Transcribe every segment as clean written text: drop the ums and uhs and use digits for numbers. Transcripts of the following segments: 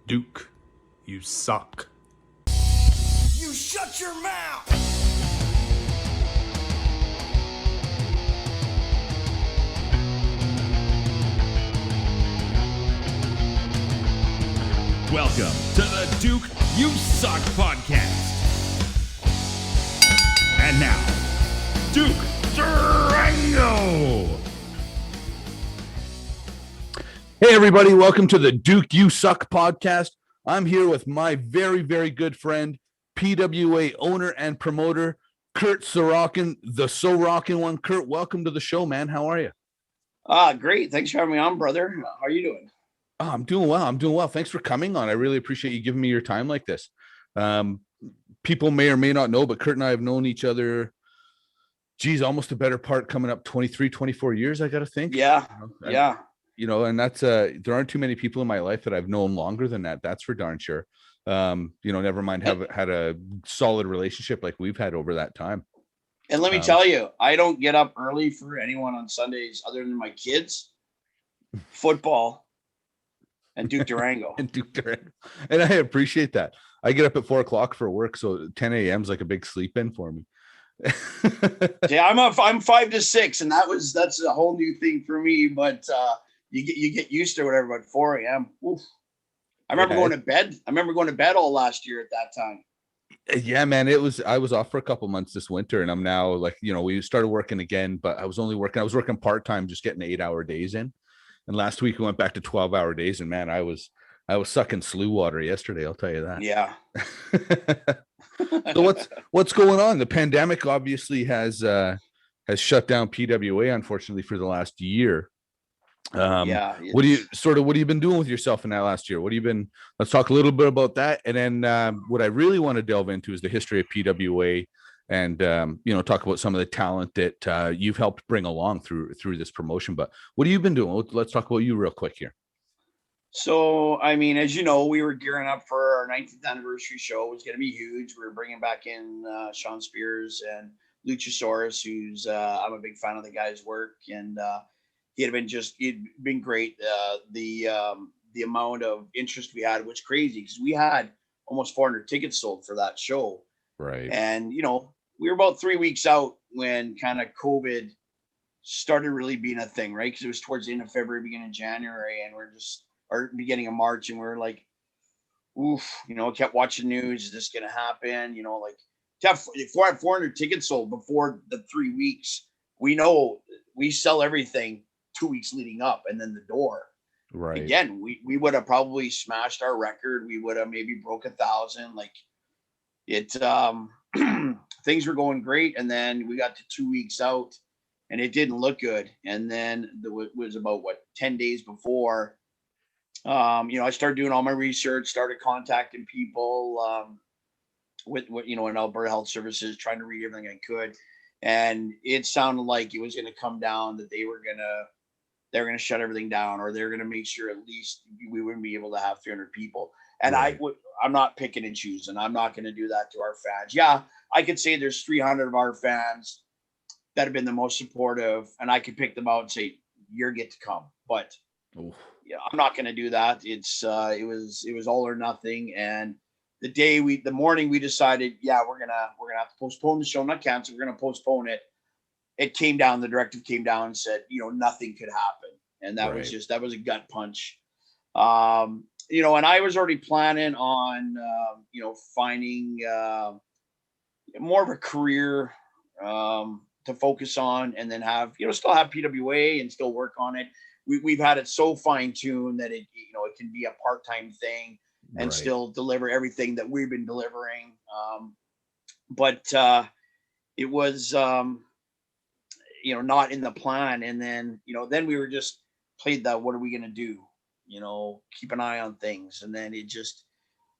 Duke, you suck. You shut your mouth! Welcome to the Duke You Suck podcast. And now, Duke Durango. Hey everybody, welcome to the Duke You Suck podcast. I'm here with my very, very good friend, PWA owner and promoter, Kurt Sorochan, the So Rockin' one. Kurt, welcome to the show, man. How are you? Great. Thanks for having me on, brother. How are you doing? Oh, I'm doing well. Thanks for coming on. I really appreciate you giving me your time like this. People may or may not know, but Kurt and I have known each other, almost a better part coming up 23, 24 years, I got to think. Yeah. And that's there aren't too many people in my life that I've known longer than that. That's for darn sure. Never mind have had a solid relationship like we've had over that time. And let me tell you, I don't get up early for anyone on Sundays other than my kids, football, and Duke Durango. And I appreciate that. I get up at 4:00 for work, so 10 a.m. is like a big sleep in for me. Yeah, I'm 5 to 6, and that's a whole new thing for me. But you get used to whatever. But 4 a.m. Oof. I remember going to bed. I remember going to bed all last year at that time. Yeah, man, I was off for a couple months this winter, and I'm now we started working again, but I was working part-time, just getting 8-hour days in. And last week we went back to 12-hour days, and man, I was sucking slew water yesterday, I'll tell you that. Yeah. So what's going on? The pandemic obviously has shut down PWA, unfortunately, for the last year. What have you been doing with yourself in that last year? Let's talk a little bit about that. And then what I really want to delve into is the history of PWA and, talk about some of the talent that you've helped bring along through this promotion. But what have you been doing? Let's talk about you real quick here. So, I mean, as you know, we were gearing up for our 19th anniversary show. It was going to be huge. We were bringing back in Sean Spears and Luchasaurus, who's I'm a big fan of the guy's work, and he'd been great. The amount of interest we had was crazy because we had almost 400 tickets sold for that show. Right. And, we were about 3 weeks out when kind of COVID started really being a thing, right? Because it was towards the end of February, beginning of January, and or beginning of March, and we're like, oof, kept watching news. Is this going to happen? To have 400 tickets sold before the 3 weeks, we know we sell everything 2 weeks leading up, and then the door. Right. Again, we would have probably smashed our record. We would have maybe broke 1,000. Like it, things were going great, and then we got to 2 weeks out, and it didn't look good. And then it was about 10 days before. I started doing all my research, started contacting people with in Alberta Health Services, trying to read everything I could. And it sounded like it was going to come down that they were going to shut everything down, or they're going to make sure at least we wouldn't be able to have 300 people. And right. I'm not picking and choosing. I'm not going to do that to our fans. Yeah, I could say there's 300 of our fans that have been the most supportive, and I could pick them out and say, you're get to come. But yeah, I'm not going to do that. It was all or nothing. And the morning we decided, yeah, we're gonna have to postpone the show, not cancel. We're gonna postpone it. It came down. The directive came down and said, nothing could happen, and that was a gut punch. And I was already planning on, finding more of a career to focus on, and then have still have PWA and still work on it. We've had it so fine-tuned that it can be a part-time thing and still deliver everything that we've been delivering. But it was, not in the plan. And then, then we were just played that, what are we going to do? Keep an eye on things. And then it just,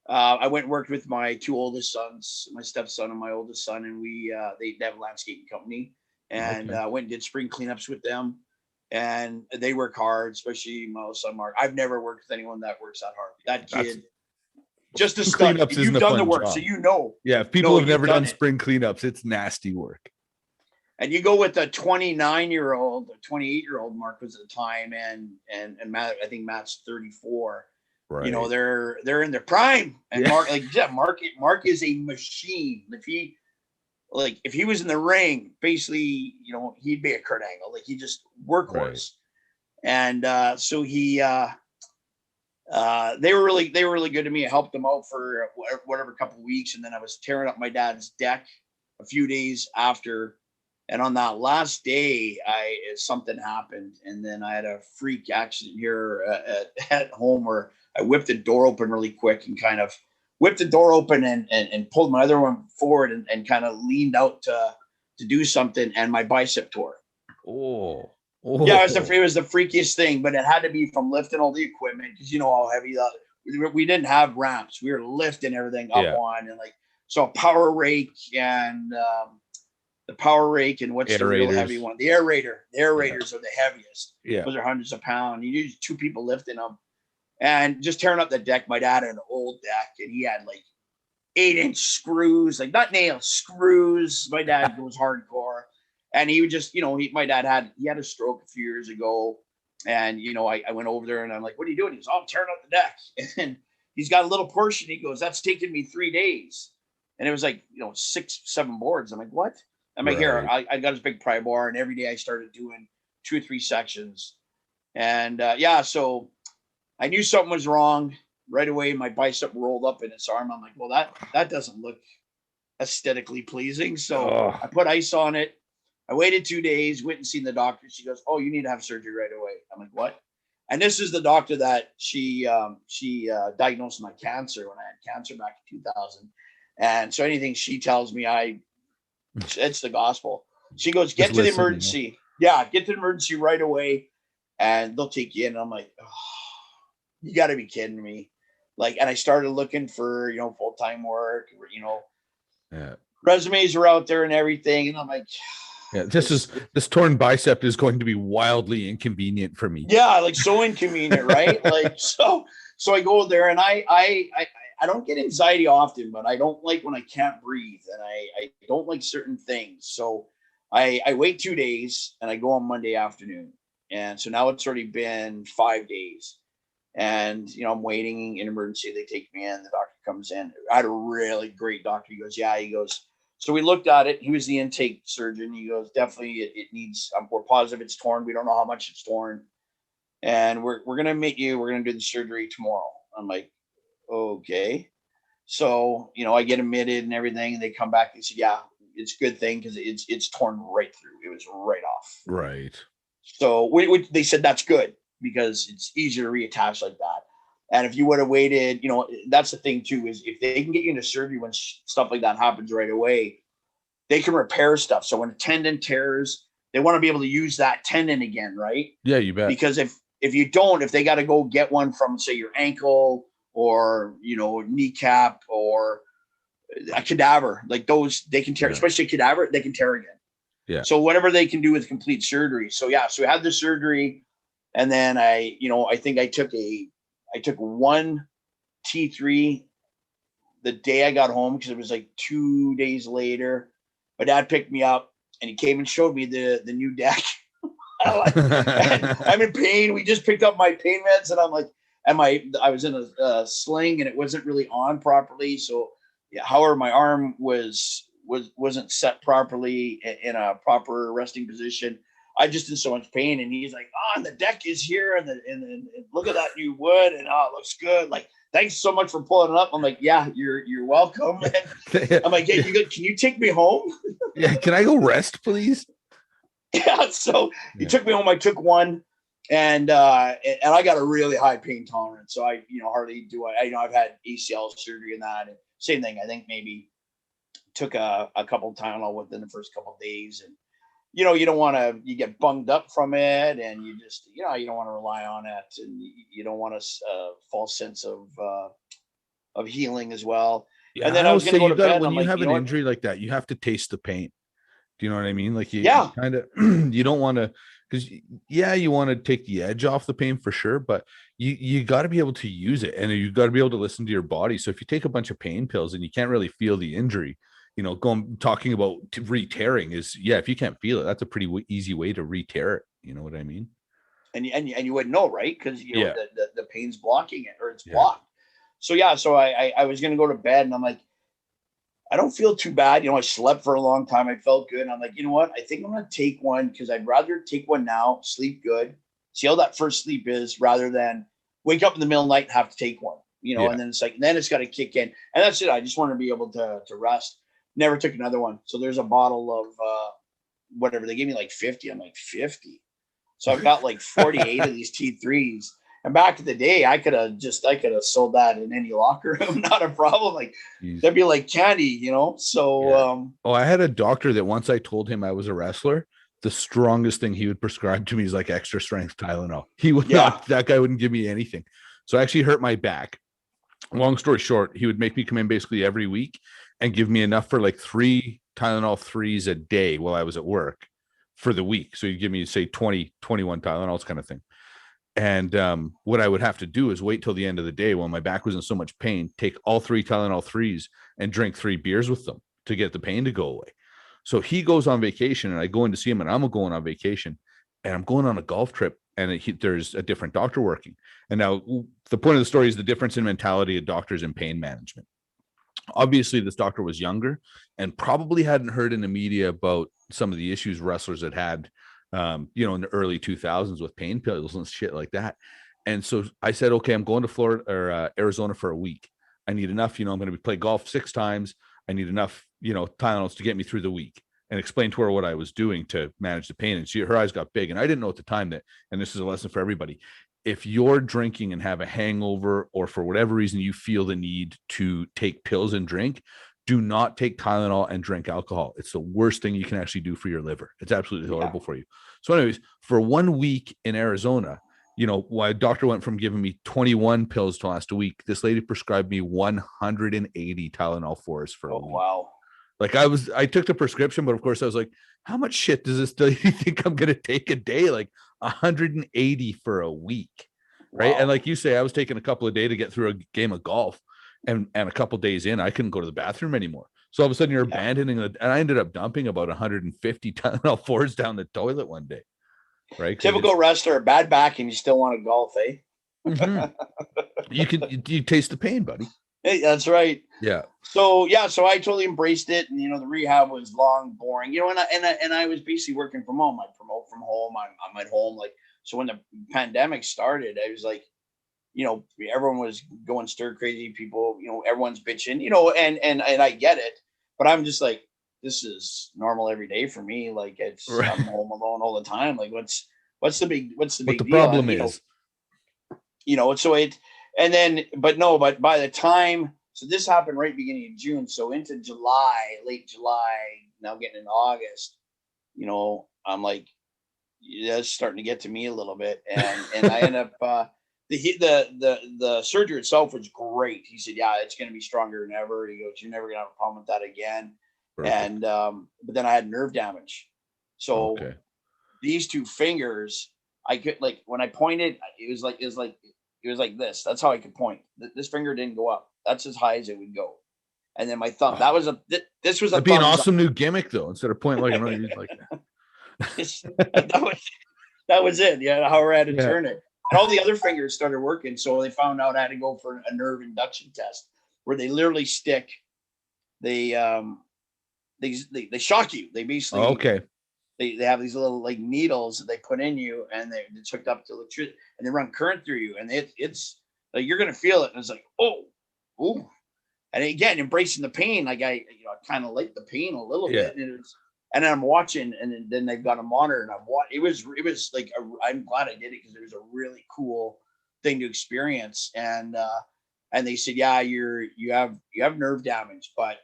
I went and worked with my two oldest sons, my stepson and my oldest son, and they have a landscaping company, and went and did spring cleanups with them. And they work hard, especially my old son, Mark. I've never worked with anyone that works that hard. That kid, just a stud. You've done the work, job. So Yeah, if people have never done spring cleanups, it's nasty work. And you go with a 29-year-old, a 28-year-old, Mark was at the time, and Matt, I think Matt's 34. Right. You know, they're in their prime. And Mark is a machine. If he was in the ring, basically, you know, he'd be a Kurt Angle. Like, he just workhorse. Right. And so they were really good to me. I helped them out for whatever couple of weeks, and then I was tearing up my dad's deck a few days after. And on that last day, something happened, and then I had a freak accident here at home where I whipped the door open really quick and kind of whipped the door open and pulled my other one forward and kind of leaned out to do something, and my bicep tore. Oh. Yeah, it was the freakiest thing, but it had to be from lifting all the equipment, because you know how heavy we didn't have ramps. We were lifting everything up on, and so a power rake and the power rake and what's the real heavy one? The aerator. The aerators are the heaviest. Yeah. Those are hundreds of pounds. You need 2 people lifting them. And just tearing up the deck. My dad had an old deck, and he had like 8-inch screws, like not nails, screws. My dad goes hardcore. And he would just, you know, my dad had a stroke a few years ago. And, you know, I went over there and I'm like, what are you doing? He goes, I'm tearing up the deck. And he's got a little portion. He goes, that's taken me 3 days. And it was like, you know, 6-7 boards. I'm like, what? I'm like, here, I got his big pry bar, and every day I started doing 2 or 3 sections. And so I knew something was wrong right away. My bicep rolled up in its arm. I'm like, well, that doesn't look aesthetically pleasing. So I put ice on it. I waited 2 days, went and seen the doctor. She goes, oh, you need to have surgery right away. I'm like, what? And this is the doctor that she diagnosed my cancer when I had cancer back in 2000. And so anything she tells me, it's the gospel. She goes, get to the emergency. Yeah, get to the emergency right away, and they'll take you in. And I'm like, oh, you got to be kidding me. Like, and I started looking for, you know, full-time work, you know, resumes are out there and everything. And I'm like, yeah, this torn bicep is going to be wildly inconvenient for me. Yeah, like so inconvenient, right? Like, so I go there, and I don't get anxiety often, but I don't like when I can't breathe, and I don't like certain things. So I wait 2 days, and I go on Monday afternoon. And so now it's already been 5 days, and, you know, I'm waiting in emergency. They take me in, the doctor comes in. I had a really great doctor. He goes, so we looked at it. He was the intake surgeon. He goes, definitely it needs, we're positive it's torn. We don't know how much it's torn. And we're going to meet you. We're going to do the surgery tomorrow. I'm like, okay. So, you know, I get admitted and everything, and they come back and say, yeah, it's a good thing, because it's torn right through. It was right off. Right. So they said that's good, because it's easier to reattach like that. And if you would have waited, you know, that's the thing too, is if they can get you into surgery when stuff like that happens right away, they can repair stuff. So when a tendon tears, they want to be able to use that tendon again, right? Yeah, you bet. Because if you don't, if they got to go get one from, say, your ankle or, you know, kneecap or a cadaver, like those, they can tear, especially a cadaver, they can tear again. Yeah. So whatever they can do with complete surgery. So yeah, so we had the surgery, and then I think I took one T3 the day I got home, because it was like 2 days later. My dad picked me up, and he came and showed me the new deck. I'm in pain. We just picked up my pain meds, and I'm like, I was in a sling, and it wasn't really on properly. So yeah, however, my arm wasn't set properly in a proper resting position. I just in so much pain, and he's like, "Oh, and the deck is here, and look at that new wood, and it looks good. Like, thanks so much for pulling it up." I'm like, "Yeah, you're welcome." And I'm like, "Yeah, can you take me home?" Yeah, can I go rest, please? Yeah. So he took me home. I took one, and I got a really high pain tolerance. So I, hardly do I've had ACL surgery and that, and same thing. I think maybe took a couple of Tylenol within the first couple of days, and you don't want to, you get bunged up from it, and you just, you don't want to rely on it, and you don't want a false sense of healing as well. Yeah, and then I was going to go to bed. When you have an injury like that, you have to taste the pain. Do you know what I mean? Like, you kind of, you don't want to, because you want to take the edge off the pain for sure, but you got to be able to use it, and you got to be able to listen to your body. So if you take a bunch of pain pills and you can't really feel the injury, talking about re-tearing is, if you can't feel it, that's a pretty easy way to re-tear it. You know what I mean? and you wouldn't know, right? Because you know Yeah. the pain's blocking it, or it's blocked. So yeah, so I was gonna go to bed, and I'm like, I don't feel too bad. You know, I slept for a long time. I felt good. And I'm like, you know what? I think I'm gonna take one because I'd rather take one now, sleep good, see how that first sleep is, rather than wake up in the middle of the night and have to take one. You know, Yeah. and then it's like, then it's got to kick in, and that's it. I just want to be able to rest. Never took another one. So there's a bottle of whatever they gave me, like 50. I'm like 50. So I've got like 48 of these T3s. And back in the day, I could have sold that in any locker room, not a problem. Like that'd be like candy, you know. So I had a doctor that once I told him I was a wrestler, the strongest thing he would prescribe to me is like extra strength Tylenol. He would not, that guy wouldn't give me anything. So I actually hurt my back. Long story short, he would make me come in basically every week and give me enough for like 3 Tylenol 3s a day while I was at work for the week. So he'd give me, say, 20, 21 Tylenols kind of thing. And what I would have to do is wait till the end of the day when my back was in so much pain, take all 3 Tylenol 3s and drink 3 beers with them to get the pain to go away. So he goes on vacation and I go in to see him, and I'm going on vacation and I'm going on a golf trip, and there's a different doctor working. And now the point of the story is the difference in mentality of doctors in pain management. Obviously, this doctor was younger and probably hadn't heard in the media about some of the issues wrestlers had you know, in the early 2000s with pain pills and shit like that. And so I said, okay, I'm going to Florida or Arizona for a week. I need enough, you know, I'm going to play golf 6 times. I need enough, you know, Tylenols to get me through the week, and explained to her what I was doing to manage the pain. And her eyes got big. And I didn't know at the time that, and this is a lesson for everybody, if you're drinking and have a hangover, or for whatever reason you feel the need to take pills and drink, do not take Tylenol and drink alcohol. It's the worst thing you can actually do for your liver. It's absolutely horrible for you. So anyways, for 1 week in Arizona, you know, my doctor went from giving me 21 pills to last a week. This lady prescribed me 180 Tylenol 4s for a week. Wow. Like I took the prescription, but of course I was like, how much shit does this lady think I'm going to take a day? Like 180 for a week. Right. Wow. And like you say, I was taking a couple of days to get through a game of golf. And a couple of days in, I couldn't go to the bathroom anymore. So all of a sudden you're abandoning it. And I ended up dumping about 150 Tylenol 4s down the toilet one day. Right. Typical wrestler, bad back, and you still want to golf, eh? Mm-hmm. you taste the pain, buddy. Hey, that's right. Yeah. So I totally embraced it. And, you know, the rehab was long, boring, you know, and I was basically working from home. I promote from home. I'm at home. Like, so when the pandemic started, I was like, you know, everyone was going stir crazy. People, you know, everyone's bitching, you know, and I get it, but I'm just like, this is normal every day for me. Like I'm home alone all the time. Like what's the big deal? Problem is, you know, so but by the time, so this happened right beginning of June. So into July, late July, now getting into August, you know, I'm like, that's starting to get to me a little bit. And I end up, the surgery itself was great. He said, yeah, it's going to be stronger than ever. He goes, you're never going to have a problem with that again. Perfect. And but then I had nerve damage. So these 2 fingers, I could, like, when I pointed, it was like this. That's how I could point. This finger didn't go up. That's as high as it would go. And then my thumb, this was that'd be an awesome new gimmick though. Instead of pointing like another, like that was it. Yeah, how I had to turn it. And all the other fingers started working. So they found out I had to go for a nerve induction test where they literally stick. They shock you. They basically, they have these little like needles that they put in you, and it's hooked up to electricity, and they run current through you. And it's like, you're going to feel it. And it's like, oh, and again, embracing the pain. Like I kind of like the pain a little bit. And then I'm watching, and then they've got a monitor, and I'm watching. It was like, I'm glad I did it because it was a really cool thing to experience. And they said, yeah, you have nerve damage, but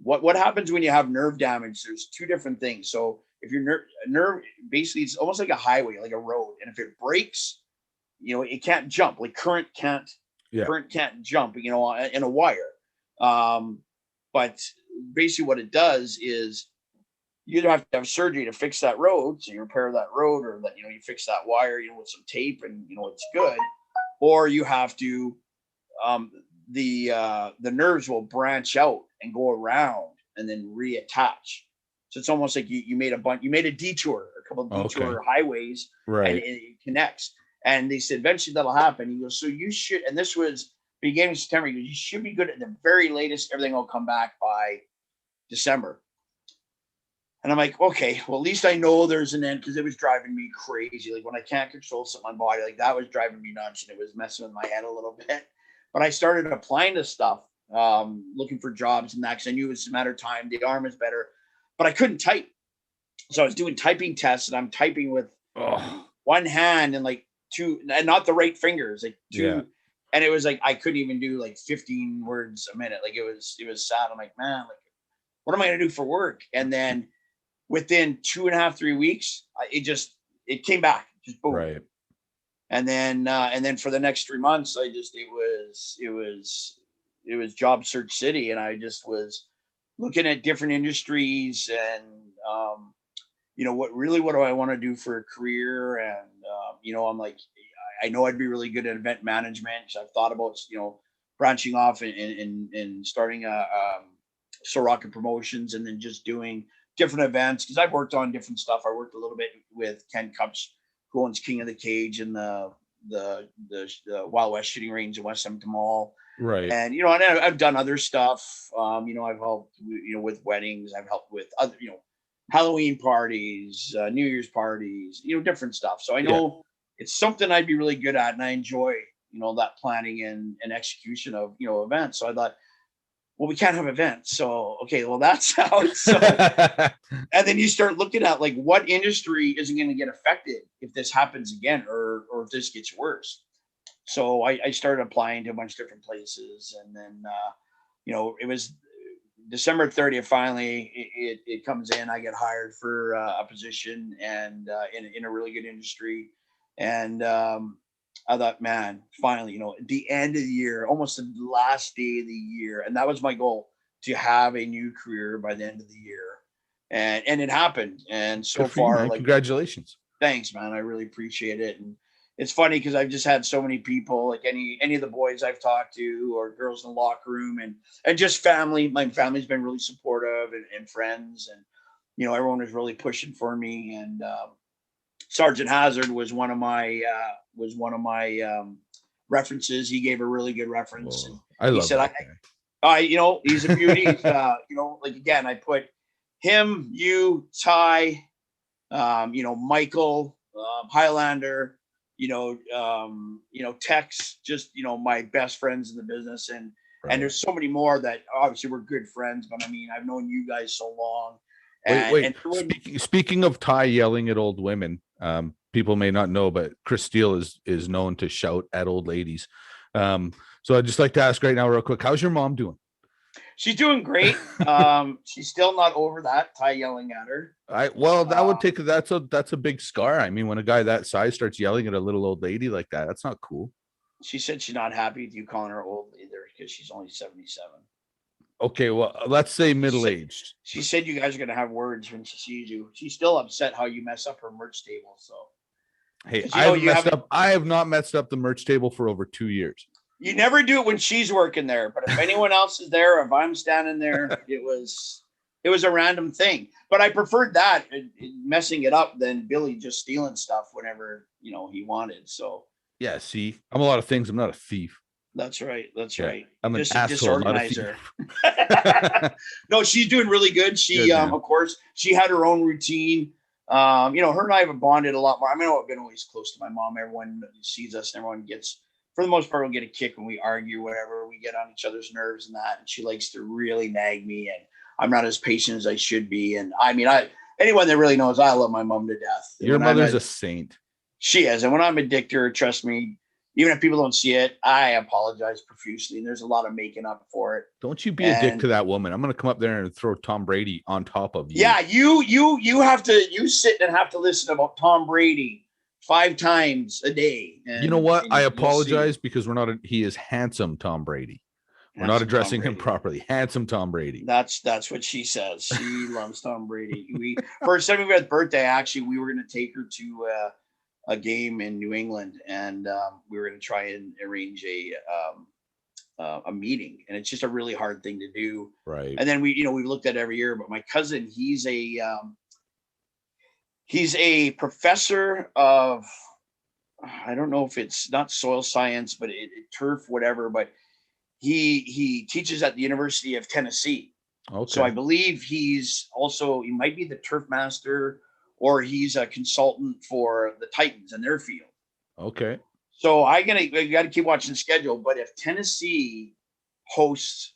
what happens when you have nerve damage? There's 2 different things. So if your nerve, basically, it's almost like a highway, like a road, and if it breaks, you know, it can't jump. Like current can't jump, you know, in a wire. But basically, what it does is, you either have to have surgery to fix that road, so you repair that road, or that, you know, you fix that wire, you know, with some tape, and, you know, it's good, or you have to, the nerves will branch out and go around and then reattach. So it's almost like you made a detour couple of detour highways, and right. it connects. And they said, eventually that'll happen. He goes, so you should, and this was beginning of September. He goes, you should be good at the very latest. Everything will come back by December. And I'm like, okay, well, at least I know there's an end, because it was driving me crazy. Like when I can't control something in my body, like that was driving me nuts, and it was messing with my head a little bit. But I started applying to stuff, looking for jobs and that, because I knew it was a matter of time. The arm is better, but I couldn't type. So I was doing typing tests, and I'm typing with one hand and like two, and not the right fingers, like two. Yeah. And it was like, I couldn't even do like 15 words a minute. Like it was sad. I'm like, man, like, what am I going to do for work? And then within 2.5, 3 weeks, it came back, just boom. Right. And then for the next 3 months, it was job search city. And I just was looking at different industries and, what do I want to do for a career? And, I'm like, I know I'd be really good at event management. So I've thought about, branching off and starting Sorochan Promotions, and then just doing different events, because I've worked on different stuff. I worked a little bit with Ken Cups, who owns King of the Cage and the Wild West shooting range in West Edmonton Mall. Right. And, and I've done other stuff. I've helped, with weddings. I've helped with other, Halloween parties, New Year's parties, different stuff. So I know it's something I'd be really good at, and I enjoy, that planning and execution of, events. So I thought, well, we can't have events. So, okay, well, that's how it's. So, and then you start looking at like what industry isn't going to get affected if this happens again, or if this gets worse. So I started applying to a bunch of different places, and then, it was December 30th. Finally, it comes in. I get hired for a position, and in a really good industry, and I thought, man, finally, at the end of the year, almost the last day of the year. And that was my goal, to have a new career by the end of the year. And it happened. And so far, like, congratulations. Thanks, man. I really appreciate it. And it's funny because I've just had so many people, like any of the boys I've talked to, or girls in the locker room, and just family. My family's been really supportive, and friends, and, everyone was really pushing for me. And, Sergeant Hazard was one of my references. He gave a really good reference. And I love said, he's a beauty. Like, again, I put him, you, Ty, Michael, Highlander, Tex, just, my best friends in the business. And there's so many more that obviously we're good friends, but I mean, I've known you guys so long. Wait. Speaking of Ty yelling at old women, people may not know, but Chris Steele is known to shout at old ladies. So I'd just like to ask right now, real quick, how's your mom doing? She's doing great. She's still not over that, Ty yelling at her. That's a big scar. I mean, when a guy that size starts yelling at a little old lady like that, that's not cool. She said she's not happy with you calling her old either, because she's only 77. Okay, well, let's say middle-aged. She said you guys are going to have words when she sees you. She's still upset how you mess up her merch table. So, hey, I have not messed up the merch table for over 2 years. You never do it when she's working there, but if anyone else is there, if I'm standing there, it was a random thing. But I preferred that, messing it up, than Billy just stealing stuff whenever, he wanted. So, yeah, see, I'm a lot of things. I'm not a thief. That's right. Right. I'm just an asshole, disorganizer. No, she's doing really good. She, of course, she had her own routine. Her and I have bonded a lot more. I mean, I've been always close to my mom. Everyone sees us, and everyone gets, for the most part, we'll get a kick when we argue, whatever. We get on each other's nerves and that. And she likes to really nag me, and I'm not as patient as I should be. And I mean, anyone that really knows, I love my mom to death. Your mother's a saint. She is. And when I'm a dictator, trust me, even if people don't see it, I apologize profusely. And there's a lot of making up for it. Don't you be a dick to that woman. I'm going to come up there and throw Tom Brady on top of you. Yeah, you sit and have to listen about Tom Brady 5 times a day. And, you know what? I apologize, because he is handsome Tom Brady. We're not addressing him properly. Handsome Tom Brady. That's what she says. She loves Tom Brady. First time we had birthday, actually, we were going to take her to a game in New England, and we were going to try and arrange a meeting, and it's just a really hard thing to do. Right. And then we've looked at it every year, but my cousin, he's He's a professor of, I don't know if it's not soil science, but turf, whatever. But he teaches at the University of Tennessee. Okay. So I believe he might be the turf master, or he's a consultant for the Titans in their field. Okay. So I got to keep watching the schedule. But if Tennessee hosts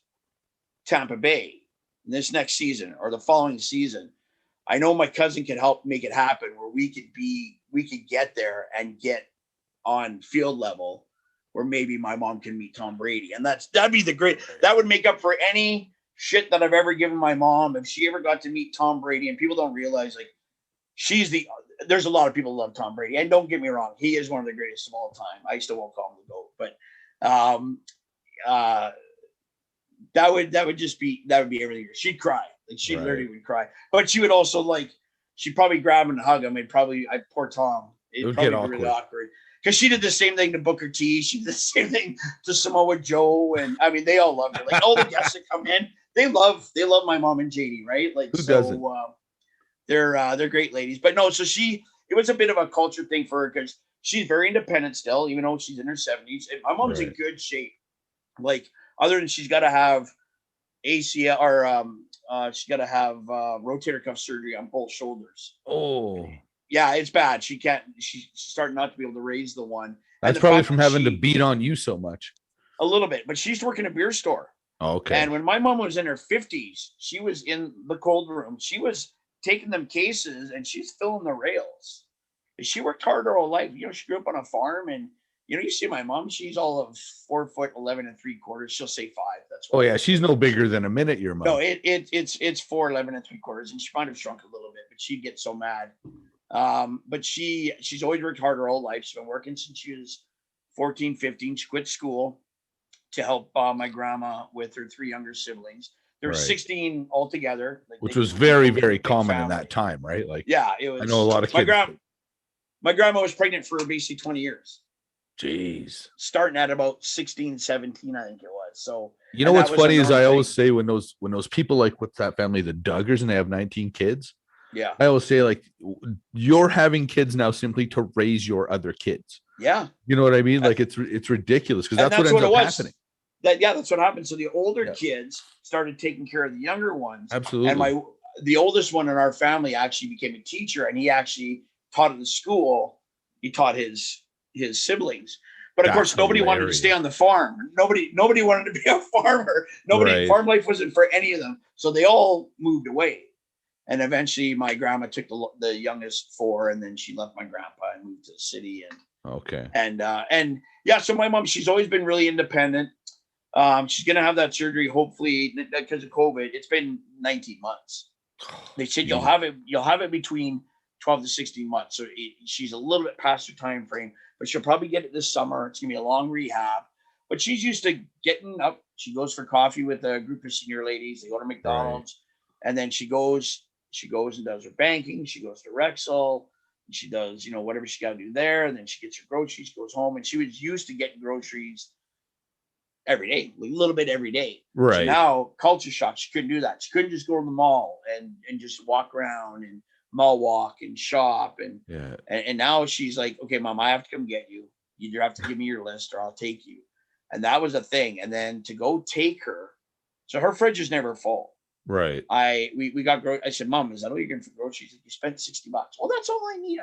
Tampa Bay this next season or the following season, I know my cousin could help make it happen where we could get there and get on field level where maybe my mom can meet Tom Brady. And that'd be that would make up for any shit that I've ever given my mom. If she ever got to meet Tom Brady, and people don't realize, like, there's a lot of people who love Tom Brady. And don't get me wrong, he is one of the greatest of all time. I still won't call him the GOAT, but that would be everything. She'd cry. Like, she literally would cry. But she would also, like, she'd probably grab him and hug him. Poor Tom. It'd probably be really awkward. Because she did the same thing to Booker T. She did the same thing to Samoa Joe. And I mean, they all loved her. Like, all the guests that come in, they love my mom and JD, right? Like, who doesn't? They're great ladies. But no, so it was a bit of a culture thing for her because she's very independent still, even though she's in her 70s. And my mom's in good shape. Like, other than she's got to have ACL or she's got to have rotator cuff surgery on both shoulders. Oh. Yeah, it's bad. She's starting not to be able to raise the one. That's probably from having to beat on you so much. A little bit, but she used to work in a beer store. Okay. And when my mom was in her 50s, she was in the cold room. She was taking them cases and she's filling the rails. She worked hard her whole life. You know, she grew up on a farm, and you see my mom, she's all of 4'11" 3/4. She'll say 5. That's what. Oh yeah, she's no bigger than a minute, your mom. No, it's 4'11" 3/4, and she might have shrunk a little bit, but she'd get so mad. But she's always worked hard her whole life. She's been working since she was 14, 15. She quit school to help my grandma with her 3 younger siblings. There were 16 altogether. Like, which was very, very common in that time, right? Like, yeah, it was. I know a lot of kids. My grandma was pregnant for basically 20 years. Jeez. Starting at about 16, 17, I think it was. So, you know what's funny is I always say when those people, like, what's that family, the Duggars, and they have 19 kids. Yeah. I always say, like, you're having kids now simply to raise your other kids. Yeah. You know what I mean? Like, it's ridiculous because that's what ends up happening. That's what happened. So the older kids started taking care of the younger ones. Absolutely. And the oldest one in our family actually became a teacher, and he actually taught at the school. He taught his siblings. But of course, nobody wanted to stay on the farm. Nobody wanted to be a farmer. Farm life wasn't for any of them. So they all moved away. And eventually my grandma took the youngest 4, and then she left my grandpa and moved to the city. And yeah, so my mom, she's always been really independent. She's going to have that surgery, hopefully, because of COVID. It's been 19 months. They said you'll have it between 12 to 16 months. So she's a little bit past her time frame, but she'll probably get it this summer. It's going to be a long rehab, but she's used to getting up. She goes for coffee with a group of senior ladies. They go to McDonald's, and then she goes and does her banking. She goes to Rexall. And she does, whatever she got to do there. And then she gets her groceries, goes home, and she was used to getting groceries every day, a little bit every day. Right. So now, culture shock. She couldn't do that. She couldn't just go to the mall and just walk around and mall walk and shop. And now she's like, okay, Mom, I have to come get you. You either have to give me your list or I'll take you. And that was a thing. And then to go take her. So her fridge is never full. Right. We got I said, Mom, is that all you're getting for groceries? You spent $60. Well, that's all I need.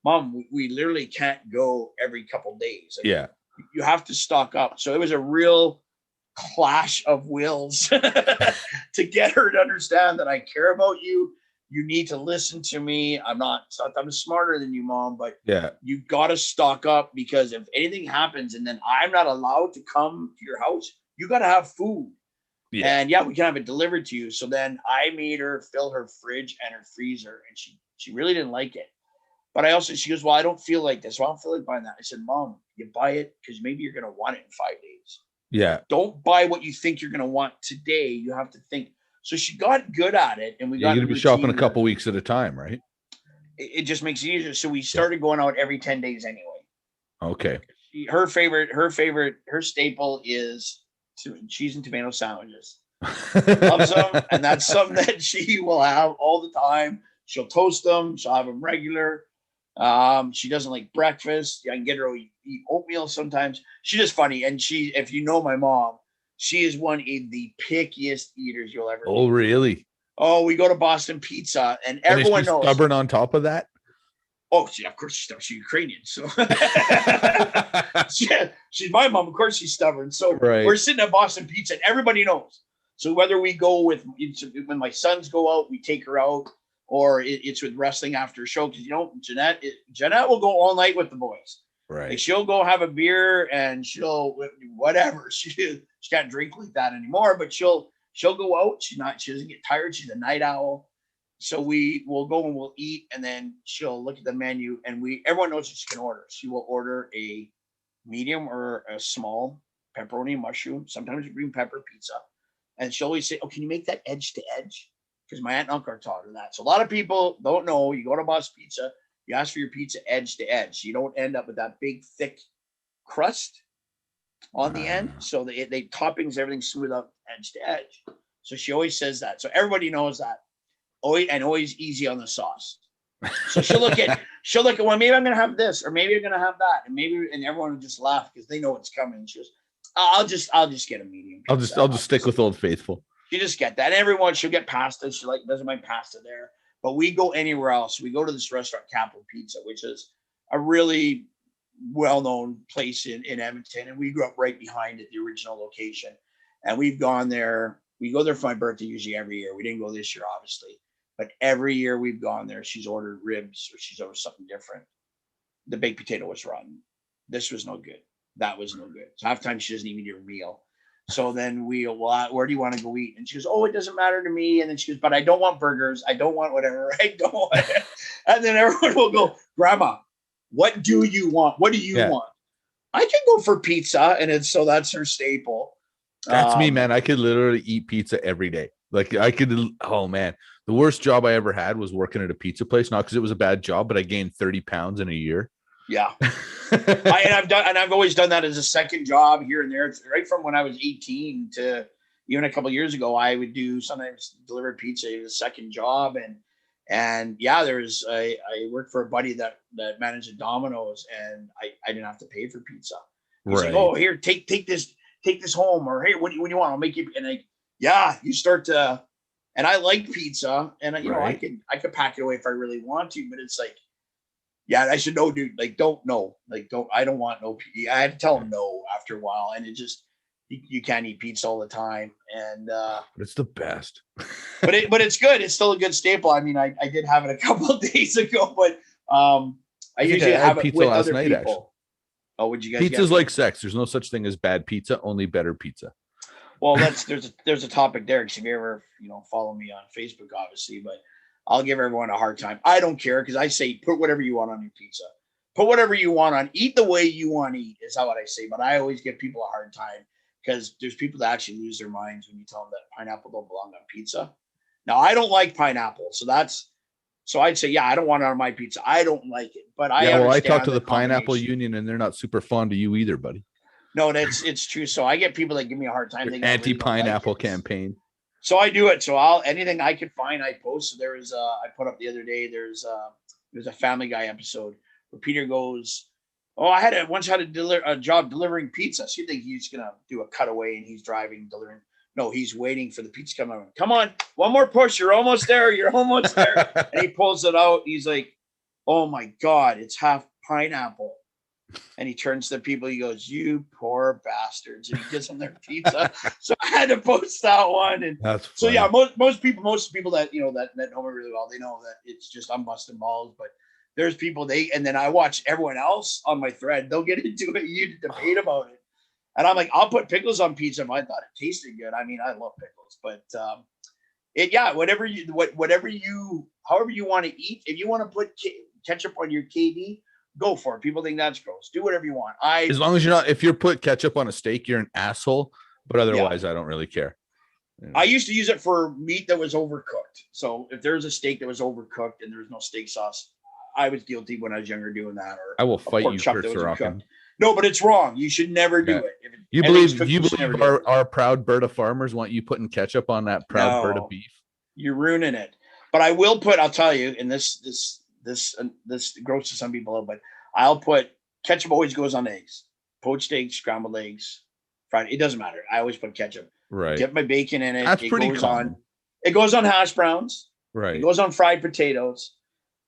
Mom, we literally can't go every couple days. You have to stock up. So it was a real clash of wills to get her to understand that I care about you. You need to listen to me. I'm smarter than you, Mom, but you got to stock up, because if anything happens and then I'm not allowed to come to your house, you got to have food. Yeah. And we can have it delivered to you. So then I made her fill her fridge and her freezer, and she really didn't like it. But she goes, well, I don't feel like this. Well, I don't feel like buying that. I said, Mom, you buy it because maybe you're going to want it in 5 days. Yeah. Don't buy what you think you're going to want today. You have to think. So she got good at it, and you're going to be shopping a couple weeks at a time, right? It just makes it easier. So we started going out every 10 days anyway. Okay. Her staple is cheese and tomato sandwiches. Loves them, and that's something that she will have all the time. She'll toast them. She'll have them regular. She doesn't like breakfast. I can get her to eat oatmeal sometimes. She's just funny. And if you know my mom, she is one of the pickiest eaters you'll ever meet. Really? Oh, we go to Boston Pizza, and everyone knows. Stubborn on top of that? Oh, yeah, of course she's Ukrainian. So she's my mom. Of course she's stubborn. So we're sitting at Boston Pizza, and everybody knows. So whether we go when my sons go out, we take her out, or it's with wrestling after a show. Because, Jeanette will go all night with the boys. Right. Like, she'll go have a beer and she'll whatever. She can't drink like that anymore, but she'll go out. She doesn't get tired. She's a night owl. So we will go and we'll eat, and then she'll look at the menu, and everyone knows what she can order. She will order a medium or a small pepperoni and mushroom, sometimes a green pepper pizza. And she'll always say, "Oh, can you make that edge to edge?" Because my aunt and uncle are taught her that. So a lot of people don't know. You go to Boss Pizza, you ask for your pizza edge to edge. You don't end up with that big, thick crust on the end. So they toppings, everything smooth out edge to edge. So she always says that. So everybody knows that. Always easy on the sauce. So she'll look at, well, maybe I'm going to have this, or maybe I'm going to have that. And everyone will just laugh because they know it's coming. She goes, I'll just get a medium pizza. I'll just stick with Old Faithful. You just get that. And she'll get pasta. She doesn't mind pasta there. But we go anywhere else. We go to this restaurant, Capital Pizza, which is a really well-known place in Edmonton. And we grew up right behind it, the original location. And we've gone there. We go there for my birthday usually every year. We didn't go this year, obviously. But every year we've gone there, she's ordered ribs or she's ordered something different. The baked potato was rotten. This was no good. That was no good. So half the time she doesn't even eat her meal. So then where do you want to go eat? And she goes, oh, it doesn't matter to me. And then she goes, but I don't want burgers. I don't want whatever. I don't want it. And then everyone will go, Grandma, what do you want? What do you want? I can go for pizza. And that's her staple. That's me, man. I could literally eat pizza every day. Oh man, the worst job I ever had was working at a pizza place. Not because it was a bad job, but I gained 30 pounds in a year. Yeah. I've always done that as a second job here and there. It's right from when I was 18 to even a couple of years ago, I would sometimes deliver pizza as a second job. And I worked for a buddy that managed a Domino's, and I didn't have to pay for pizza. He's like, oh, here, take this home, or hey, what do you want? I'll make you. And you start to, and I like pizza, and I could pack it away if I really want to, but it's like, I should know, dude. I don't want no pizza. I had to tell him no after a while, and it just, you can't eat pizza all the time, and it's the best. but it's good. It's still a good staple. I mean, I did have it a couple of days ago, but I usually have it with other people. Actually. Oh, would you guys? Pizza's like sex. There's no such thing as bad pizza, only better pizza. Well, there's a topic there, because if you ever follow me on Facebook, obviously, but I'll give everyone a hard time. I don't care, because I say put whatever you want on your pizza. Put whatever you want on. Eat the way you want to eat is how what I say. But I always give people a hard time, because there's people that actually lose their minds when you tell them that pineapple don't belong on pizza. Now, I don't like pineapple, so I'd say, I don't want it on my pizza. I don't like it, but I talked to the pineapple union, and they're not super fond of you either, buddy. No, it's true. So I get people that give me a hard time. Anti-pineapple campaign. So I do it. So anything I could find, I post. So I put up the other day, there's a Family Guy episode where Peter goes, oh, I once had a job delivering pizza. So you think he's going to do a cutaway and he's delivering. No, he's waiting for the pizza to come out. Come on, one more push. You're almost there. You're almost there. And he pulls it out. He's like, oh my God, it's half pineapple. And he turns to the people. He goes, "You poor bastards!" And he gives them their pizza. So I had to post that one. And that's funny. So most people that that know me really well, they know that it's just I'm busting balls. But there's people and then I watch everyone else on my thread. They'll get into it. You debate about it, and I'm like, I'll put pickles on pizza if I thought it tasted good. I mean, I love pickles, but however you want to eat. If you want to put ketchup on your KD, go for it. People think that's gross. Do whatever you want. As long as if you're put ketchup on a steak, you're an asshole. But otherwise, I don't really care. I used to use it for meat that was overcooked. So if there's a steak that was overcooked and there's no steak sauce, I was guilty when I was younger doing that. Or I will fight you, Kurt Sorochan. No, but it's wrong. You should never do it. You believe our proud Berta farmers want you putting ketchup on that proud Berta beef? You're ruining it. But I will put, I'll tell you, and this grosses some people out, but I'll put ketchup always goes on eggs, poached eggs, scrambled eggs, fried. It doesn't matter. I always put ketchup. Right. Dip my bacon in it. That's it pretty goes common. It goes on hash browns. Right. It goes on fried potatoes.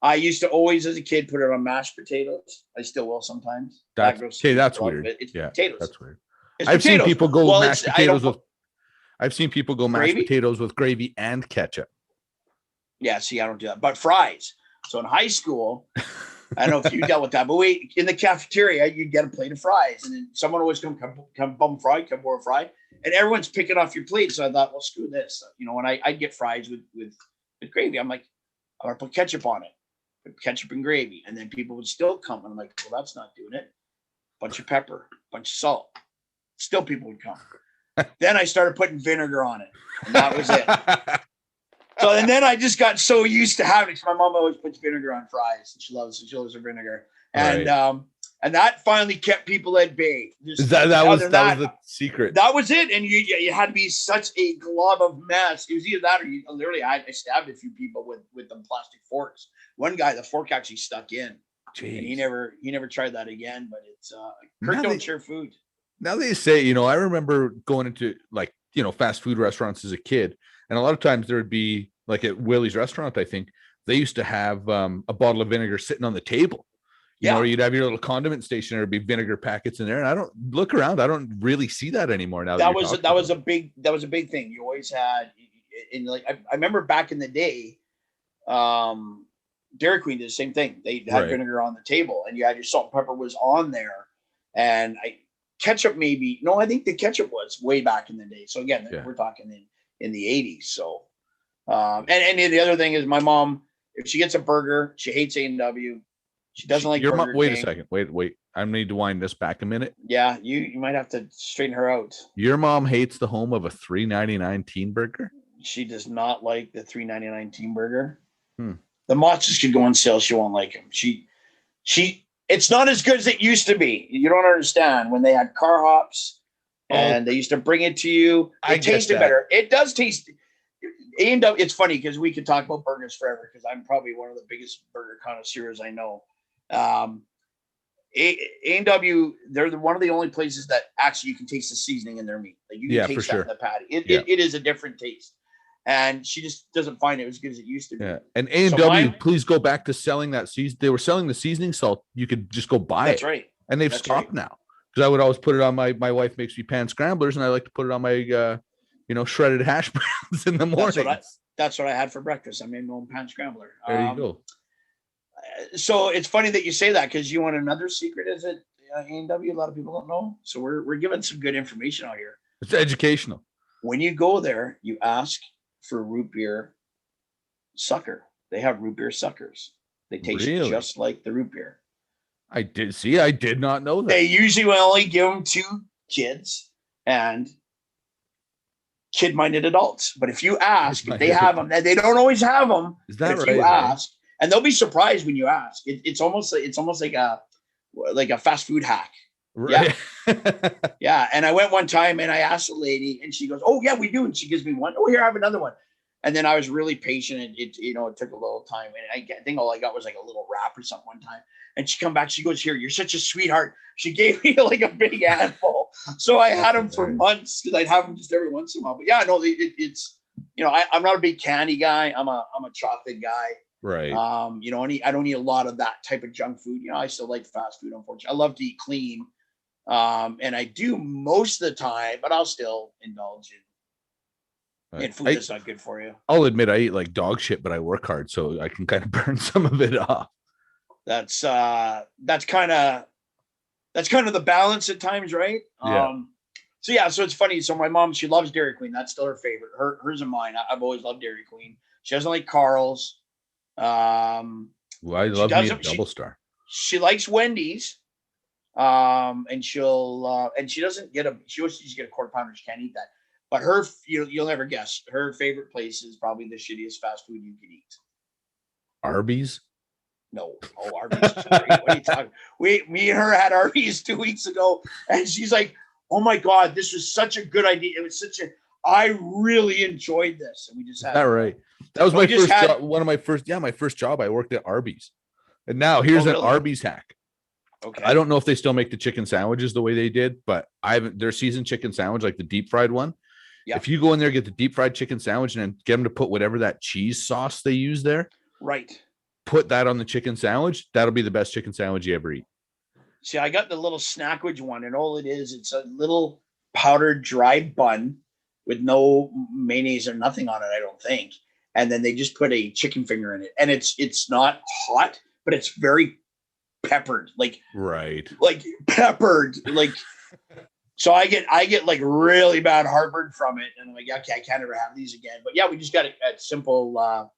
I used to always, as a kid, put it on mashed potatoes. I still will sometimes. That's okay. That's weird. It's yeah, potatoes. That's weird. I've seen people go mashed potatoes with. I've seen people go mashed gravy? Potatoes with gravy and ketchup. Yeah, see, I don't do that. But fries. So in high school, I don't know if you dealt with that, but in the cafeteria, you'd get a plate of fries, and then someone always come bum fry, come for a fry, and everyone's picking off your plate. So I thought, well, screw this. When I'd get fries with gravy, I'm like, I'm gonna put ketchup on it, put ketchup and gravy, and then people would still come, and I'm like, well, that's not doing it. Bunch of pepper, bunch of salt. Still, people would come. Then I started putting vinegar on it, and that was it. So, and then I just got so used to having it. My mom always puts vinegar on fries, and she loves her vinegar. And right. And that finally kept people at bay. That was the secret. That was it. And you had to be such a glob of mess. It was either that or you literally I stabbed a few people with them plastic forks. One guy, the fork actually stuck in. Jeez. And he never tried that again. But it's Kurt don't share food. Now they say, I remember going into fast food restaurants as a kid, and a lot of times there would be like at Willie's restaurant, I think they used to have a bottle of vinegar sitting on the table. You know, you'd have your little condiment station, there'd be vinegar packets in there. And I don't look around. I don't really see that anymore now. That was a big thing. You always had, I remember back in the day, Dairy Queen did the same thing. They had vinegar on the table, and you had your salt and pepper was on there. And ketchup maybe, no, I think the ketchup was way back in the day. So again, we're talking in the 80s. So, and the other thing is my mom, if she gets a burger, she hates A&W. She doesn't like Burger Wait King. a second. Wait. I need to wind this back a minute. Yeah, you might have to straighten her out. Your mom hates the home of a $3.99 teen burger? She does not like the $3.99 teen burger. The mozzas could go on sale. She won't like them. It's not as good as it used to be. You don't understand. When they had car hops and they used to bring it to you, it tasted better. It does taste. It's funny because we could talk about burgers forever because I'm probably one of the biggest burger connoisseurs I know. A&W, they're one of the only places that actually you can taste the seasoning in their meat. Like you can taste that in the patty. It is a different taste. And she just doesn't find it as good as it used to be. Yeah. And A&W, please go back to selling that season. They were selling the seasoning salt. You could just go buy it. That's right. And they've stopped now. Because I would always put it on my wife makes me pan scramblers, and I like to put it on my shredded hash browns in the morning. That's what I had for breakfast. I made my own pan scrambler. There you go. So it's funny that you say that because you want another secret. Is it A&W? A lot of people don't know. So we're giving some good information out here. It's educational. When you go there, you ask for root beer sucker. They have root beer suckers. They taste just like the root beer. I did not know that. They usually will only give them to kids and kid-minded adults. But if you ask, if they have them, they don't always have them. Is that right? If you ask, and they'll be surprised when you ask. It's almost like a fast food hack. Right. Yeah. Yeah. And I went one time and I asked a lady and she goes, "Oh yeah, we do." And she gives me one. "Oh, here, I have another one." And then I was really patient and it took a little time. And I think all I got was like a little wrap or something one time. And she come back, she goes, "Here, you're such a sweetheart." She gave me like a big handful. So I had them for months because I'd have them just every once in a while. But yeah, no, it's I'm not a big candy guy. I'm a chocolate guy. Right. I don't eat a lot of that type of junk food. I still like fast food, unfortunately. I love to eat clean. And I do most of the time, but I'll still indulge in food that's not good for you. I'll admit I eat like dog shit, but I work hard, so I can kind of burn some of it off. That's kind of the balance at times, right? Yeah. So it's funny. So my mom, she loves Dairy Queen. That's still her favorite. Hers and mine. I've always loved Dairy Queen. She doesn't like Carl's. I love me a Double Star. She likes Wendy's. And she'll and she doesn't get she always get a quarter pounder. She can't eat that. But her, you'll never guess. Her favorite place is probably the shittiest fast food you can eat. Arby's? No. Oh, Arby's is great. What are you talking? Me and her had Arby's 2 weeks ago, and she's like, "Oh my God, this was such a good idea. It was such a." I really enjoyed this. And we just had that right. That was my just first had- job, one of my first, my first job. I worked at Arby's. And now here's Oh, an really? Arby's hack. Okay. I don't know if they still make the chicken sandwiches the way they did, but their seasoned chicken sandwich, like the deep fried one. Yeah. If you go in there, get the deep fried chicken sandwich and then get them to put whatever that cheese sauce they use there, Right. put that on the chicken sandwich. That'll be the best chicken sandwich you ever eat. See, I got the little Snackwich one, and all it is, it's a little powdered dry bun with no mayonnaise or nothing on it, I don't think. And then they just put a chicken finger in it, and it's not hot, but it's very peppered, like peppered, like. So I get like really bad heartburn from it, and I'm like, okay, I can't ever have these again. But yeah, we just got a simple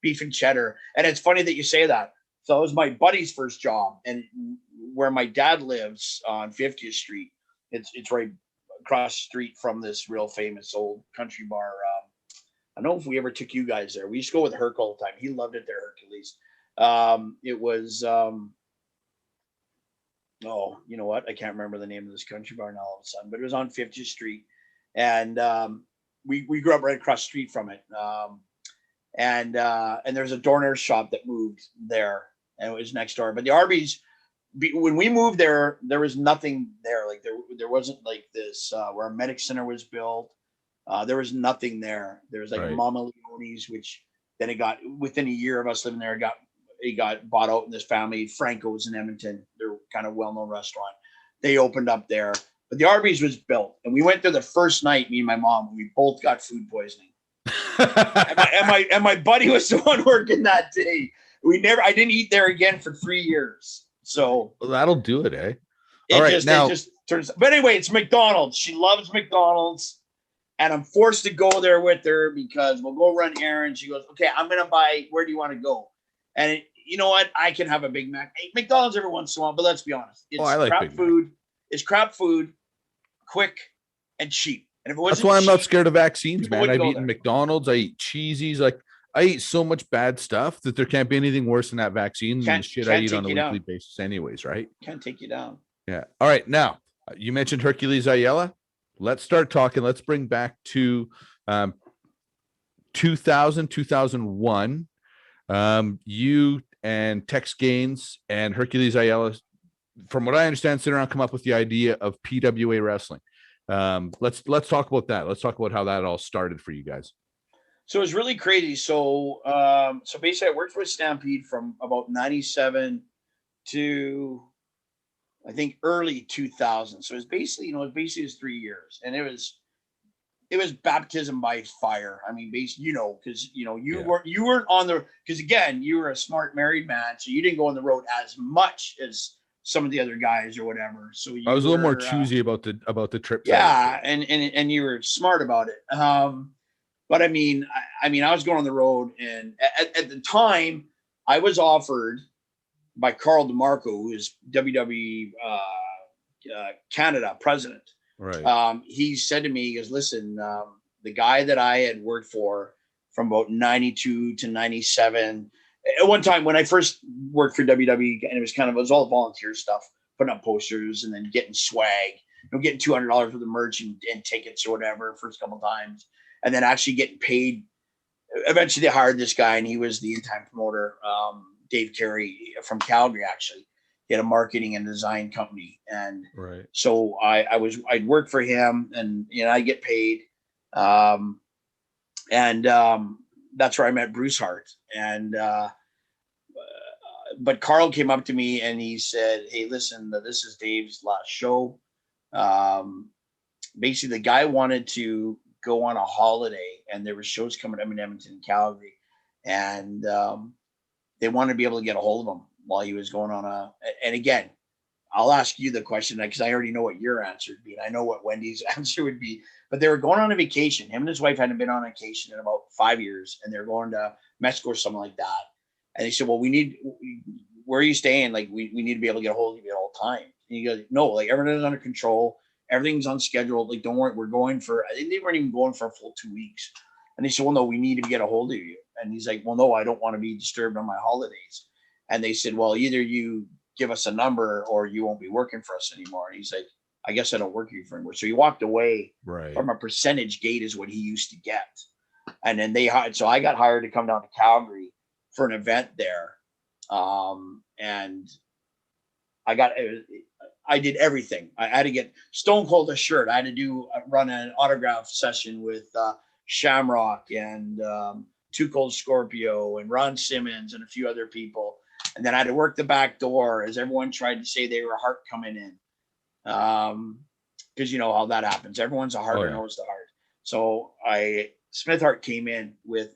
beef and cheddar, and it's funny that you say that. So it was my buddy's first job, and where my dad lives on 50th Street, it's right across the street from this real famous old country bar. I don't know if we ever took you guys there. We used to go with Herc all the time. He loved it there, Hercules. It was oh, you know what? I can't remember the name of this country bar now all of a sudden, but it was on 50th Street, and we grew up right across the street from it. And there's a doornail shop that moved there, and it was next door. But the Arby's, when we moved there, there was nothing there. Like there wasn't like this where a medic center was built. There was nothing there. There was like Mama Leone's, which then it got, within a year of us living there, it got bought out in this family. Franco's in Edmonton. They're kind of well-known restaurant. They opened up there, but the Arby's was built, and we went there the first night. Me and my mom, and we both got food poisoning. and my buddy was the one working that day. I didn't eat there again for 3 years. So that'll do it, eh? It just turns. But anyway, it's McDonald's. She loves McDonald's, and I'm forced to go there with her because we'll go run errands. She goes, "Okay, I'm gonna buy. Where do you want to go?" And you know what? I can have a Big Mac. McDonald's every once in a while, but let's be honest, it's crap food. It's crap food, quick and cheap. And if it wasn't, that's why I'm not scared of vaccines, man. I've eaten there. McDonald's. I eat cheesies. Like I eat so much bad stuff that there can't be anything worse than that vaccine than the shit I eat on a weekly basis, anyways. Right? Can't take you down. Yeah. All right. Now you mentioned Hercules Ayala. Let's start talking. Let's bring back to 2000, 2001. You and Tex Gaines and Hercules Ayala, from what I understand, sit around, come up with the idea of PWA wrestling. Let's talk about that. Let's talk about how that all started for you guys. So it was really crazy. So basically I worked for Stampede from about 97 to I think early 2000. So it was basically, it was 3 years, and it was baptism by fire. I mean, basically, because you weren't on the, because again, you were a smart married man, so you didn't go on the road as much as some of the other guys or whatever. So I was a little more choosy about the trip. Yeah, and you were smart about it. But I mean, I was going on the road, and at the time, I was offered by Carl DeMarco, who is WWE Canada president. Right. He said to me, he goes, "Listen, the guy that I had worked for from about 92 to 97, at one time when I first worked for WWE, and it was all volunteer stuff, putting up posters and then getting swag, getting $200 worth of merch and tickets or whatever first couple of times, and then actually getting paid. Eventually they hired this guy, and he was the in-time promoter, Dave Carey from Calgary. Actually, he had a marketing and design company, and so I'd work for him, and I get paid, and that's where I met Bruce Hart. And but Carl came up to me and he said, "Hey, listen, this is Dave's last show. Basically, the guy wanted to go on a holiday, and there were shows coming up in Edmonton and Calgary, and they wanted to be able to get a hold of him while he was going on and again, I'll ask you the question because I already know what your answer would be, and I know what Wendy's answer would be, but they were going on a vacation. Him and his wife hadn't been on a vacation in about 5 years, and they're going to Mexico or something like that. And they said, "Well, where are you staying? Like, we need to be able to get a hold of you at all time." And he goes, "No, like everything's under control. Everything's on schedule. Like, don't worry, we're going for," I think they weren't even going for a full 2 weeks. And they said, "Well, no, we need to get a hold of you." And he's like, "Well, no, I don't want to be disturbed on my holidays." And they said, "Well, either you give us a number or you won't be working for us anymore." And he's like, I guess I don't work here anymore. So he walked away Right. from a percentage gate is what he used to get. And then so I got hired to come down to Calgary for an event there. And I did everything. I had to get Stone Cold a shirt. I had to run an autograph session with Shamrock and Too Cold Scorpio and Ron Simmons and a few other people. And then I had to work the back door as everyone tried to say they were Hart coming in. Because you know how that happens. Everyone's a Harter knows the Hart. So Smith Hart came in with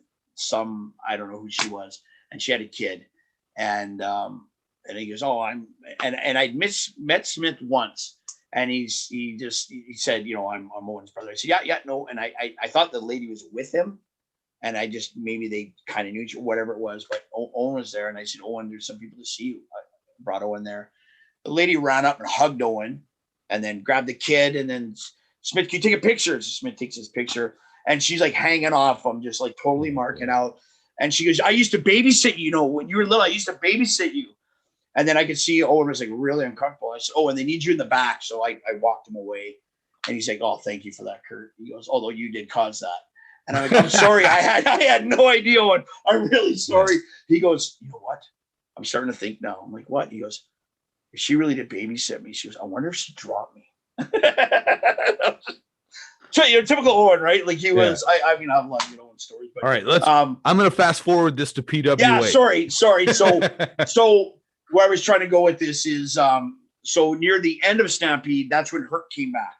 I don't know who she was, and she had a kid. And he goes, and I'd met Smith once, and he said, you know, I'm Owen's brother. I said, yeah, no. And I thought the lady was with him, and I just, maybe they kind of knew each, whatever it was, but Owen was there. And I said, Owen, there's some people to see you. I brought Owen there. The lady ran up and hugged Owen and then grabbed the kid. And then Smith, can you take a picture? So Smith takes his picture, and she's like hanging off him, just like totally marking out. And she goes, I used to babysit you, when you were little, I used to babysit you. And then I could see Owen was like really uncomfortable. I said, and they need you in the back. So I walked him away, and he's like, oh, thank you for that, Kurt. He goes, although you did cause that. And I'm like, I'm sorry. I had no idea. I'm really sorry. He goes, you know what? I'm starting to think now. I'm like, what? He goes, if she really did babysit me, she goes, I wonder if she dropped me. So you're typical Owen, right? Like he was. I mean, I love Owen stories. But, all right, let's. I'm going to fast forward this to PWA. Yeah, sorry. So where I was trying to go with this is, so near the end of Stampede, that's when Hurt came back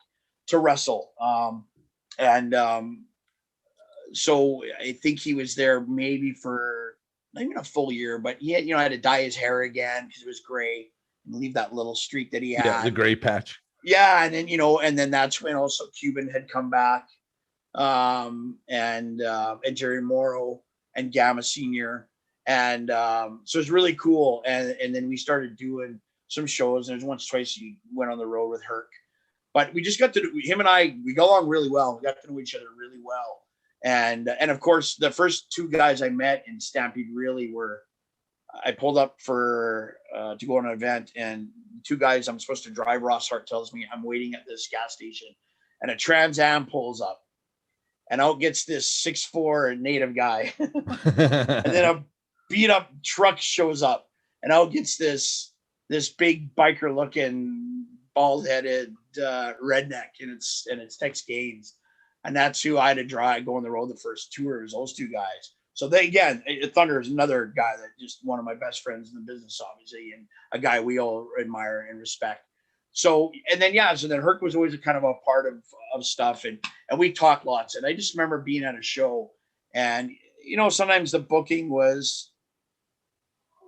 to wrestle, so I think he was there maybe for not even a full year, but he had, had to dye his hair again because it was gray and leave that little streak that he had. Yeah, the gray patch. Yeah, and then and then that's when also Cuban had come back, and Jerry Morrow and Gamma Senior, and so it's really cool. And then we started doing some shows. And there's once, twice you went on the road with Herc, but we just got to him and I. We got along really well. We got to know each other really well. And of course, the first two guys I met in Stampede really were. I pulled up for to go on an event, and two guys I'm supposed to drive. Ross Hart tells me I'm waiting at this gas station, and a Trans Am pulls up, and out gets this 6'4" native guy, and then a beat up truck shows up, and out gets this big biker looking bald headed redneck, and it's Tex Gaines, and that's who I had to drive go on the road the first tours. Those two guys. So Thunder is another guy that just one of my best friends in the business, obviously, and a guy we all admire and respect. So, and then, so then Herc was always a kind of a part of stuff, and we talked lots. And I just remember being at a show, and, sometimes the booking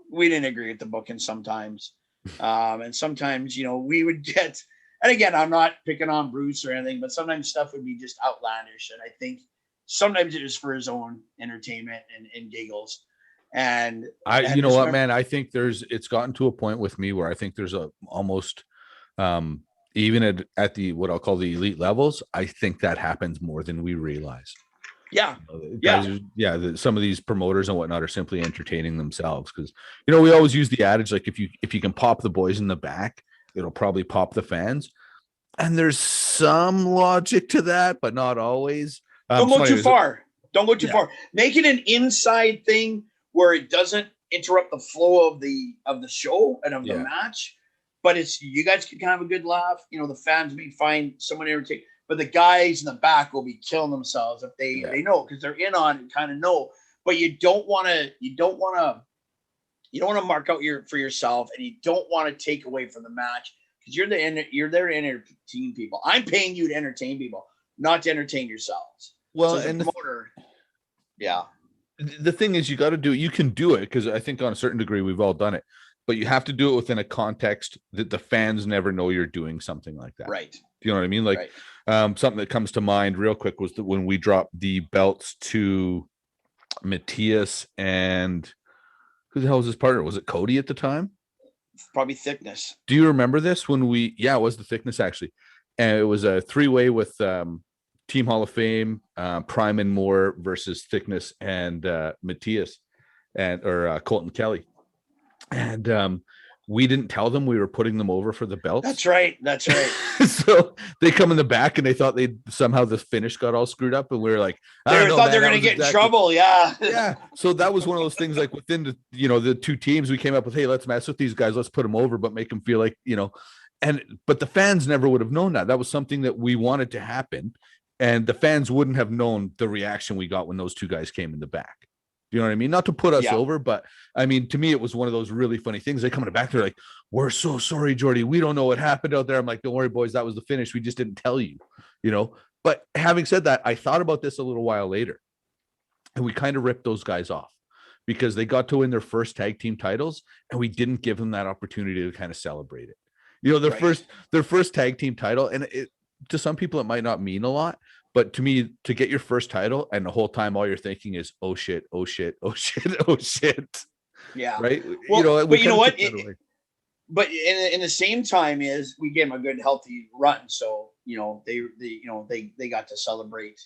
we didn't agree with the booking sometimes. And sometimes, we would get, and again, I'm not picking on Bruce or anything, but sometimes stuff would be just outlandish. And I think, sometimes it is for his own entertainment and giggles. And I think it's gotten to a point with me where I think there's almost, even at the, what I'll call the elite levels, I think that happens more than we realize. Yeah. Some of these promoters and whatnot are simply entertaining themselves. Cause we always use the adage, like if you can pop the boys in the back, it'll probably pop the fans. And there's some logic to that, but not always. Don't go too far. Don't go too far. Make it an inside thing where it doesn't interrupt the flow of the show and of the match. But it's you guys can have a good laugh. The fans may find someone irritating, but the guys in the back will be killing themselves if they know, because they're in on and kind of know. But you don't want to mark out for yourself, and you don't want to take away from the match, because you're there to entertain people. I'm paying you to entertain people, not to entertain yourselves. Well, so and promoter, the thing is, you got to do it. You can do it because I think on a certain degree we've all done it, but you have to do it within a context that the fans never know you're doing something like that. Right. Do you know what I mean? Like, something that comes to mind real quick was that when we dropped the belts to Matthias and who the hell was his partner? Was it Cody at the time? Probably Thickness. Do you remember this when it was the Thickness actually. And it was a 3-way with Team Hall of Fame, Prime and Moore versus Thickness and Matthias or Colton Kelly. And we didn't tell them we were putting them over for the belts. That's right. So they come in the back and they thought they somehow the finish got all screwed up, and we were like, they thought they were going to get in trouble. Yeah. So that was one of those things, like within the two teams, we came up with, hey, let's mess with these guys, let's put them over, but make them feel like, but the fans never would have known that. That was something that we wanted to happen, and the fans wouldn't have known the reaction we got when those two guys came in the back. Do you know what I mean? Not to put us over, but I mean, to me, it was one of those really funny things. They come in the back, they're like, we're so sorry, Jordy. We don't know what happened out there. I'm like, don't worry, boys. That was the finish. We just didn't tell you, But having said that, I thought about this a little while later, and we kind of ripped those guys off because they got to win their first tag team titles, and we didn't give them that opportunity to kind of celebrate it. Their first tag team title, and to some people, it might not mean a lot. But to me, to get your first title and the whole time all you're thinking is, oh shit, oh shit, oh shit, oh shit. Yeah. Right. Well, but you know what? But in the same time is we gave them a good healthy run. So, they got to celebrate,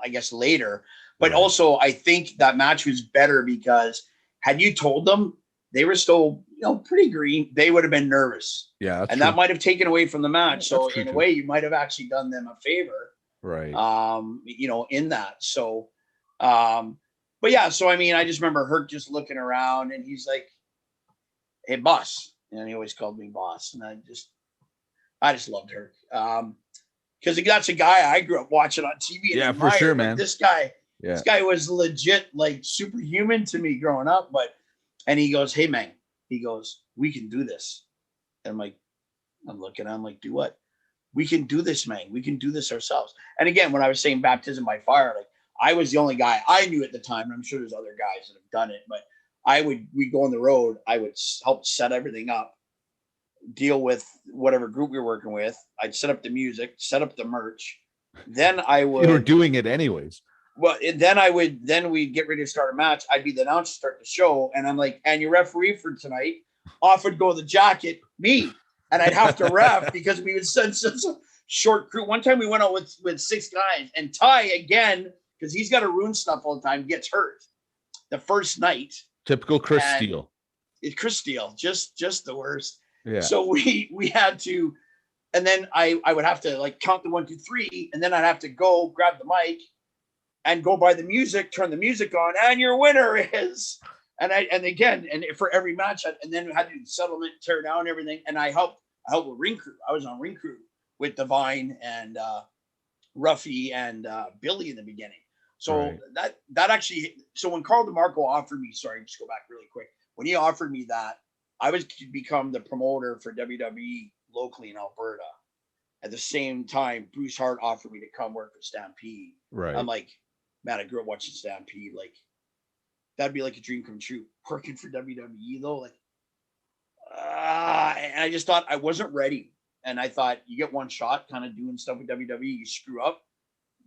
I guess later. But also I think that match was better because had you told them they were still, pretty green, they would have been nervous. Yeah. And that might have taken away from the match. So in a way, you might have actually done them a favor. Right. In that. So, but yeah, so I mean, I just remember Herc just looking around and he's like, hey, boss. And he always called me boss. And I just loved Herc. Because that's a guy I grew up watching on TV. Yeah, for sure, man. This guy was legit, like superhuman to me growing up. And he goes, hey, man, he goes, we can do this. And I'm looking, I'm like, do what? We can do this, man. We can do this ourselves. And again, when I was saying baptism by fire, like I was the only guy I knew at the time. And I'm sure there's other guys that have done it, but we'd go on the road. I would help set everything up, deal with whatever group we were working with. I'd set up the music, set up the merch. Then you were doing it anyways. Well, then we'd get ready to start a match. I'd be the announcer, start the show. And I'm like, and your referee for tonight, off would go the jacket, me. And I'd have to ref because we would send such a short crew. One time we went out with 6 guys, and Ty, again, because he's got to ruin stuff all the time, gets hurt the first night. Typical Chris Steele. Chris Steele, just the worst. Yeah. So we had to, and then I would have to like count the 1, 2, 3, and then I'd have to go grab the mic and go by the music, turn the music on, and your winner is. And for every match, and then we had to do settlement, tear down everything. And I helped with ring crew. I was on ring crew with Divine and Ruffy and Billy in the beginning. So that actually, so when Carl DeMarco offered me, sorry, just go back really quick. When he offered me that, I was to become the promoter for WWE locally in Alberta. At the same time, Bruce Hart offered me to come work for Stampede. Right. I'm like, man, I grew up watching Stampede. Like, that'd be like a dream come true. Working for WWE though, like, and I just thought I wasn't ready. And I thought you get one shot, kind of doing stuff with WWE. You screw up,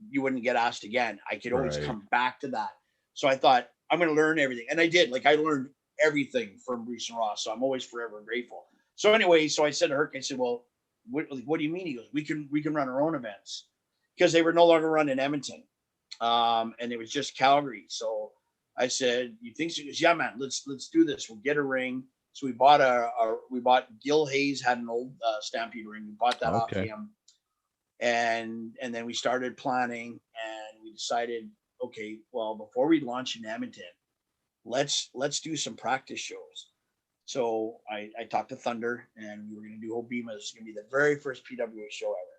you wouldn't get asked again. I could always come back to that. So I thought I'm going to learn everything, and I did. Like I learned everything from Bruce and Ross. So I'm always forever grateful. So anyway, so I said to Herc, I said, well, what do you mean? He goes, we can run our own events, because they were no longer run in Edmonton, and it was just Calgary. So I said, you think so? He goes, yeah, man, let's do this. We'll get a ring. So we bought Gil Hayes had an old Stampede ring. We bought that off him. And then we started planning, and we decided, okay, well, before we launch in Edmonton, let's do some practice shows. So I talked to Thunder, and we were going to do Obima. This is going to be the very first PWA show ever.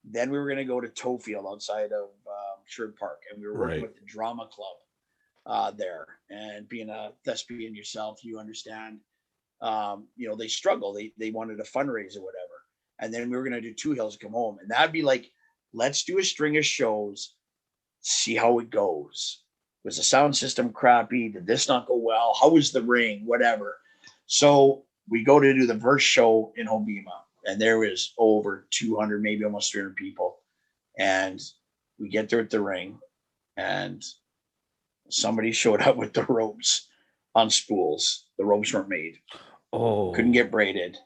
Then we were going to go to Toefield outside of Sherwood Park, and we were working with the Drama Club there. And being a thespian yourself, you understand, they struggle. They wanted a fundraise or whatever. And then we were going to do Two Hills Come Home. And that'd be like, let's do a string of shows, see how it goes. Was the sound system crappy? Did this not go well? How was the ring? Whatever. So we go to do the first show in Obima, and there was over 200, maybe almost 300 people. And we get there at the ring, and somebody showed up with the ropes on spools. The ropes weren't made. Oh, couldn't get braided.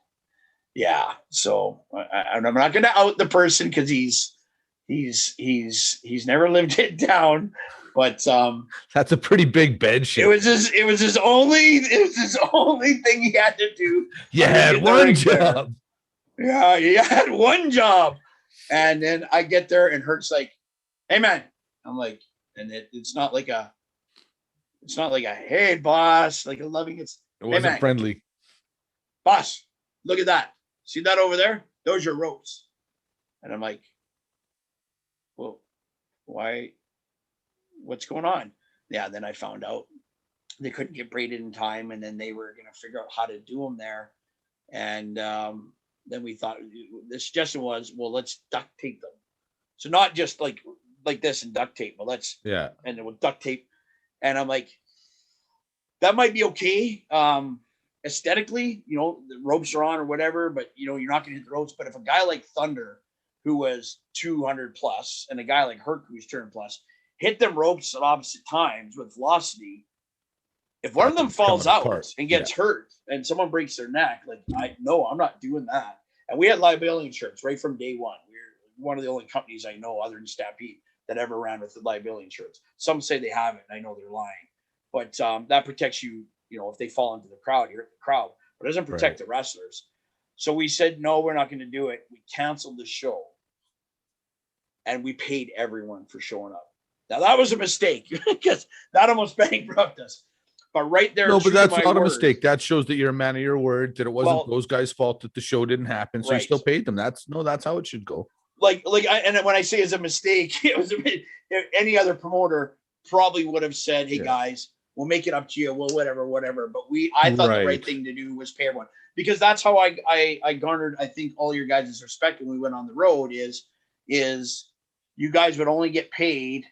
Yeah. So I'm not going to out the person, because he's never lived it down. But that's a pretty big bed sheet. it was his only thing he had to do. You had one job. Yeah, he had one job. And then I get there and Hurt's like, hey man. I'm like, and it's not like a hey boss, like a loving it wasn't friendly. Boss, look at that. See that over there? Those are ropes. And I'm like, well, why? What's going on? Yeah, then I found out they couldn't get braided in time, and then they were going to figure out how to do them there. And then we thought the suggestion was, well, let's duct tape them. So not just like this and duct tape, but let's and then we'll duct tape. And I'm like, that might be okay. Aesthetically, you know, the ropes are on or whatever, but you know, you're not going to hit the ropes. But if a guy like Thunder, who was 200 plus, and a guy like Hurt, who's 200 plus, hit them ropes at opposite times with velocity, if one of them falls out and gets hurt and someone breaks their neck, like I'm not doing that. And we had liability insurance right from day one. We're one of the only companies I know other than Stampede that ever ran with the liability insurance. Some say they haven't. I know they're lying, but that protects you. You know, if they fall into the crowd, you hurt the crowd, but it doesn't protect the wrestlers. So we said, no, we're not going to do it. We canceled the show and we paid everyone for showing up. Now that was a mistake because that almost bankrupted us. But right there, no, but that's not a mistake. That shows that you're a man of your word. That it wasn't those guys' fault that the show didn't happen. So you still paid them. That's how it should go. And when I say it's a mistake, it was any other promoter probably would have said, "Hey guys, we'll make it up to you. Well, whatever. But I thought the right thing to do was pay everyone because that's how I garnered, I think, all your guys' respect when we went on the road is you guys would only get paid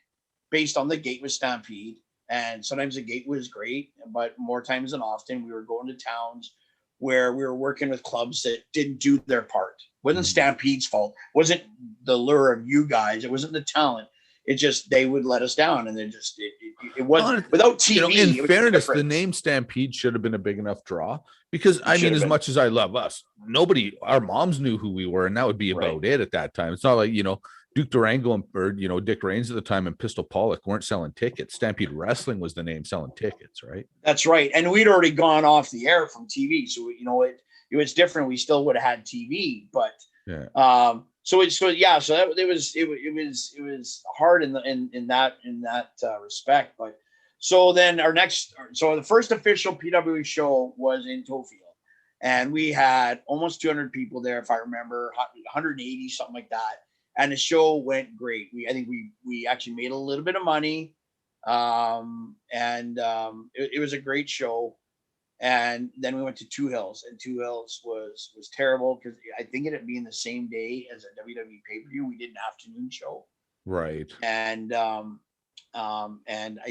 based on the gate with Stampede. And sometimes the gate was great, but more times than often we were going to towns where we were working with clubs that didn't do their part. It wasn't Stampede's fault. It wasn't the lure of you guys. It wasn't the talent. It just, they would let us down. And then just, it wasn't without TV. You know, in fairness, the name Stampede should have been a big enough draw because as much as I love us, our moms knew who we were. And that would be about it at that time. It's not like, Duke Durango or Dick Raines at the time and Pistol Pollock weren't selling tickets. Stampede Wrestling was the name selling tickets, right? That's right. And we'd already gone off the air from TV. So, it was different. We still would have had TV, but it was hard in that respect. But so then the first official PWE show was in Tofield, and we had almost 200 people there, if I remember, 180, something like that. And the show went great. I think we actually made a little bit of money. It was a great show. And then we went to Two Hills, and Two Hills was terrible because I think it being the same day as a WWE pay-per-view, we did an afternoon show. Right. And I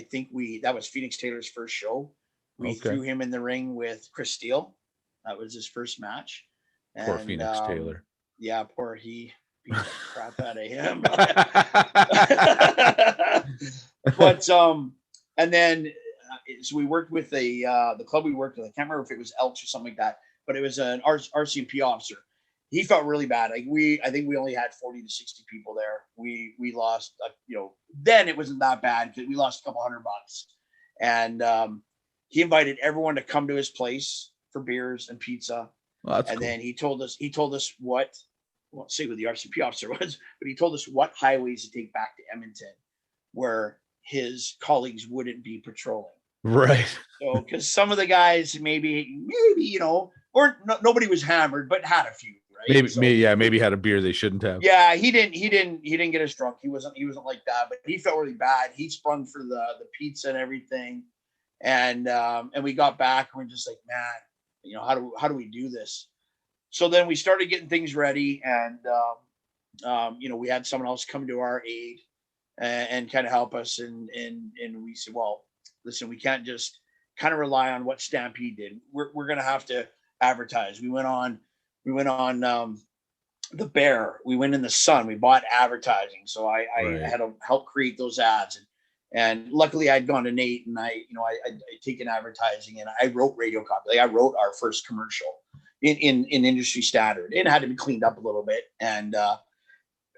think that was Phoenix Taylor's first show. We threw him in the ring with Chris Steele. That was his first match. Poor Phoenix Taylor. Yeah, he beat the crap out of him. But and then so we worked with the club we worked with. I can't remember if it was Elks or something like that, but it was an RCMP officer. He felt really bad. I think we only had 40 to 60 people there. We lost, then it wasn't that bad because we lost a couple $100. And he invited everyone to come to his place for beers and pizza. Well, and cool. Then he told us what, I won't say who the RCMP officer was, but he told us what highways to take back to Edmonton where his colleagues wouldn't be patrolling. Right. So, because some of the guys maybe, or nobody was hammered, but had a few. Right? Maybe had a beer they shouldn't have. Yeah, he didn't get us drunk. He wasn't like that, but he felt really bad. He sprung for the pizza and everything, and we got back and we're just like, man, how do we do this? So then we started getting things ready, and we had someone else come to our aid and kind of help us, and we said, well, listen, we can't just kind of rely on what Stampede did. We're gonna have to advertise. We went on the Bear. We went in the Sun. We bought advertising. So I had to help create those ads. And luckily I'd gone to Nate and I'd taken advertising and I wrote radio copy. Like I wrote our first commercial in industry standard. It had to be cleaned up a little bit. And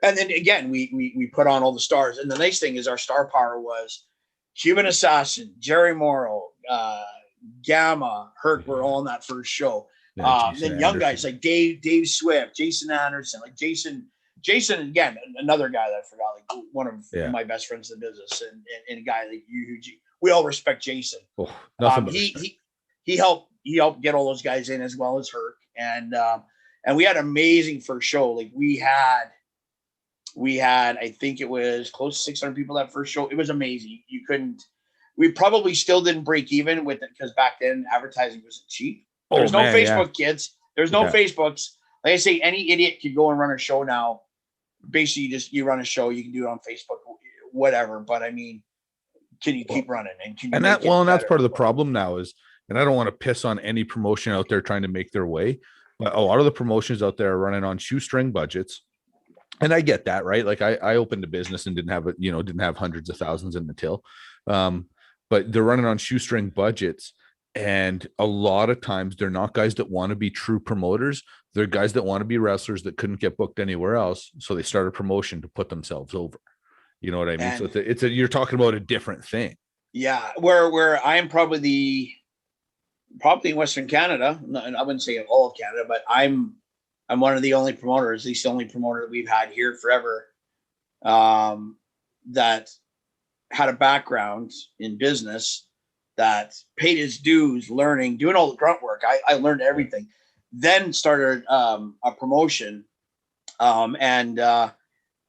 then again, we put on all the stars. And the nice thing is our star power was Cuban Assassin, Jerry Morrow, Gamma, Herc were all on that first show. Yeah, Then young guys like Dave Swift, Jason Anderson, like Jason again, another guy that I forgot, like one of my best friends in the business, and a guy like you, we all respect Jason. Oh, nothing but he helped get all those guys in as well as Herc, and we had an amazing first show. Like we had I think it was close to 600 people that first show. It was amazing. We probably still didn't break even with it because back then advertising wasn't cheap. There's no Facebook, kids. There's no Facebooks. Like I say, any idiot could go and run a show now. Basically, you run a show, you can do it on Facebook, whatever. But I mean, can you keep running? And that's part of the problem now is, and I don't want to piss on any promotion out there trying to make their way, but a lot of the promotions out there are running on shoestring budgets. And I get that, right? Like I opened a business and didn't have hundreds of thousands in the till. But they're running on shoestring budgets. And a lot of times they're not guys that want to be true promoters. They're guys that want to be wrestlers that couldn't get booked anywhere else. So they start a promotion to put themselves over. You know what I mean? So you're talking about a different thing. Yeah. Where I am probably in Western Canada, and I wouldn't say all of Canada, but I'm one of the only promoters, at least the only promoter that we've had here forever, that had a background in business, that paid his dues, learning, doing all the grunt work. I learned everything, then started a promotion. And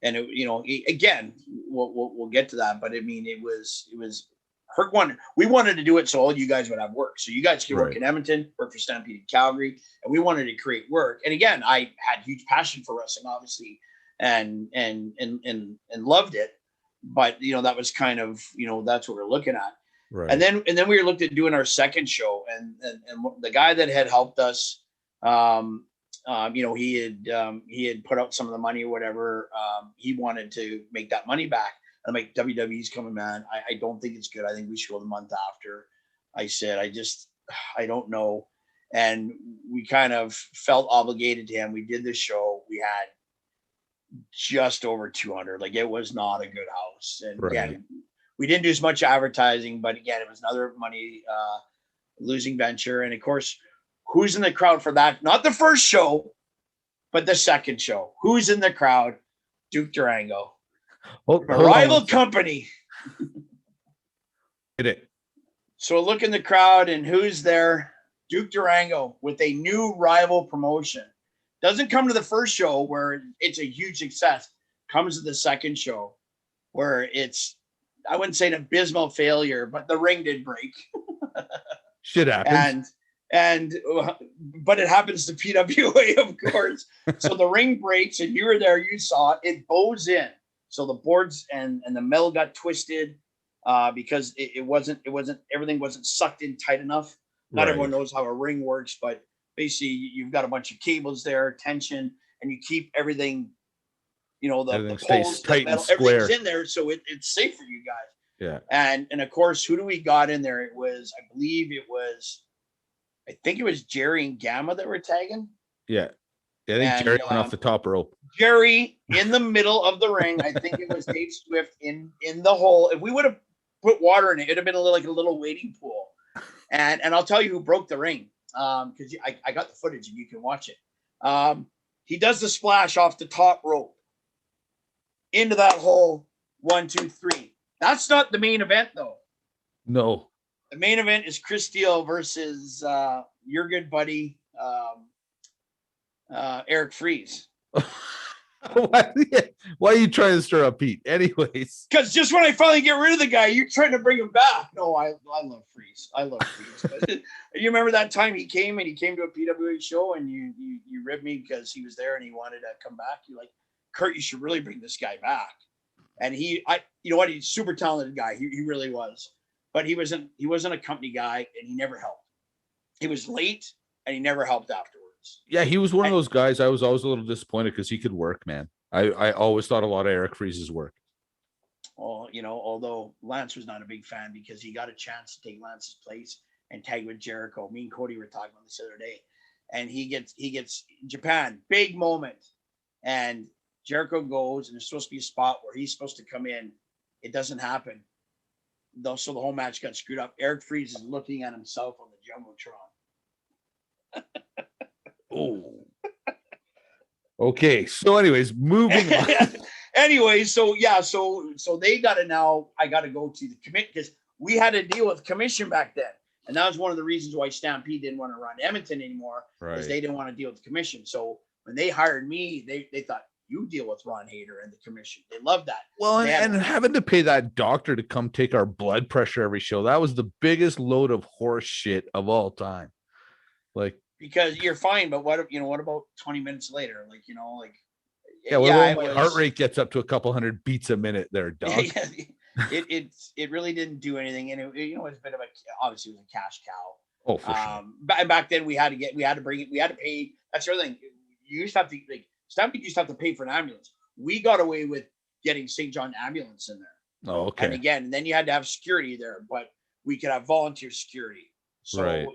it, again, we'll get to that, but I mean, it was Herc wanted, we wanted to do it so all you guys would have work. So you guys could work in Edmonton, work for Stampede in Calgary, and we wanted to create work. And again, I had huge passion for wrestling, obviously, and loved it. But that was kind of, that's what we're looking at. Right. And then we were looked at doing our second show, and the guy that had helped us, he had put out some of the money or whatever. He wanted to make that money back. I'm like, WWE's coming, man. I don't think it's good. I think we should go the month after. I said, I don't know. And we kind of felt obligated to him. We did the show. We had just over 200. Like, it was not a good house. And again, we didn't do as much advertising, but again, it was another money losing venture. And of course, who's in the crowd for that? Not the first show, but the second show. Who's in the crowd? Duke Durango. A rival company. Hit it. So look in the crowd, and who's there? Duke Durango with a new rival promotion. Doesn't come to the first show where it's a huge success. Comes to the second show where it's, I wouldn't say an abysmal failure, but the ring did break. Shit happens. But it happens to PWA, of course. So the ring breaks, and you were there, you saw it. It bows in. So the boards and the metal got twisted because it wasn't everything wasn't sucked in tight enough. Not everyone knows how a ring works, but basically you've got a bunch of cables there, tension, and you keep everything, the poles, tight and square. Everything's in there, so it's safe for you guys. Yeah. And of course, who do we got in there? It was, I think it was Jerry and Gamma that were tagging. Yeah. I think Jerry went off the top rope. Jerry in the middle of the ring. I think it was Dave Swift in the hole. If we would have put water in it, it'd have been like a little wading pool. And I'll tell you who broke the ring, because I got the footage and you can watch it. He does the splash off the top rope into that hole. 1, 2, 3. That's not the main event, though. No. The main event is Chris Steele versus your good buddy Eric Freeze. Why are you trying to stir up Pete? Anyways, because just when I finally get rid of the guy, you're trying to bring him back. No, I love Freeze. I love Freeze. You remember that time he came to a PWA show and you ribbed me because he was there and he wanted to come back. You're like, Kurt, you should really bring this guy back. And you know what? He's a super talented guy. He really was. But he wasn't a company guy, and he never helped. He was late, and he never helped afterwards. Yeah, he was one of those guys. I was always a little disappointed because he could work, man. I always thought a lot of Eric Freeze's work. Well, although Lance was not a big fan because he got a chance to take Lance's place and tag with Jericho. Me and Cody were talking about this the other day, and he gets Japan, big moment, and Jericho goes, and there's supposed to be a spot where he's supposed to come in. It doesn't happen. so the whole match got screwed up. Eric Freeze is looking at himself on the Jumbotron. Oh. Okay. So anyways, moving on. Anyway, so they got to now, I got to go to the commit because we had to deal with commission back then. And that was one of the reasons why Stampede didn't want to run Edmonton anymore, because they didn't want to deal with the commission. So when they hired me, they thought, you deal with Ron Hayter and the commission. They loved that. Well, and having to pay that doctor to come take our blood pressure every show, that was the biggest load of horse shit of all time. Like, because you're fine, but what about 20 minutes later? Like, my heart rate gets up to a couple hundred beats a minute there, dog. It really didn't do anything, and it was a bit of obviously it was a cash cow. Oh, for sure. Back then we had to pay. That's the other thing. You used to have to Stampede used to have to pay for an ambulance. We got away with getting St. John ambulance in there. Oh, okay. And then you had to have security there, but we could have volunteer security. So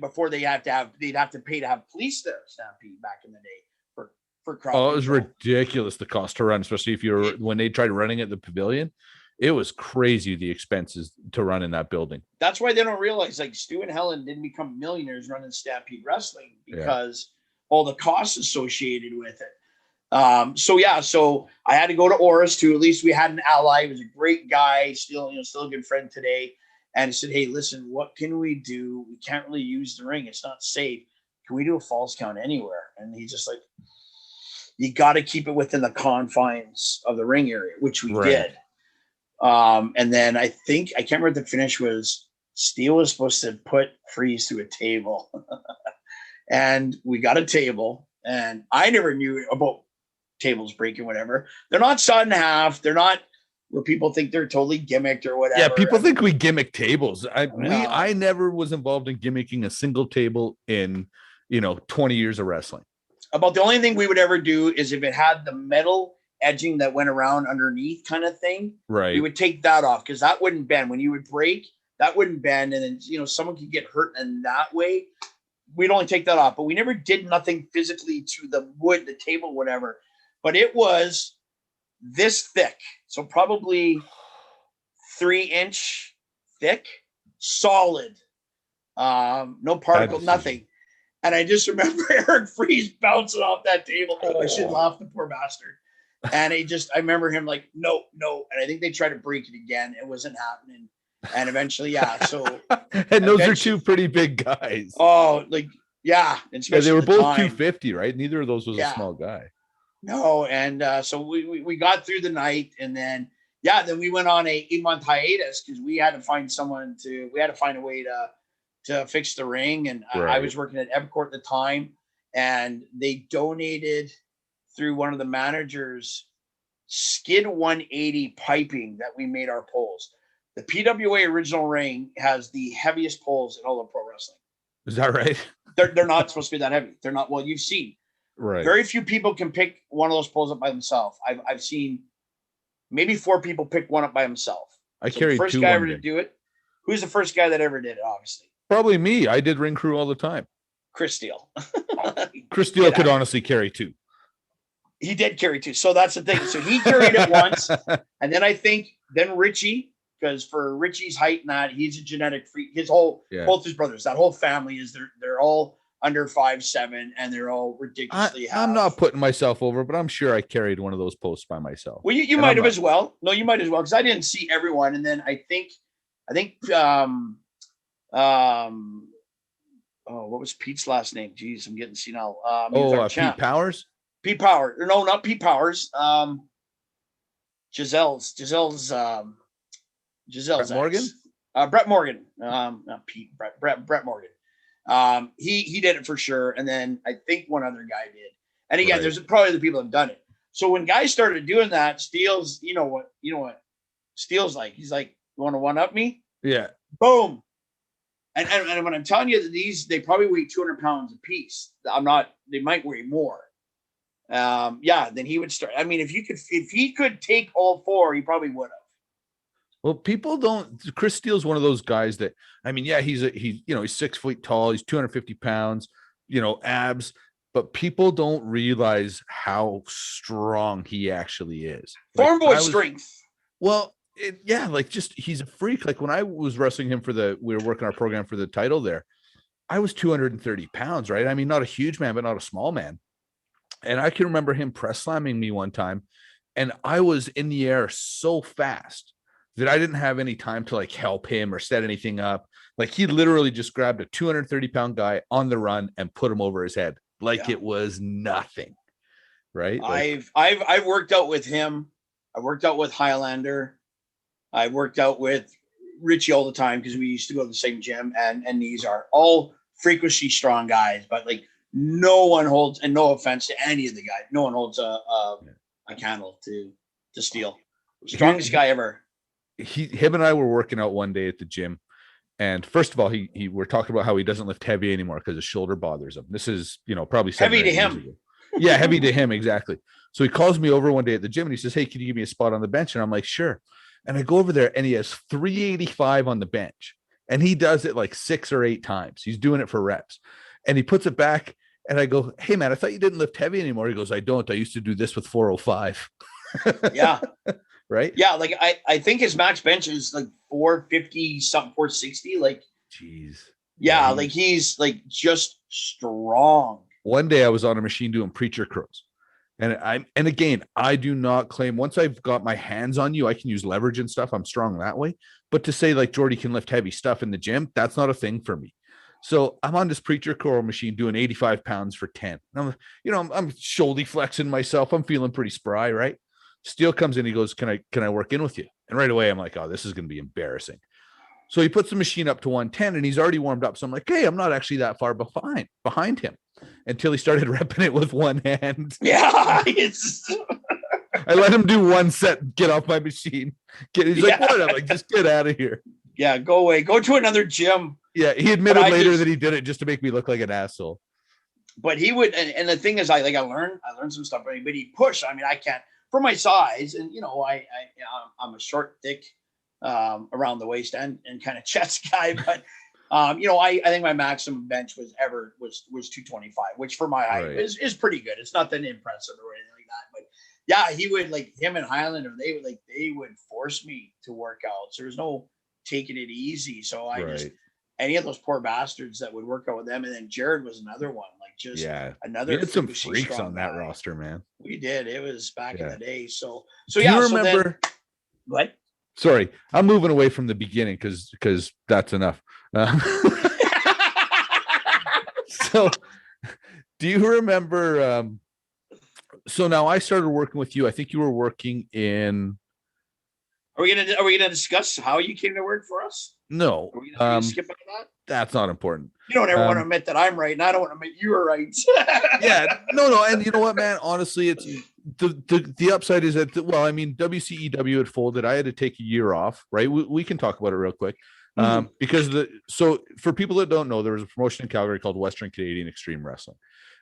before they'd have to pay to have police there, Stampede, back in the day for crowd. Oh, it was ridiculous, the cost to run, especially when they tried running at the pavilion. It was crazy, the expenses to run in that building. That's why they don't realize, like, Stu and Helen didn't become millionaires running Stampede Wrestling because all the costs associated with it. So I had to go to Oris too. At least we had an ally. He was a great guy, still a good friend today. And I said, hey, listen, what can we do? We can't really use the ring. It's not safe. Can we do a falls count anywhere? And he's just like, you got to keep it within the confines of the ring area, which we did. And then I can't remember what the finish was. Steele was supposed to put Freeze through a table. And we got a table, and I never knew about tables breaking, whatever. They're not sawed in half. They're not where people think they're totally gimmicked or whatever. Yeah, people think we gimmick tables. I never was involved in gimmicking a single table in 20 years of wrestling. About the only thing we would ever do is if it had the metal edging that went around underneath kind of thing, we would take that off because that wouldn't bend. When you would break, that wouldn't bend, and then someone could get hurt in that way. We'd only take that off, but we never did nothing physically to the wood, the table, whatever. But it was this thick, so probably 3-inch thick, solid, no particle, nothing. And I just remember Eric Freeze bouncing off that table. I should laugh, the poor bastard. And I remember him like, no. And I think they tried to break it again. It wasn't happening. And eventually, so. And those are two pretty big guys. Oh, like, yeah. They were both 250, right? Neither of those was a small guy. No. And so we got through the night, and then, then we went on a 8-month hiatus because we had to find a way to fix the ring. And I was working at Epcot at the time, and they donated through one of the managers skid 180 piping that we made our poles. The PWA original ring has the heaviest poles in all of pro wrestling. Is that right? They're not supposed to be that heavy. They're not. Well, you've seen. Right. Very few people can pick one of those poles up by themselves. I've seen maybe 4 people pick one up by himself. I carried the first two guy one ever day. to do it. Who's the first guy that ever did it? Obviously, probably me. I did ring crew all the time. Chris Steele. Chris Steele could honestly carry 2. He did carry 2. So that's the thing. So he carried it once, and then I think Richie. Because for Richie's height and that, he's a genetic freak. Both his brothers, that whole family they're all under 5'7", and they're all ridiculously. I'm not putting myself over, but I'm sure I carried one of those posts by myself. Well, you might have as well. No, you might as well, because I didn't see everyone. And then I think, what was Pete's last name? Jeez, I'm getting senile. Pete Powers. Pete Powers. No, not Pete Powers. Giselle's Brett Morgan? Brett Morgan. Not Pete. Brett Morgan. He did it for sure. And then I think one other guy did. And again, there's probably the people that have done it. So when guys started doing that, Steele's, you know what Steele's like? He's like, you want to one-up me? Yeah. Boom. And when I'm telling you that they probably weigh 200 pounds a piece. They might weigh more. Then he would start. I mean, if he could take all 4, he probably would have. Well, people don't. Chris Steele's one of those guys that, he's 6 feet tall. He's 250 pounds, abs, but people don't realize how strong he actually is. Farm boy strength. Well, like just he's a freak. Like when I was wrestling him we were working our program for the title there. I was 230 pounds, right? I mean, not a huge man, but not a small man. And I can remember him press slamming me one time, and I was in the air so fast that I didn't have any time to like help him or set anything up. Like he literally just grabbed a 230-pound guy on the run and put him over his head like it was nothing. Right? Like, I've worked out with him. I worked out with Highlander. I worked out with Richie all the time because we used to go to the same gym, and these are all freakishly strong guys, but like no one holds, and no offense to any of the guys, no one holds a candle to steel. Strongest guy ever. Him and I were working out one day at the gym, and first of all, we're talking about how he doesn't lift heavy anymore because his shoulder bothers him. This is, probably heavy to him. Yeah, heavy to him, exactly. So he calls me over one day at the gym and he says, "Hey, can you give me a spot on the bench?" And I'm like, "Sure." And I go over there and he has 385 on the bench, and he does it like 6 or 8 times. He's doing it for reps, and he puts it back. And I go, "Hey man, I thought you didn't lift heavy anymore." He goes, "I don't. I used to do this with 405. Yeah. Right. Yeah. Like I think his max bench is like 450 something, 460. Like, jeez. Yeah. Like he's like just strong. One day I was on a machine doing preacher curls. And again, I do not claim, once I've got my hands on you, I can use leverage and stuff. I'm strong that way. But to say like Jordy can lift heavy stuff in the gym, that's not a thing for me. So I'm on this preacher curl machine doing 85 pounds for 10. And I'm shoulder flexing myself. I'm feeling pretty spry, right? Steele comes in, he goes, Can I work in with you? And right away I'm like, oh, this is going to be embarrassing. So he puts the machine up to 110 and he's already warmed up. So I'm like, hey, I'm not actually that far behind him, until he started repping it with one hand. Yeah. I let him do one set, get off my machine. He's like, what? I'm like, just get out of here. Yeah, go away. Go to another gym. Yeah, he admitted later that he did it just to make me look like an asshole. But he would, and the thing is, I learned some stuff, but he pushed. I mean, I can't, for my size, and I'm a short, thick, around the waist and kind of chest guy, but I think my maximum bench was 225, which for my height is pretty good. It's not that impressive or anything like that, but yeah, he would, like him and Highlander, they would force me to work out. So there's no taking it easy. So I just, any of those poor bastards that would work out with them. And then Jared was another one, like just another. We had some freaks on that roster, man. We did. It was back in the day. So Do you remember? What? Sorry, I'm moving away from the beginning because that's enough. So do you remember? So now I started working with you. I think you were working in. Are we gonna discuss how you came to work for us? No. Are we gonna skip over that? That's not important. You don't ever want to admit that I'm right, and I don't want to admit you are right. Yeah, no, and you know what, man? Honestly, it's the upside is that WCEW had folded. I had to take a year off. Right? We can talk about it real quick. Because so for people that don't know, there was a promotion in Calgary called Western Canadian Extreme Wrestling,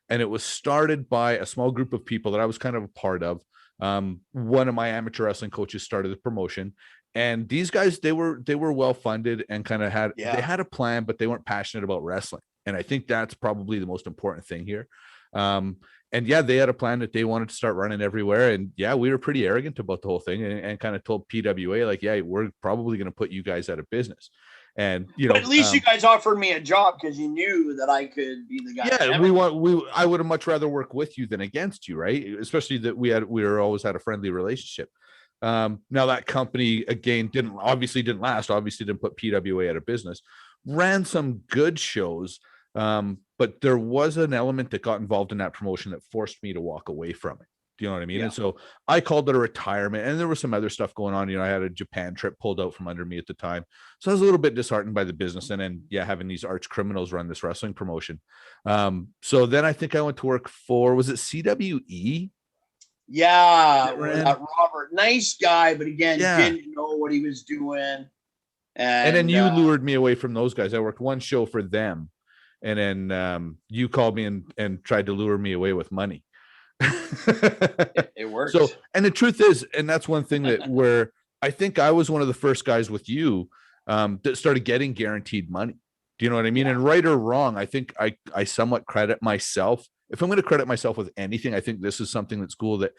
and it was started by a small group of people that I was kind of a part of. One of my amateur wrestling coaches started the promotion, and these guys, they were well funded and kind of they had a plan, but they weren't passionate about wrestling. And I think that's probably the most important thing here. And they had a plan that they wanted to start running everywhere. And we were pretty arrogant about the whole thing and kind of told PWA, like, we're probably going to put you guys out of business. And, but at least you guys offered me a job because you knew that I could be the guy. Yeah, I would have much rather work with you than against you, right? Especially that we always had a friendly relationship. Now that company again didn't last, obviously didn't put PWA out of business, ran some good shows. But there was an element that got involved in that promotion that forced me to walk away from it. Do you know what I mean? Yeah. And so I called it a retirement, and there was some other stuff going on. I had a Japan trip pulled out from under me at the time. So I was a little bit disheartened by the business and then, having these arch criminals run this wrestling promotion. So then I think I went to work for, was it CWE? Yeah. Robert, nice guy, but again, didn't know what he was doing. And then you lured me away from those guys. I worked one show for them. And then you called me and tried to lure me away with money. It worked. So, and the truth is, and that's one thing that where I think I was one of the first guys with you that started getting guaranteed money. Do you know what I mean? Yeah. And right or wrong, I think I somewhat credit myself. If I'm going to credit myself with anything, I think this is something that's cool, that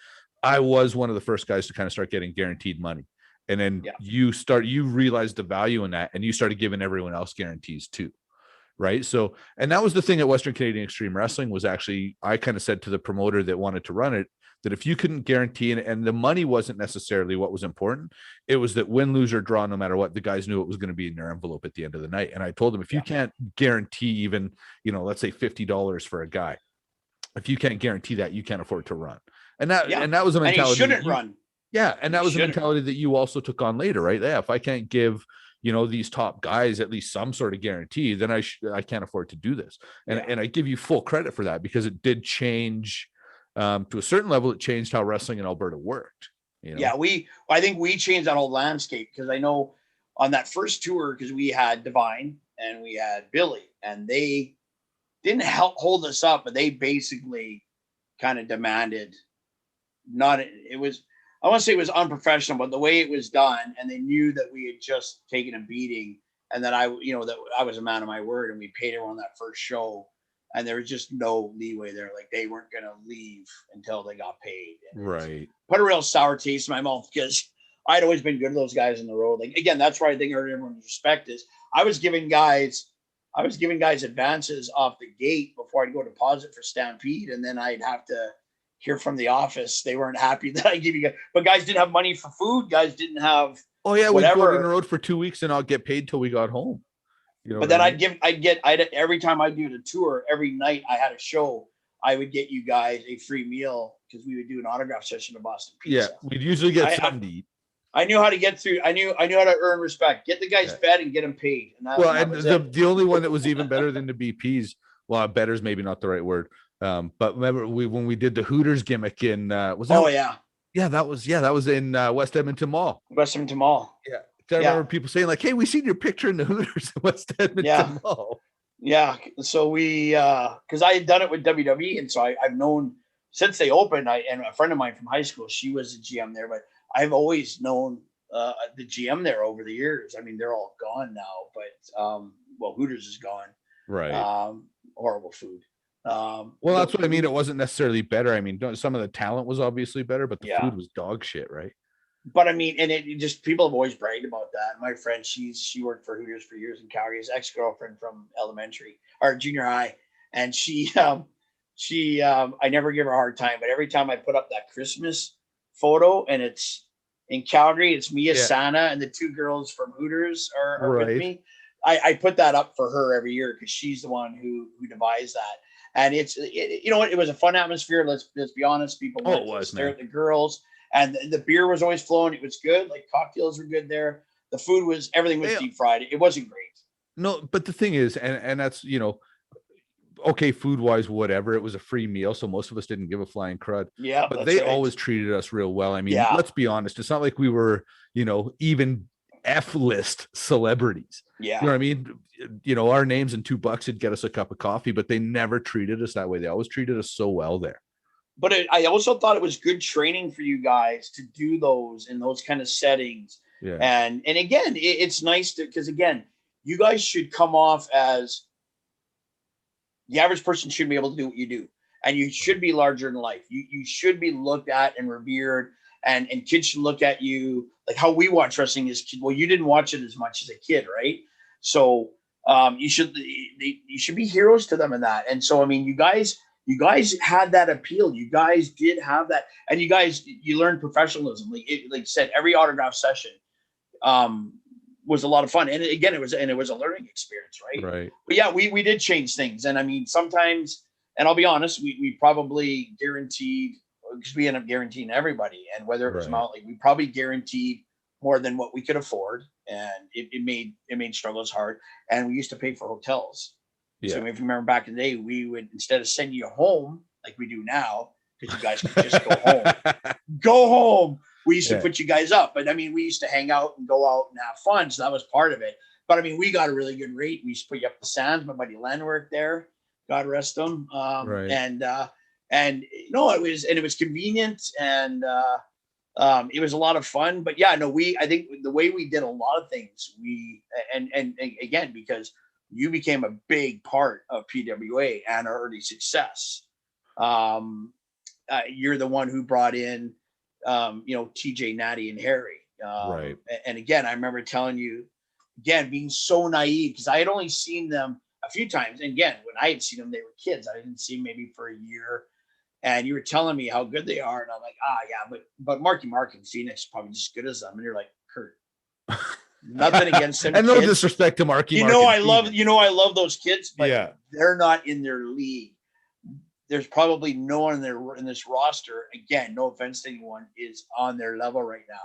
I was one of the first guys to kind of start getting guaranteed money. And then you realized the value in that, and you started giving everyone else guarantees too. Right. So, and that was the thing at Western Canadian Extreme Wrestling was actually, I kind of said to the promoter that wanted to run it, that if you couldn't guarantee it, and the money wasn't necessarily what was important, it was that win, lose, or draw, no matter what, the guys knew it was going to be in their envelope at the end of the night. And I told them, if you can't guarantee even, let's say $50 for a guy, if you can't guarantee that, you can't afford to run. And that was a mentality. And he shouldn't run. Yeah. And that was a mentality that you also took on later, right? Yeah. If I can't give, these top guys at least some sort of guarantee, then I can't afford to do this. And I give you full credit for that, because it did change to a certain level. It changed how wrestling in Alberta worked. Yeah, I think we changed that whole landscape, because I know on that first tour, because we had Divine and we had Billy, and they didn't hold us up, but they basically kind of demanded I want to say it was unprofessional, but the way it was done, and they knew that we had just taken a beating, and that I was a man of my word, and we paid everyone that first show, and there was just no leeway there. Like, they weren't going to leave until they got paid. And right. Put a real sour taste in my mouth, because I'd always been good to those guys on the road. Like, again, that's why I think I earned everyone's respect is I was giving guys advances off the gate before I'd go deposit for Stampede, and then I'd have to hear from the office they weren't happy that I give you guys, but guys didn't have money for food. Guys didn't have. Oh yeah, we'd go on the road for 2 weeks and I'll get paid till we got home. But then every time I do the tour, every night I had a show, I would get you guys a free meal, because we would do an autograph session at Boston Pizza. Yeah, we'd usually get something to eat. I knew how to get through. I knew how to earn respect. Get the guys fed and get them paid. And the only one that was even better than the BPs. Well, better's maybe not the right word. But remember when we did the Hooters gimmick in that was in West Edmonton Mall. Yeah. I remember people saying like, "Hey, we seen your picture in the Hooters in West Edmonton Mall." Yeah. So we because I had done it with WWE, and so I've known since they opened. And a friend of mine from high school, she was a GM there, but I've always known the GM there over the years. I mean, they're all gone now, but Hooters is gone. Right. Horrible food. Well, that's what I mean. It wasn't necessarily better. I mean, some of the talent was obviously better, but the food was dog shit, right? But I mean, and it just, people have always bragged about that. My friend, she worked for Hooters for years in Calgary. His ex-girlfriend from elementary or junior high, and I never give her a hard time, but every time I put up that Christmas photo and it's in Calgary, it's me as Santa and the two girls from Hooters are with me. I put that up for her every year, because she's the one who devised that. And it was a fun atmosphere. Let's be honest. People went to stare at the girls, and the beer was always flowing. It was good. Like, cocktails were good there. The food everything was deep fried. It wasn't great. No, but the thing is, and that's, okay, food wise, whatever. It was a free meal, so most of us didn't give a flying crud. Yeah, but they always treated us real well. I mean, let's be honest. It's not like we were, even F-list celebrities. Yeah. You know what I mean? Our names and $2 would get us a cup of coffee, but they never treated us that way. They always treated us so well there. But I also thought it was good training for you guys to do those in those kind of settings. Yeah. And again, it's nice because again, you guys should come off as the average person should be able to do what you do. And you should be larger than life. You should be looked at and revered. And kids should look at you like how we watch wrestling as kids. Well, you didn't watch it as much as a kid, right? So you should be heroes to them in that. And so, I mean, you guys had that appeal. You guys did have that, and you learned professionalism. Like you said, every autograph session was a lot of fun. And again, it was a learning experience, right? Right. But yeah, we did change things, and I mean, sometimes, and I'll be honest, we probably guaranteed. Because we end up guaranteeing everybody, and whether it was Mountley, we probably guaranteed more than what we could afford, and it made struggles hard. And we used to pay for hotels. Yeah. So if you remember back in the day, we would, instead of sending you home like we do now, because you guys could just go home. We used to put you guys up, but I mean, we used to hang out and go out and have fun, so that was part of it. But I mean, we got a really good rate. We used to put you up the Sands. My buddy Len worked there. God rest him. And it was convenient, and it was a lot of fun. But yeah, no, I think the way we did a lot of things, and again, because you became a big part of PWA and our early success. You're the one who brought in, TJ, Natty, and Harry. Right. And again, I remember telling you, again, being so naive, because I had only seen them a few times. And again, when I had seen them, they were kids. I didn't see them maybe for a year. And you were telling me how good they are. And I'm like, yeah, but Marky Mark and Phoenix is probably just as good as them. And you're like, Kurt, nothing against them. And no disrespect to Marky Mark. I love those kids, but yeah, they're not in their league. There's probably no one in this roster. Again, no offense to anyone, is on their level right now.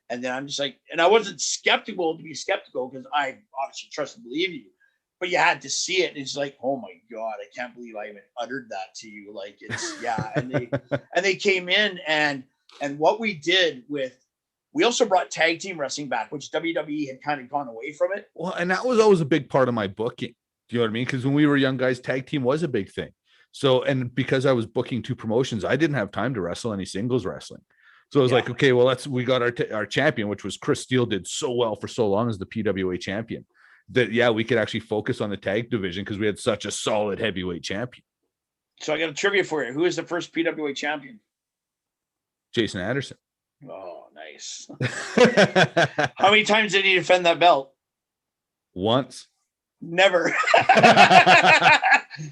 And then I'm just like, and I wasn't skeptical to be skeptical, because I obviously trust and believe you, but you had to see it. And it's like, oh my God, I can't believe I even uttered that to you. Like, it's, yeah. And they came in, and what we did we also brought tag team wrestling back, which WWE had kind of gone away from it. Well, and that was always a big part of my booking. Do you know what I mean? Because when we were young guys, tag team was a big thing. So, and because I was booking 2 promotions, I didn't have time to wrestle any singles wrestling. So it was like, okay, well, we got our champion, which was Chris Steele, did so well for so long as the PWA champion, that, we could actually focus on the tag division because we had such a solid heavyweight champion. So I got a trivia for you. Who is the first PWA champion? Jason Anderson. Oh, nice. How many times did he defend that belt? Once. Never.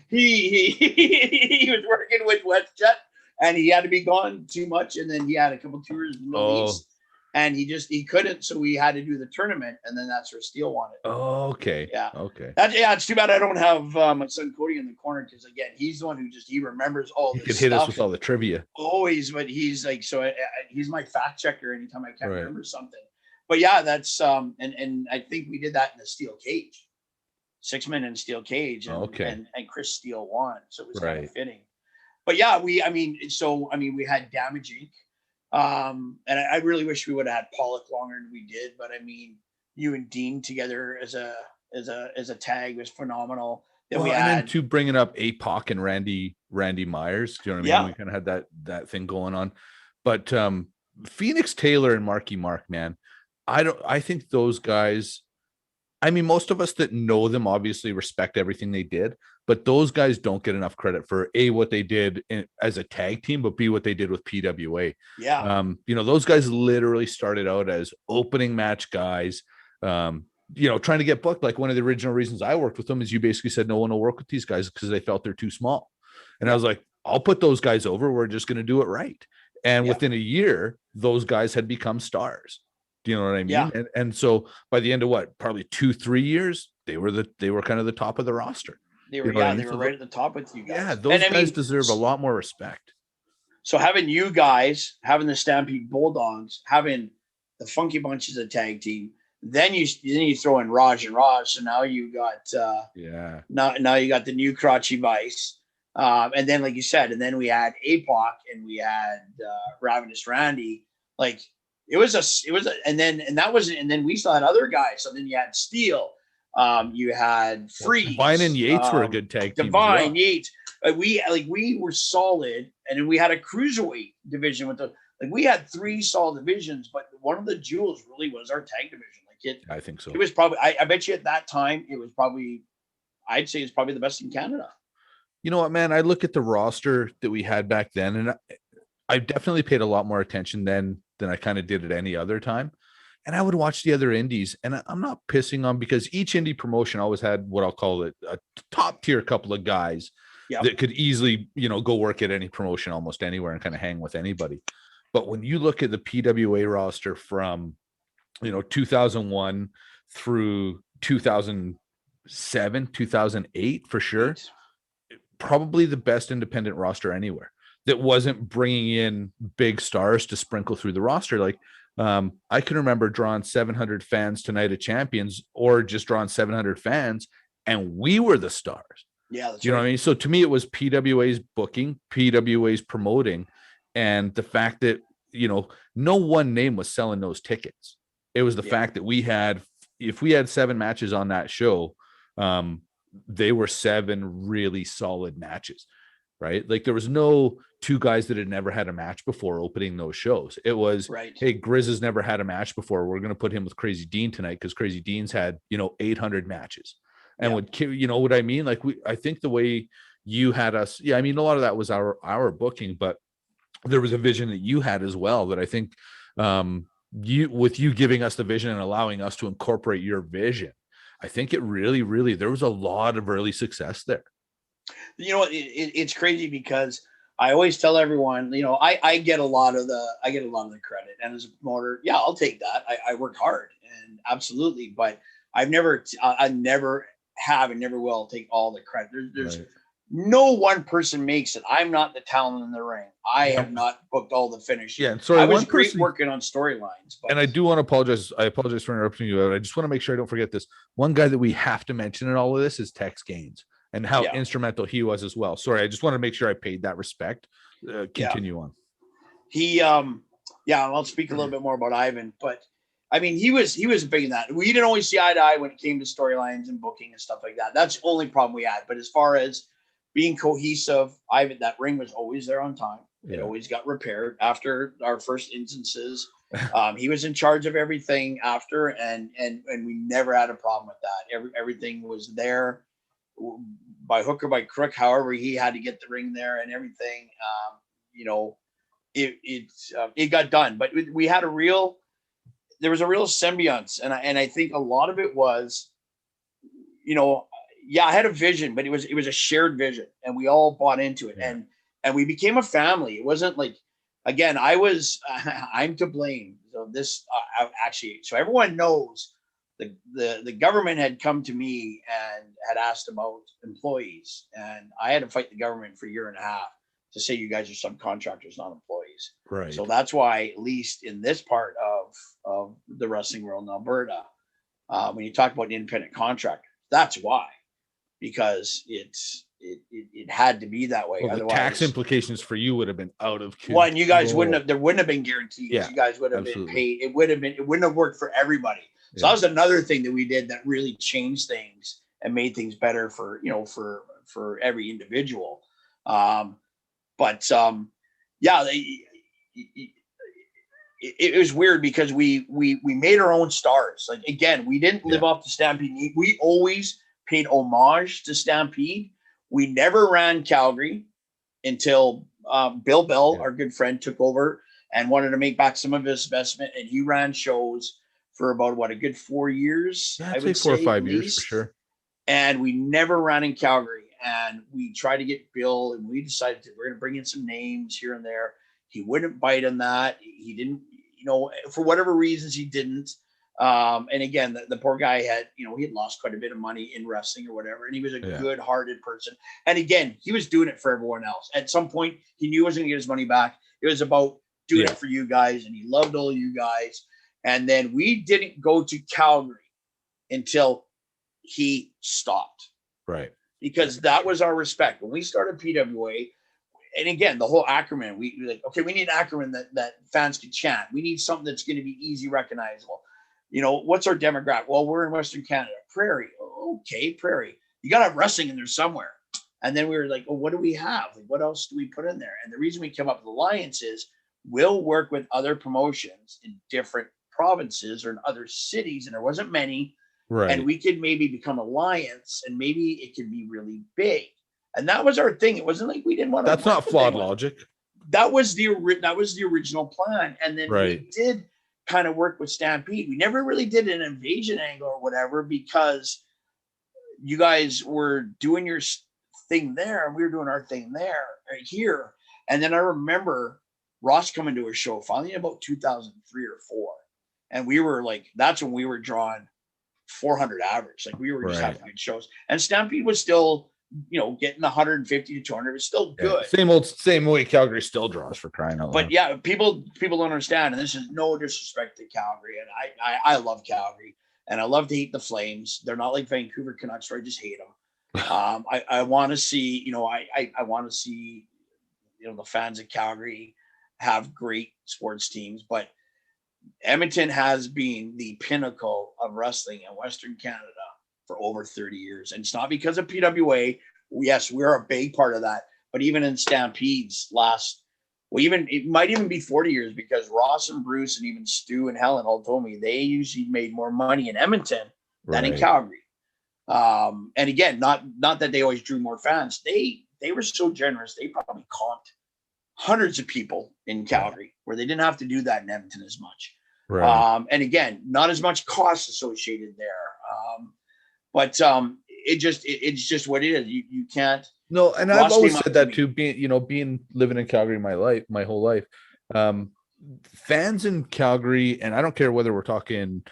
he was working with WestJet, and he had to be gone too much, and then he had a couple tours in the Middle East, and he couldn't, so we had to do the tournament, and then that's where Steele wanted. Oh, okay. Yeah. Okay. It's too bad I don't have my son Cody in the corner, because again, he's the one who he remembers all this. He could hit us with all the trivia. Always, but he's like, he's my fact checker anytime I can't remember something. But yeah, that's and I think we did that in the steel cage. 6 men in steel cage, and Chris Steele won, so it was kind of fitting. But yeah, we had Damage Inc. And I really wish we would have had Pollock longer than we did. But I mean, you and Dean together as a tag was phenomenal. Then then to bringing up APOC and Randy Myers, do you know what I mean? We kind of had that thing going on. But Phoenix Taylor and Marky Mark, man, I think those guys. I mean, most of us that know them obviously respect everything they did, but those guys don't get enough credit for A, what they did as a tag team, but B, what they did with PWA. Yeah. Those guys literally started out as opening match guys, trying to get booked. Like, one of the original reasons I worked with them is you basically said no one will work with these guys because they felt they're too small. And I was like, I'll put those guys over. We're just going to do it right. And within a year, those guys had become stars. Do you know what I mean? Yeah. And so by the end of probably 2-3 years, they were kind of the top of the roster. They were right at the top with you guys. Yeah, those guys deserve a lot more respect. So having you guys, having the Stampede Bulldogs, having the Funky Bunch as a tag team, then you throw in Raj and Raj. So now you got now you got the new Crotchy Vice. And then, like you said, and then we had APOC and we had Ravenous Randy. Like, and then we still had other guys. So then you had Steele, you had Freeze. Divine and Yates were a good tag team. Divine, Yates. We were solid, and then we had a cruiserweight division we had 3 solid divisions, but one of the jewels really was our tag division. I think so. It was probably, I bet you at that time, I'd say it's probably the best in Canada. You know what, man? I look at the roster that we had back then, and I definitely paid a lot more attention than I kind of did at any other time. And I would watch the other indies, and I'm not pissing on, because each indie promotion always had what I'll call a top tier couple of guys that could easily, go work at any promotion almost anywhere and kind of hang with anybody. But when you look at the PWA roster from, 2001 through 2007, 2008, for sure, probably the best independent roster anywhere that wasn't bringing in big stars to sprinkle through the roster. Like, I can remember drawing 700 fans to Night of Champions, or just drawing 700 fans, and we were the stars. Yeah. That's you know what I mean? So to me, it was PWA's booking, PWA's promoting, and the fact that, no one name was selling those tickets. It was the fact that if we had 7 matches on that show, they were 7 really solid matches. Right? Like, there was no 2 guys that had never had a match before opening those shows. It was, hey, Grizz has never had a match before. We're going to put him with Crazy Dean tonight because Crazy Dean's had, 800 matches. And you know what I mean? Like, I think the way you had us, a lot of that was our booking, but there was a vision that you had as well that I think you giving us the vision and allowing us to incorporate your vision, I think it really, there was a lot of early success there. You know, it's crazy because I always tell everyone, you know, I get a lot of the credit, and as a promoter, yeah, I'll take that. I worked hard, and absolutely, but I never have and never will take all the credit. There's Right. no one person makes it. I'm not the talent in the ring. I have not booked all the finishes. Yeah, and sorry, I was one great person- working on storylines. And I do want to apologize. I apologize for interrupting you. But I just want to make sure I don't forget this. One guy that we have to mention in all of this is Tex Gaines and how instrumental he was as well. Sorry, I just want to make sure I paid that respect. Continue on. He, I'll speak a little bit more about Ivan, but I mean, he was big in that. We didn't always see eye to eye when it came to storylines and booking and stuff like that. That's the only problem we had. But as far as being cohesive, Ivan, that ring was always there on time. It always got repaired after our first instances. He was in charge of everything after, and we never had a problem with that. Everything was there by hook or by crook. However, he had to get the ring there and everything. You know, it got done, but we had there was a real symbionce, and I think a lot of it was, you know, I had a vision, but it was a shared vision, and we all bought into it, and we became a family. It wasn't like, again, I'm to blame. So this actually, so everyone knows the government had come to me and had asked about employees, and I had to fight the government for a year and a half to say you guys are subcontractors, not employees. Right. So that's why, at least in this part of the wrestling world in Alberta, when you talk about an independent contractor, that's why, because it had to be that way. Well, the otherwise, tax implications for you would have been out of control. one, you guys there wouldn't have been guarantees. Yeah, you guys would have been paid. It wouldn't have worked for everybody. So that was another thing that we did that really changed things and made things better for, you know, for every individual. It was weird because we made our own stars. Like, again, we didn't live off the Stampede. We always paid homage to Stampede. We never ran Calgary until Bill Bell, our good friend, took over and wanted to make back some of his investment, and he ran shows for about a good 4 years. I would say 4 or 5 years for sure. And we never ran in Calgary. And we tried to get Bill, and we decided we're going to bring in some names here and there. He wouldn't bite on that. He didn't, you know, for whatever reasons, he didn't. And again, the poor guy had, you know, he had lost quite a bit of money in wrestling or whatever. And he was a good-hearted person. And again, he was doing it for everyone else. At some point, he knew he wasn't going to get his money back. It was about doing it for you guys. And he loved all you guys. And then we didn't go to Calgary until he stopped. Right. Because that was our respect. When we started PWA, and again, the whole acronym, we like, okay, we need an acronym that fans can chant. We need something that's going to be easy recognizable. You know, what's our demographic? Well, we're in Western Canada. Prairie. Okay, Prairie. You got to have wrestling in there somewhere. And then we were like, well, what do we have? Like, what else do we put in there? And the reason we came up with Alliance is we'll work with other promotions in different provinces or in other cities. And there wasn't many. Right. And we could maybe become Alliance, and maybe it could be really big. And that was our thing. It wasn't like we didn't want to. That's not flawed logic. That was the original plan. And then we did kind of work with Stampede. We never really did an invasion angle or whatever, because you guys were doing your thing there and we were doing our thing here. And then I remember Ross coming to a show finally in about 2003 or 4. And we were like, that's when we were drawing 400 average. Like, we were just having good shows. And Stampede was still, you know, getting 150 to 200. It's still good. Same way Calgary still draws, for crying out loud. But yeah, people don't understand. And this is no disrespect to Calgary. And I love Calgary, and I love to hate the Flames. They're not like Vancouver Canucks, where I just hate them. I want to see, you know, I want to see, you know, the fans of Calgary have great sports teams, but Edmonton has been the pinnacle of wrestling in Western Canada for over 30 years. And it's not because of PWA. Yes, we're a big part of that. But even in Stampede's it might even be 40 years, because Ross and Bruce and even Stu and Helen all told me they usually made more money in Edmonton than in Calgary. And again, not that they always drew more fans. They were so generous. They probably comped hundreds of people in Calgary, where they didn't have to do that in Edmonton as much. Right. And again, not as much cost associated there. But it's just what it is. You can't. No, and I've Ross always came up said to that me. too, being living in Calgary my whole life. Fans in Calgary, and I don't care whether we're talking,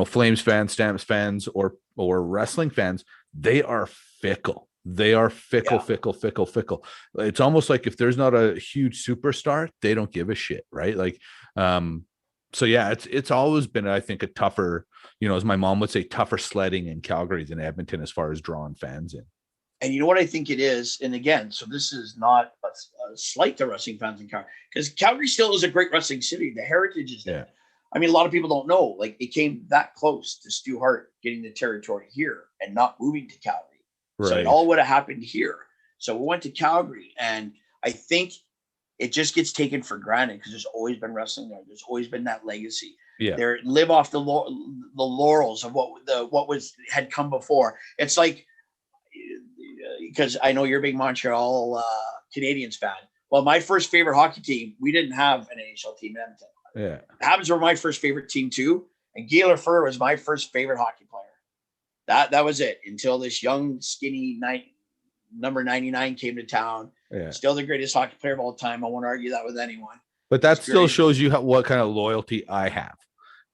Flames fans, Stamps fans, or wrestling fans, they are fickle. They are fickle, Yeah. fickle. It's almost like if there's not a huge superstar, they don't give a shit, right? Like, so yeah, it's always been, I think, a tougher, as my mom would say, tougher sledding in Calgary than Edmonton as far as drawing fans in. And you know what I think it is? And again, so this is not a slight to wrestling fans in Calgary, because Calgary still is a great wrestling city. The heritage is there. Yeah. I mean, a lot of people don't know, like, it came that close to Stu Hart getting the territory here and not moving to Calgary. So it Right. all would have happened here. So we went to Calgary, and I think it just gets taken for granted because there's always been wrestling there. There's always been that legacy. Yeah. They live off the laurels of what had come before. It's like, because I know you're a big Montreal Canadiens fan. Well, my first favorite hockey team, we didn't have an NHL team in Edmonton. Yeah. The Habs were my first favorite team too, and Guy Lafleur was my first favorite hockey player. That was it until this young, skinny number 99 came to town. Yeah. Still the greatest hockey player of all time. I won't argue that with anyone. But that It's still great. shows you what kind of loyalty I have,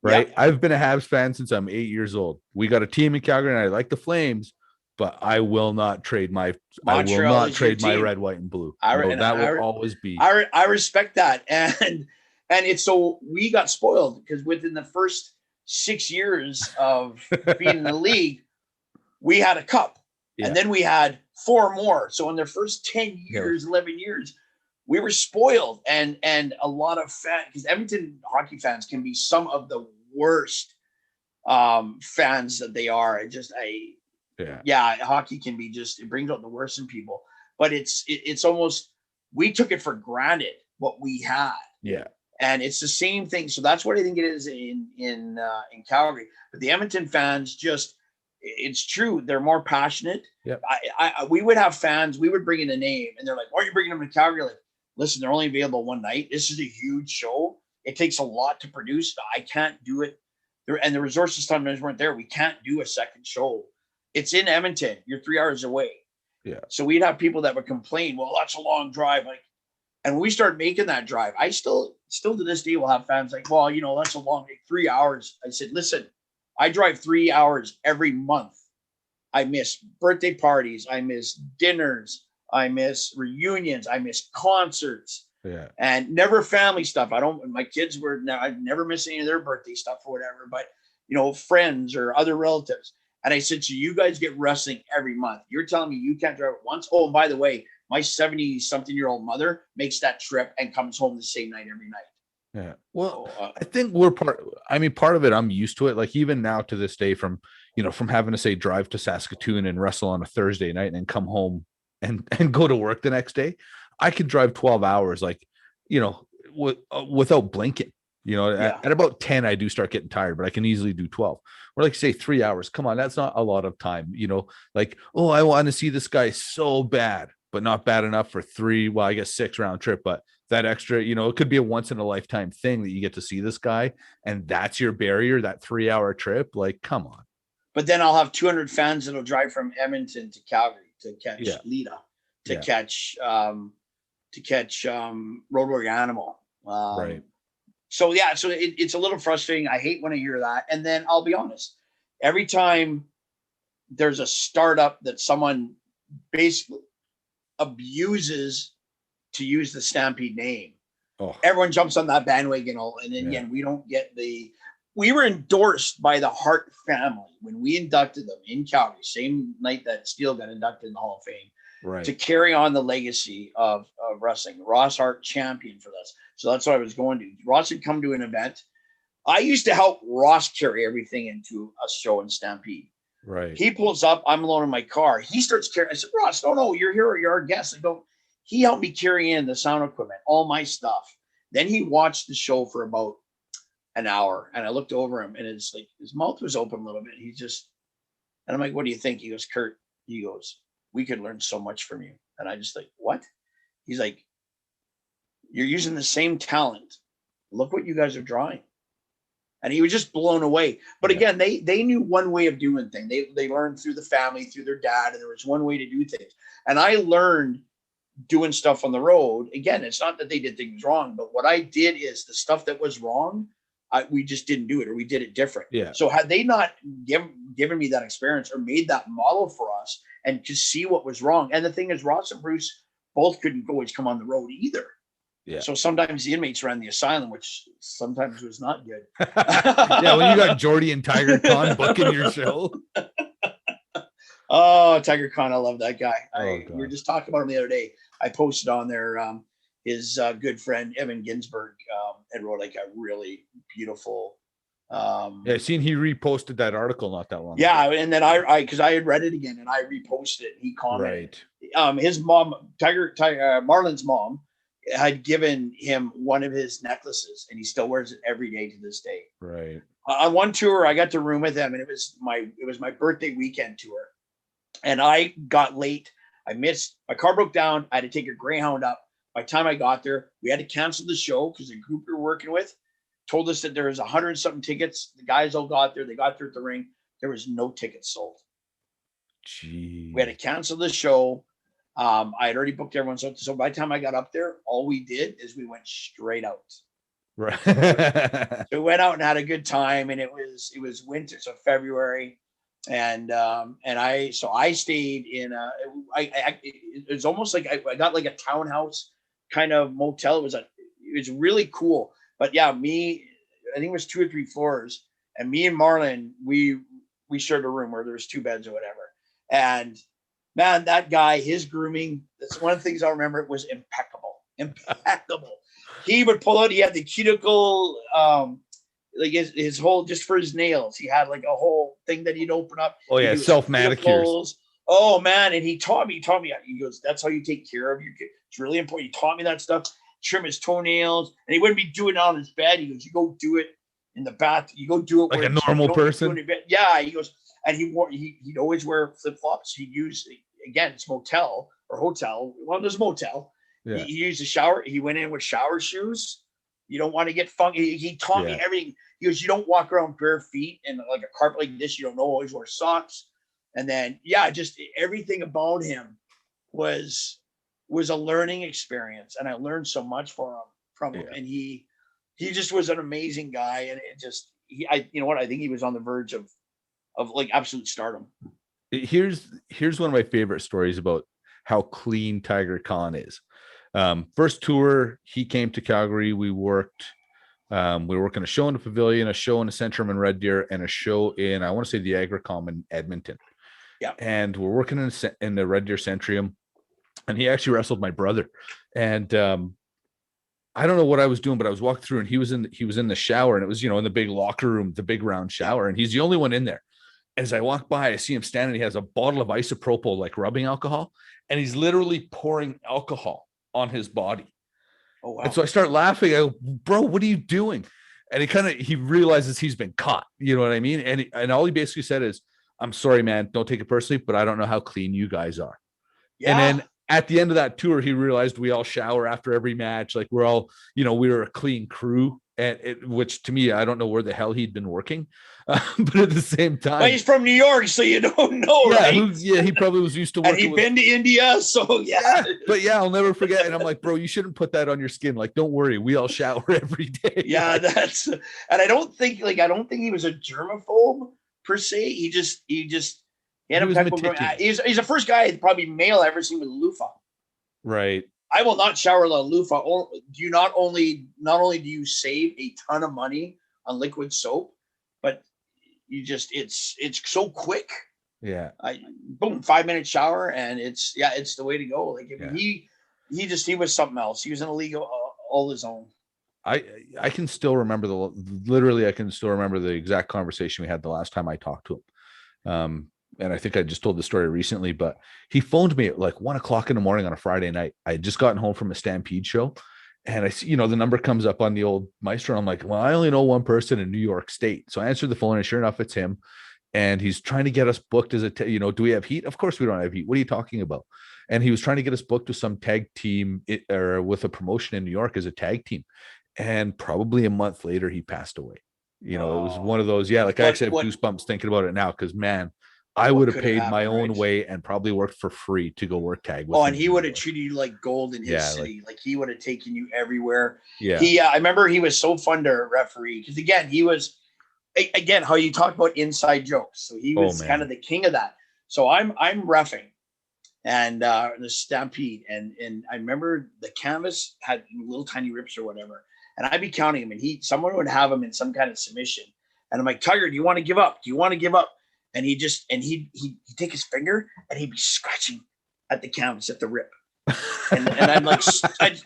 right? Yeah. I've been a Habs fan since I'm 8 years old. We got a team in Calgary, and I like the Flames, but I will not trade my red, white, and blue. That will always be. I respect that, and it's so we got spoiled because within the first 6 years of being in the league, we had a cup, and then we had 4 more. So in the first 10 years, 11 years, we were spoiled, and a lot of because Edmonton hockey fans can be some of the worst fans that they are. Hockey can be it brings out the worst in people, but it's almost, we took it for granted what we had. Yeah. And it's the same thing. So that's what I think it is in Calgary. But the Edmonton fans it's true. They're more passionate. Yep. We would have fans, we would bring in a name, and they're like, why are you bringing them to Calgary? Like, listen, they're only available one night. This is a huge show. It takes a lot to produce. I can't do it. And the resources sometimes weren't there. We can't do a second show. It's in Edmonton. You're 3 hours away. Yeah. So we'd have people that would complain, well, that's a long drive. Like, and when we started making that drive, I still to this day will have fans like, well, that's a long 3 hours. I said, listen, I drive 3 hours every month. I miss birthday parties. I miss dinners. I miss reunions. I miss concerts. Yeah. And never family stuff. My kids I'd never miss any of their birthday stuff or whatever, but friends or other relatives. And I said, so you guys get wrestling every month. You're telling me you can't drive it once? Oh, and by the way, my 70-something-year-old mother makes that trip and comes home the same night every night. Yeah. Well, I think we're part of it. I'm used to it. Like, even now to this day, from having to say drive to Saskatoon and wrestle on a Thursday night and then come home and go to work the next day, I could drive 12 hours, without blinking. At about 10, I do start getting tired, but I can easily do 12. Or like, say 3 hours. Come on, that's not a lot of time. Like, oh, I want to see this guy so bad, but not bad enough for 6 round trip. But that extra, it could be a once in a lifetime thing that you get to see this guy, and that's your barrier, that 3 hour trip. Like, come on. But then I'll have 200 fans that'll drive from Edmonton to Calgary to catch Lita, to catch Road Warrior Animal. Right. So it's a little frustrating. I hate when I hear that. And then I'll be honest, every time there's a startup that someone basically abuses to use the Stampede name, everyone jumps on that bandwagon. And then again, we don't get we were endorsed by the Hart family when we inducted them in Calgary, same night that Steele got inducted in the Hall of Fame. Right. To carry on the legacy of wrestling. Ross Hart champion for this. So that's what I was going to. Ross had come to an event. I used to help Ross carry everything into a show in Stampede. Right. He pulls up. I'm alone in my car. He starts carrying. I said, Ross, no, you're here. You're our guest. I go, he helped me carry in the sound equipment, all my stuff. Then he watched the show for about an hour. And I looked over him, and it's like his mouth was open a little bit. And I'm like, what do you think? He goes, Kurt, we could learn so much from you. And I just like, what? He's like, you're using the same talent. Look what you guys are drawing. And he was just blown away. But again, they knew one way of doing things. They learned through the family, through their dad, and there was one way to do things. And I learned doing stuff on the road. Again, it's not that they did things wrong, but what I did is the stuff that was wrong, we just didn't do it, or we did it different. Yeah. So had they not given me that experience or made that model for us and to see what was wrong. And the thing is, Ross and Bruce both couldn't always come on the road either. Yeah. So sometimes the inmates ran the asylum, which sometimes was not good. Yeah, when you got Jordy and Tiger Khan booking your show. Oh, Tiger Khan, I love that guy. We were God. just talking about him the other day. I posted on there his good friend Evan Ginsberg had wrote like a really beautiful. Yeah, seen he reposted that article not that long Yeah, ago. and then I because I had read it again and I reposted it. And he commented. Right. His mom, Marlon's mom, had given him one of his necklaces, and he still wears it every day to this day. Right. On one tour, I got to room with him, and it was my birthday weekend tour, and I got late. I missed, my car broke down. I had to take a Greyhound up. By the time I got there, we had to cancel the show because the group we were working with told us that there was 100 something tickets. The guys all got there. They got there at the ring. There was no tickets sold. Gee. We had to cancel the show. I had already booked everyone. So by the time I got up there, all we did is we went straight out. Right. So we went out and had a good time, and it was winter, so February, and I stayed in it was almost like I got like a townhouse kind of motel. It was really cool. But yeah, I think it was 2 or 3 floors, and me and Marlon, we shared a room where there was 2 beds or whatever. And man, that guy, his grooming, that's one of the things I remember. It was impeccable. He would pull out, he had the cuticle, like his whole, just for his nails, he had like a whole thing that he'd open up. Oh yeah, self manicures. Oh man, and he taught me, he goes, that's how you take care of your kid. It's really important. He taught me that stuff. Trim his toenails, and he wouldn't be doing it on his bed. He goes, you go do it in the bath. You go do it like a normal person. Yeah, he goes, and he'd always wear flip flops. He'd use, again, it's motel or hotel. Well, there's motel. Yeah. He used a shower. He went in with shower shoes. You don't want to get funky. He taught me everything. He goes, you don't walk around bare feet and like a carpet like this. You don't know, always wear socks. And then, just everything about him was a learning experience. And I learned so much from him. And he just was an amazing guy. And it just, you know what? I think he was on the verge of like absolute stardom. Here's one of my favorite stories about how clean Tiger Khan is. First tour, he came to Calgary. We were working a show in the Pavilion, a show in the Centrum in Red Deer, and a show in, I want to say, the Agricom in Edmonton. Yeah. And we're working in the Red Deer Centrium, and he actually wrestled my brother. And I don't know what I was doing, but I was walking through, and he was in the shower, and it was, in the big locker room, the big round shower, and he's the only one in there. As I walk by, I see him standing. He has a bottle of isopropyl, like rubbing alcohol, and he's literally pouring alcohol on his body. Oh, wow. And so I start laughing. I go, bro, what are you doing? And he realizes he's been caught. You know what I mean? And all he basically said is, I'm sorry, man, don't take it personally, but I don't know how clean you guys are. Yeah. And then at the end of that tour, he realized we all shower after every match. Like we're all, we were a clean crew. Which to me, I don't know where the hell he'd been working, but at the same time, well, he's from New York, so you don't know, right? He probably was used to working. And he'd been to India, so yeah. But I'll never forget. And I'm like, bro, you shouldn't put that on your skin. Like, don't worry, we all shower every day. Yeah, and I don't think he was a germaphobe per se. He had a he's the first guy, probably male, I ever seen with a loofah. Right. I will not shower a loofah. Do not only do you save a ton of money on liquid soap, but you just it's so quick. Yeah. Boom, 5-minute shower, and it's the way to go. Like he was something else. He was in a league all his own. I can still remember the exact conversation we had the last time I talked to him. And I think I just told the story recently, but he phoned me at like 1:00 in the morning on a Friday night. I had just gotten home from a Stampede show, and I see, the number comes up on the old Maestro. And I'm like, well, I only know one person in New York State. So I answered the phone, and sure enough, it's him. And he's trying to get us booked as do we have heat? Of course we don't have heat. What are you talking about? And he was trying to get us booked with some tag team or with a promotion in New York as a tag team. And probably a month later, he passed away. You know, it was one of those. Yeah, like I actually have goosebumps thinking about it now because man, I would have paid my own way and probably worked for free to go work tag with him. And he would have treated you like gold in his city. Like he would have taken you everywhere. Yeah. I remember he was so fun to referee because again, he was how you talk about inside jokes. So he was kind of the king of that. So I'm reffing and the Stampede. And I remember the canvas had little tiny rips or whatever. And I'd be counting him and someone would have him in some kind of submission. And I'm like, Tiger, do you want to give up? Do you want to give up? And he'd take his finger and he'd be scratching at the canvas at the rip. And I'm like,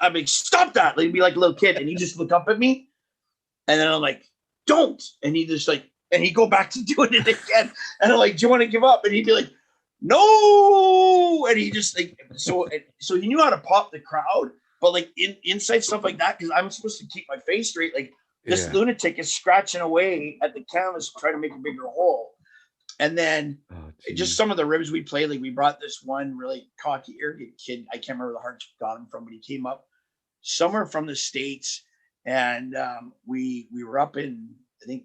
I'm like, stop that. Like, he'd be like a little kid. And he'd just look up at me. And then I'm like, don't. And he just like, and he'd go back to doing it again. And I'm like, do you want to give up? And he'd be like, no. And he just like, so he knew how to pop the crowd, but like inside stuff like that, because I'm supposed to keep my face straight. Like this lunatic is scratching away at the canvas, trying to make a bigger hole. And then just some of the ribs we played, like we brought this one really cocky, arrogant kid. I can't remember the heart got him from, but he came up somewhere from the States. And we were up in, I think,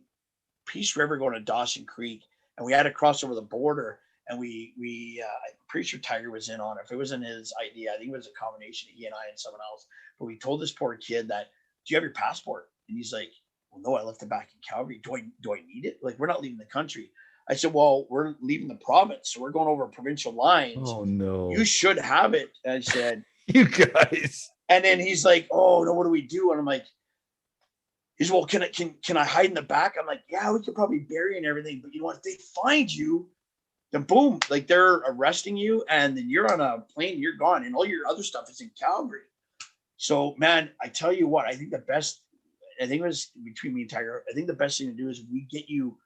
Peace River going to Dawson Creek. And we had to cross over the border. And I'm pretty sure Tiger was in on it. If it wasn't his idea, I think it was a combination of he and I and someone else. But we told this poor kid that, do you have your passport? And he's like, well, no, I left it back in Calgary. Do I need it? Like, we're not leaving the country. I said, well, we're leaving the province, so we're going over provincial lines. Oh, no. You should have it. And I said, you guys. And then he's like, oh, no, what do we do? And I'm like, he's, well, can I hide in the back? I'm like, yeah, we could probably bury and everything. But you know what? If they find you, then boom, like they're arresting you. And then you're on a plane, you're gone. And all your other stuff is in Calgary. So, man, I tell you what, I think it was between me and Tiger, I think the best thing to do is we get you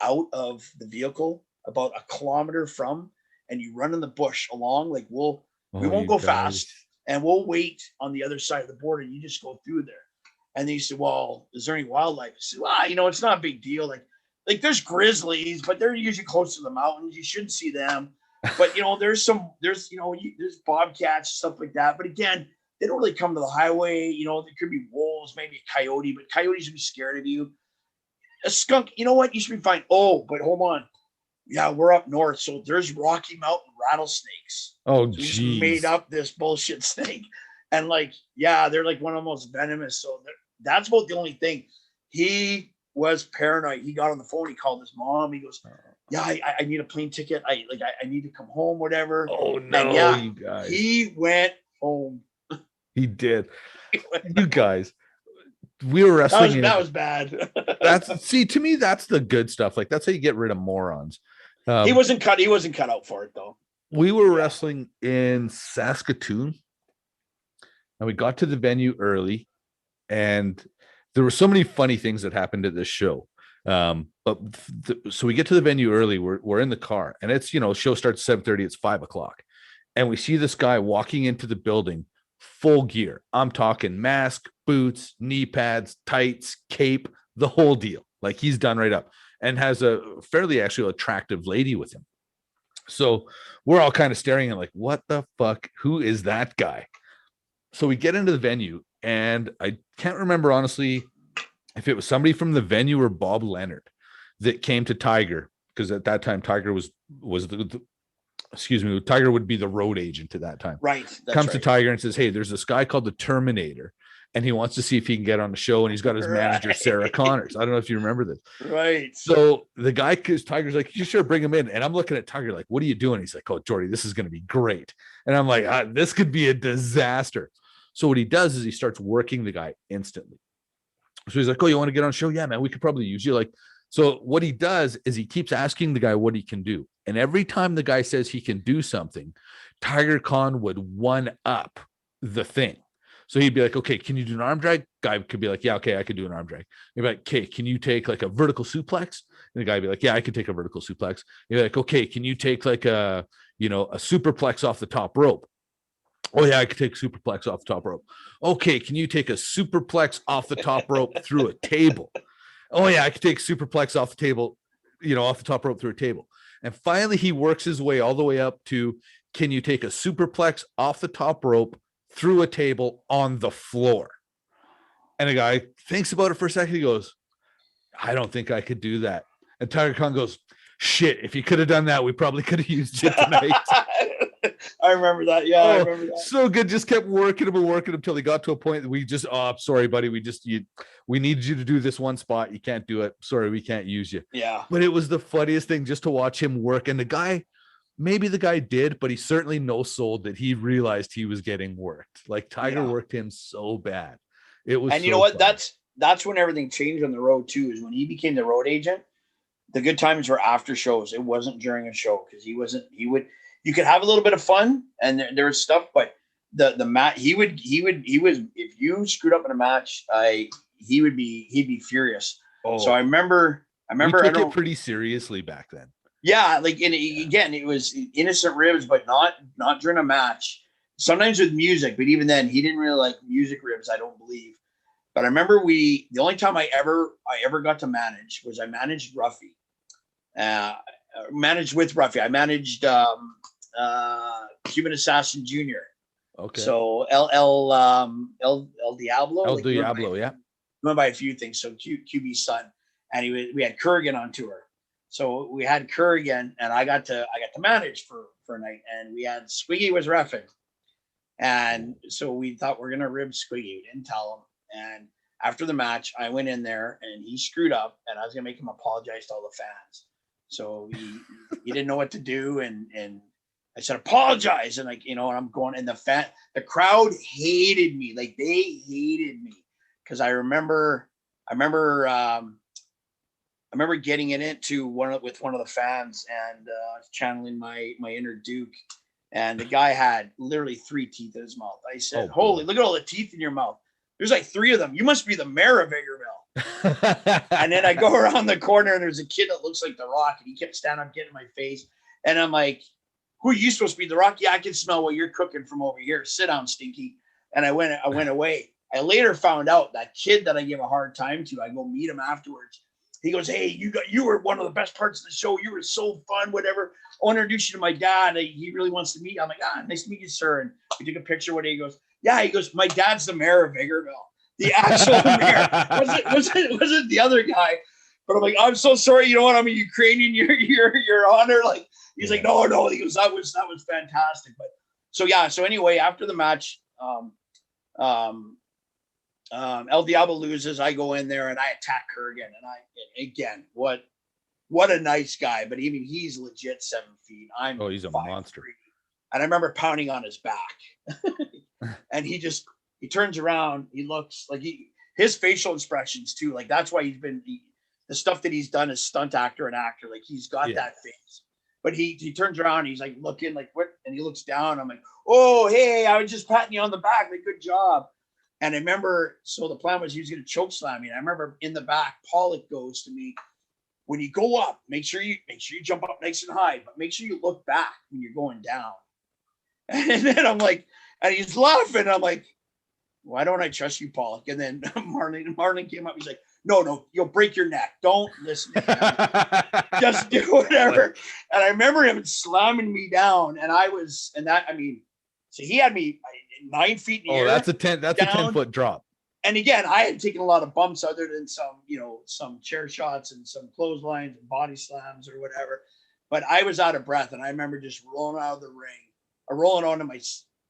out of the vehicle about a kilometer from, and you run in the bush along, like we won't go fast and we'll wait on the other side of the border. You just go through there. And he said, well, is there any wildlife? I said, well, it's not a big deal. Like there's grizzlies, but they're usually close to the mountains. You shouldn't see them. But, there's bobcats, stuff like that. But again, they don't really come to the highway. There could be wolves, maybe a coyote, but coyotes would be scared of you. A skunk, you know what? You should be fine. Oh, but hold on. Yeah, we're up north. So there's Rocky Mountain rattlesnakes. Oh, geez. Made up this bullshit snake. And they're like one of the most venomous. So that's about the only thing. He was paranoid. He got on the phone. He called his mom. He goes, yeah, I need a plane ticket. I need to come home, whatever. Oh, no, you guys. He went home. He did. You guys. We were wrestling. That was bad. To me, that's the good stuff. Like that's how you get rid of morons. He wasn't cut out for it though. We were wrestling in Saskatoon, and we got to the venue early, and there were so many funny things that happened at this show. So we get to the venue early. We're in the car, and it's show starts at 7:30. It's 5:00, and we see this guy walking into the building. Full gear. I'm talking mask, boots, knee pads, tights, cape, the whole deal. Like he's done right up and has a fairly actually attractive lady with him. So we're all kind of staring at like, what the fuck? Who is that guy? So we get into the venue and I can't remember honestly if it was somebody from the venue or Bob Leonard that came to Tiger, because at that time Tiger was Tiger would be the road agent at that time. Right. Comes to Tiger and says, hey, there's this guy called the Terminator, and he wants to see if he can get on the show, and he's got his manager, Sarah Connors. I don't know if you remember this. Right. So the guy, because Tiger's like, you sure bring him in. And I'm looking at Tiger like, what are you doing? He's like, oh, Jordy, this is going to be great. And I'm like, this could be a disaster. So what he does is he starts working the guy instantly. So he's like, oh, you want to get on the show? Yeah, man, we could probably use you. Like, so what he does is he keeps asking the guy what he can do. And every time the guy says he can do something, Tiger Khan would one up the thing. So he'd be like, okay, can you do an arm drag? Guy could be like, yeah, okay, I could do an arm drag. He'd be like, okay, can you take like a vertical suplex? And the guy would be like, yeah, I can take a vertical suplex. He'd be like, okay, can you take like a superplex off the top rope? Oh yeah, I could take a superplex off the top rope. Okay, can you take a superplex off the top rope through a table? Oh yeah, I could take superplex off the table, off the top rope through a table. And finally, he works his way all the way up to, can you take a superplex off the top rope through a table on the floor? And the guy thinks about it for a second. He goes, I don't think I could do that. And Tiger Khan goes, shit, if you could have done that, we probably could have used it tonight. I remember that. Yeah, I remember that. So good. Just kept working him till he got to a point that we just, sorry, buddy. We need you to do this one spot. You can't do it. Sorry, we can't use you. Yeah. But it was the funniest thing just to watch him work. And maybe the guy did, but he certainly no-sold that he realized he was getting worked. Like Tiger worked him so bad. It was. And you know what? That's when everything changed on the road too, is when he became the road agent. The good times were after shows. It wasn't during a show, because you could have a little bit of fun and there was stuff, but the match, he was, if you screwed up in a match, he'd be furious. So I remember we took it pretty seriously back then. Yeah. Like, and again, it was innocent ribs, but not during a match, sometimes with music, but even then he didn't really like music ribs, I don't believe. But I remember the only time I ever got to manage was I managed Ruffy. Managed with Ruffy. I managed Cuban Assassin Jr. Okay. So El Diablo. El Diablo, yeah. Went by a few things. So QB's son, and we had Kurgan on tour. So we had Kurgan, and I got to manage for a night, and we had Squiggy was reffing, and so we thought we're gonna rib Squiggy. We didn't tell him. And after the match, I went in there and he screwed up, and I was gonna make him apologize to all the fans. So he didn't know what to do, and I said apologize, and and I'm going, and the crowd hated me, like they hated me, because I remember getting into one of the fans and channeling my inner Duke, and the guy had literally 3 teeth in his mouth. I said, "Holy, look at all the teeth in your mouth. There's like 3 of them. You must be the mayor of Hagerville." And then I go around the corner and there's a kid that looks like The Rock, and he kept standing up, getting in my face. And I'm like, "Who are you supposed to be, The Rock? Yeah, I can smell what you're cooking from over here. Sit down, Stinky." And I went away. I later found out that kid that I give a hard time to, I go meet him afterwards. He goes, "Hey, you were one of the best parts of the show. You were so fun, whatever. I'll introduce you to my dad. He really wants to meet you." I'm like, "Nice to meet you, sir." And we took a picture with him. He goes, "Yeah," he goes, "My dad's the mayor of Hagerville." The actual mayor. Wasn't the other guy. But I'm like, "I'm so sorry. You know what? I'm a Ukrainian. Your honor." Like, he's like, no. He goes, that was fantastic. But so anyway, after the match, El Diablo loses. I go in there and I attack Kurgan, and again, what a nice guy. But even he's legit 7 feet. He's a monster. And I remember pounding on his back, and he turns around. He looks like his facial expressions too. Like, that's why the stuff that he's done as stunt actor and actor. Like, he's got that face. But he turns around. He's like looking like what, and he looks down. I'm like, "Oh, hey, I was just patting you on the back. Like, good job." And I remember, so the plan was he was going to choke slam me. And I remember in the back, Pollock goes to me, "When you go up, make sure you jump up nice and high, but make sure you look back when you're going down." And then I'm like, and he's laughing. I'm like, "Why don't I trust you, Pollock?" And then Marlon came up. He's like, No, you'll break your neck. Don't listen to him. Just do whatever." And I remember him slamming me down, so he had me 9 feet in the air. That's a 10-foot drop. And again, I had taken a lot of bumps other than some chair shots and some clotheslines and body slams or whatever. But I was out of breath, and I remember just rolling out of the ring, or rolling onto my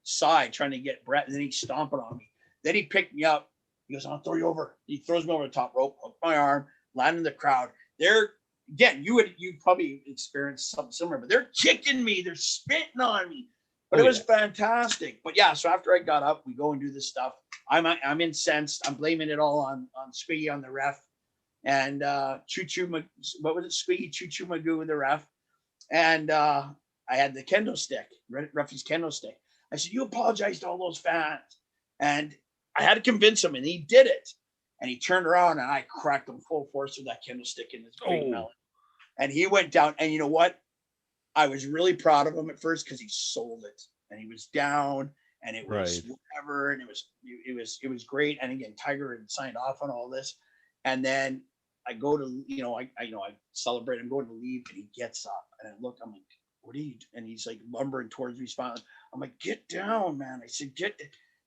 side trying to get breath, and then he's stomping on me. Then he picked me up. He goes, "I'll throw you over." He throws me over the top rope, hooked my arm, landed in the crowd. They're, again, you probably experienced something similar, but they're kicking me, they're spitting on me. But it was fantastic. But yeah, so after I got up, we go and do this stuff. I'm incensed. I'm blaming it all on Squiggy, on the ref, and what was it? Squiggy Choo Magoo, the ref. And I had the kendo stick, Ruffy's kendo stick. I said, "You apologize to all those fans." And I had to convince him, and he did it. And he turned around, and I cracked him full force with that kendo stick in his big melon. And he went down. And you know what? I was really proud of him at first, because he sold it, and he was down, and it was whatever, and it was great. And again, Tiger had signed off on all this. And then I go to, I celebrate. I'm going to leave, and he gets up, and I look. I'm like, "What are you?" And he's like lumbering towards me, smiling. I'm like, "Get down, man." I said, "Get."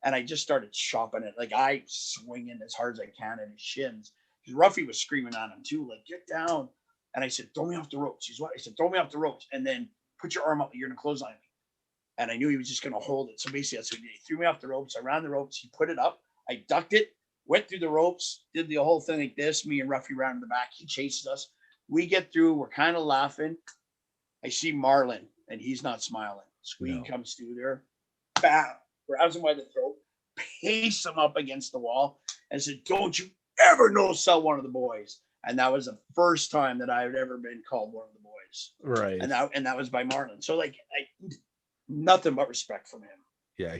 And I just started chopping it. Like, I swinging as hard as I can at his shins, Ruffy was screaming on him too, like, get down. And I said, throw me off the ropes. He's what? I said, throw me off the ropes and then put your arm up. You're going to clothesline me. And I knew he was just going to hold it. So basically, that's what he did. He threw me off the ropes. I ran the ropes. He put it up. I ducked it, went through the ropes, did the whole thing like this. Me and Ruffy ran in the back. He chases us. We get through. We're kind of laughing. I see Marlon, and he's not smiling. Squeak comes through there. Bam. Grabs him by the throat. Pastes him up against the wall. And said, don't you ever no-sell one of the boys. And that was the first time that I had ever been called one of the boys. Right. And that was by Marlon. So like nothing but respect from him. Yeah,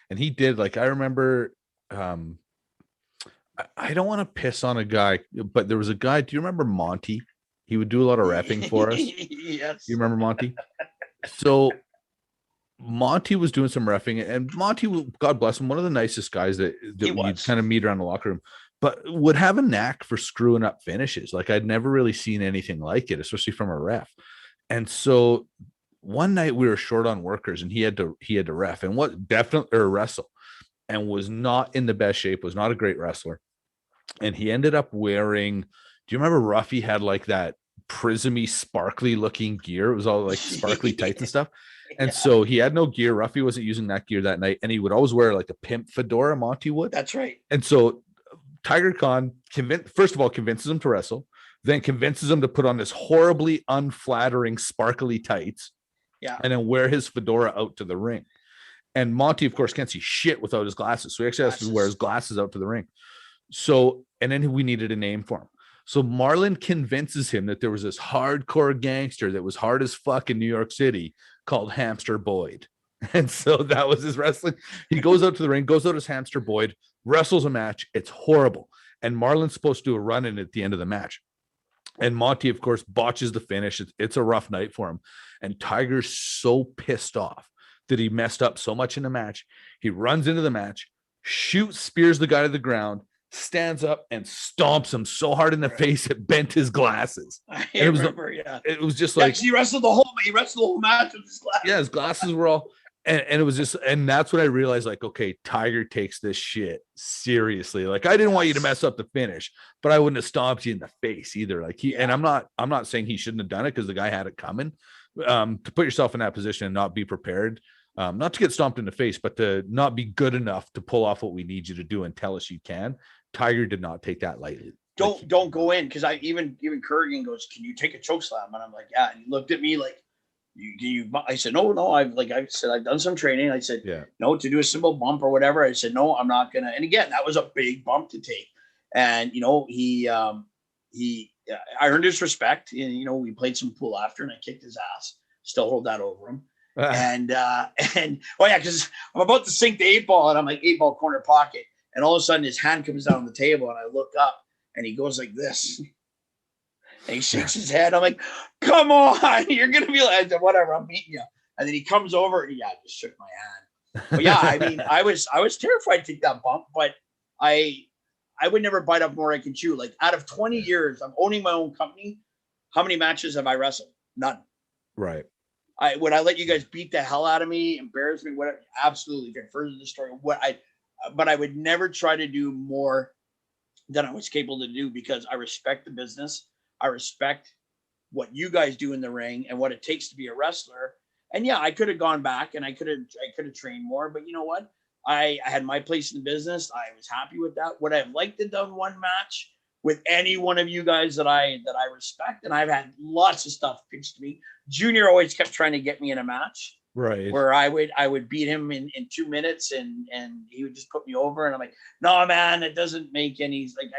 and he did, like, I remember I don't want to piss on a guy, but there was a guy, do you remember Monty? He would do a lot of repping for us. Yes. You remember Monty? So Monty was doing some reffing, and Monty, God bless him, one of the nicest guys that you'd kind of meet around the locker room, but would have a knack for screwing up finishes. Like, I'd never really seen anything like it, especially from a ref. And so one night we were short on workers, and he had to ref and wrestle, and was not in the best shape, was not a great wrestler. And he ended up wearing, do you remember Ruffy had like that prismy, sparkly looking gear? It was all like sparkly tights and stuff. And so he had no gear. Ruffy wasn't using that gear that night. And he would always wear like a pimp fedora, Monty would. That's right. And so Tiger Khan first of all, convinces him to wrestle, then convinces him to put on this horribly unflattering, sparkly tights. Yeah. And then wear his fedora out to the ring. And Monty, of course, can't see shit without his glasses. So he actually has to wear his glasses out to the ring. So, and then we needed a name for him. So Marlon convinces him that there was this hardcore gangster that was hard as fuck in New York City called Hamster Boyd. And so that was his wrestling. He goes out to the ring, goes out as Hamster Boyd, wrestles a match. It's horrible. And Marlon's supposed to do a run in at the end of the match. And Monty, of course, botches the finish. It's a rough night for him. And Tiger's so pissed off that he messed up so much in the match. He runs into the match, spears the guy to the ground, stands up and stomps him so hard in the face it bent his glasses. It was just like he wrestled the whole match with his glasses. Yeah, his glasses were all, and it was just, and that's when I realized, like, okay, Tiger takes this shit seriously. Like, I didn't want you to mess up the finish, but I wouldn't have stomped you in the face either. Like, and I'm not saying he shouldn't have done it because the guy had it coming. To put yourself in that position and not be prepared, not to get stomped in the face, but to not be good enough to pull off what we need you to do and tell us you can. Tiger did not take that lightly. Don't go in, because I even Kurgan goes, can you take a choke slam? And I'm like, yeah. And he looked at me like, you I said, no, I've done some training. I said, no, to do a simple bump or whatever. I said, no, I'm not gonna. And again, that was a big bump to take. And I earned his respect. And we played some pool after, and I kicked his ass. Still hold that over him. And because I'm about to sink the 8-ball, and I'm like 8-ball corner pocket. And all of a sudden his hand comes down the table, and I look up, and he goes like this. And he shakes his head. I'm like, come on, you're going to be like, whatever, I'm beating you. And then he comes over, and I just shook my hand. But yeah, I mean, I was terrified to take that bump, but I would never bite off more I can chew. Like, out of 20 years, I'm owning my own company. How many matches have I wrestled? None. Right. Would I let you guys beat the hell out of me, embarrass me, whatever? Absolutely. Further the story, but I would never try to do more than I was capable to do, because I respect the business. I respect what you guys do in the ring and what it takes to be a wrestler. And yeah, I could have gone back and I could have trained more, but you know what? I had my place in the business. I was happy with that. Would I have liked to have done one match with any one of you guys that I respect? And I've had lots of stuff pitched to me. Junior always kept trying to get me in a match. Right. Where I would beat him in 2 minutes, and he would just put me over, and I'm like, no, man, it doesn't make any, like,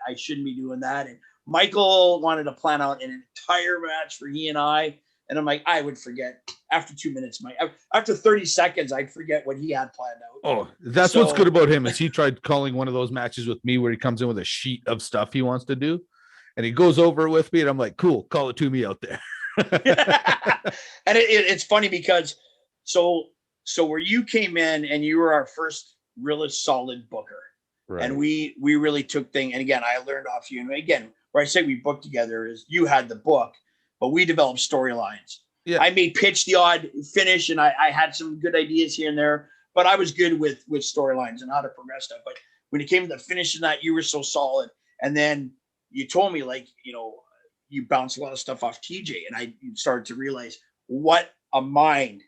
I shouldn't be doing that. And Michael wanted to plan out an entire match for he and I, and I'm like, I would forget after 2 minutes. After 30 seconds, I'd forget what he had planned out. Oh, that's what's good about him, is he tried calling one of those matches with me where he comes in with a sheet of stuff he wants to do, and he goes over with me, and I'm like, cool, call it to me out there. And it's funny because so where you came in and you were our first really solid booker, right. And we really took things. And again, I learned off you. And again, where I say we booked together is you had the book, but we developed storylines. Yeah. I may pitch the odd finish, and I had some good ideas here and there, but I was good with storylines and how to progress stuff. But when it came to the finish of that, you were so solid. And then you told me, like, you bounce a lot of stuff off TJ, and I started to realize what a mind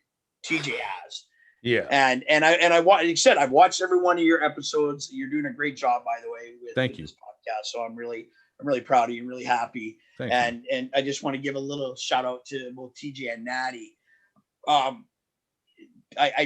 TJ has. Yeah. And I like you said, I've watched every one of your episodes. You're doing a great job, by the way, with this podcast. So I'm really proud of you, really happy. And I just want to give a little shout out to both TJ and Natty. I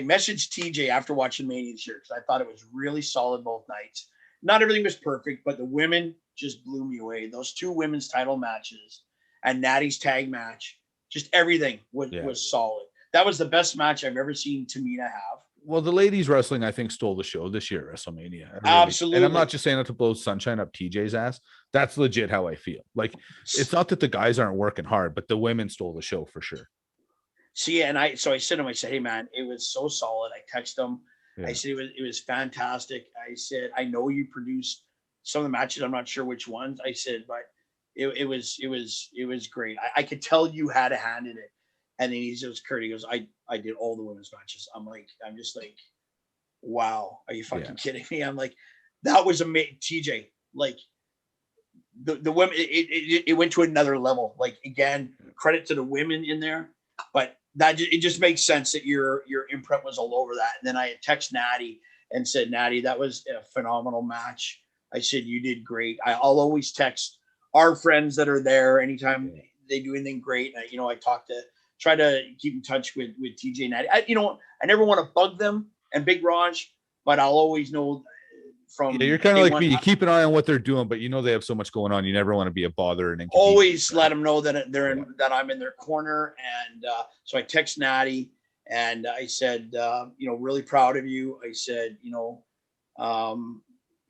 messaged TJ after watching Mania this year because I thought it was really solid both nights. Not everything was perfect, but the women just blew me away. Those 2 women's title matches and Natty's tag match, just everything was solid. That was the best match I've ever seen Tamina have. Well, the ladies wrestling, I think, stole the show this year at WrestleMania. Really. Absolutely. And I'm not just saying that to blow sunshine up TJ's ass. That's legit how I feel. Like, it's not that the guys aren't working hard, but the women stole the show for sure. See, and I said to him, I said, hey man, it was so solid. I texted him. Yeah. I said it was fantastic. I said, I know you produced some of the matches. I'm not sure which ones. I said, but it was great. I could tell you had a hand in it. And then he says, Kurt, he goes, I did all the women's matches. I'm just like, wow, are you fucking kidding me? I'm like, that was amazing. TJ, like the women, it went to another level. Like, again, credit to the women in there, but it just makes sense that your imprint was all over that. And then I had text Natty and said, Natty, that was a phenomenal match. I said, you did great. I'll always text our friends that are there anytime they do anything great. And I try to keep in touch with TJ and Natty. I never want to bug them and Big Raj, but I'll always know from. Yeah, you're kind of like me. You keep an eye on what they're doing, but they have so much going on. You never want to be a bother and always let them know that that I'm in their corner. And so I text Natty and I said, really proud of you. I said,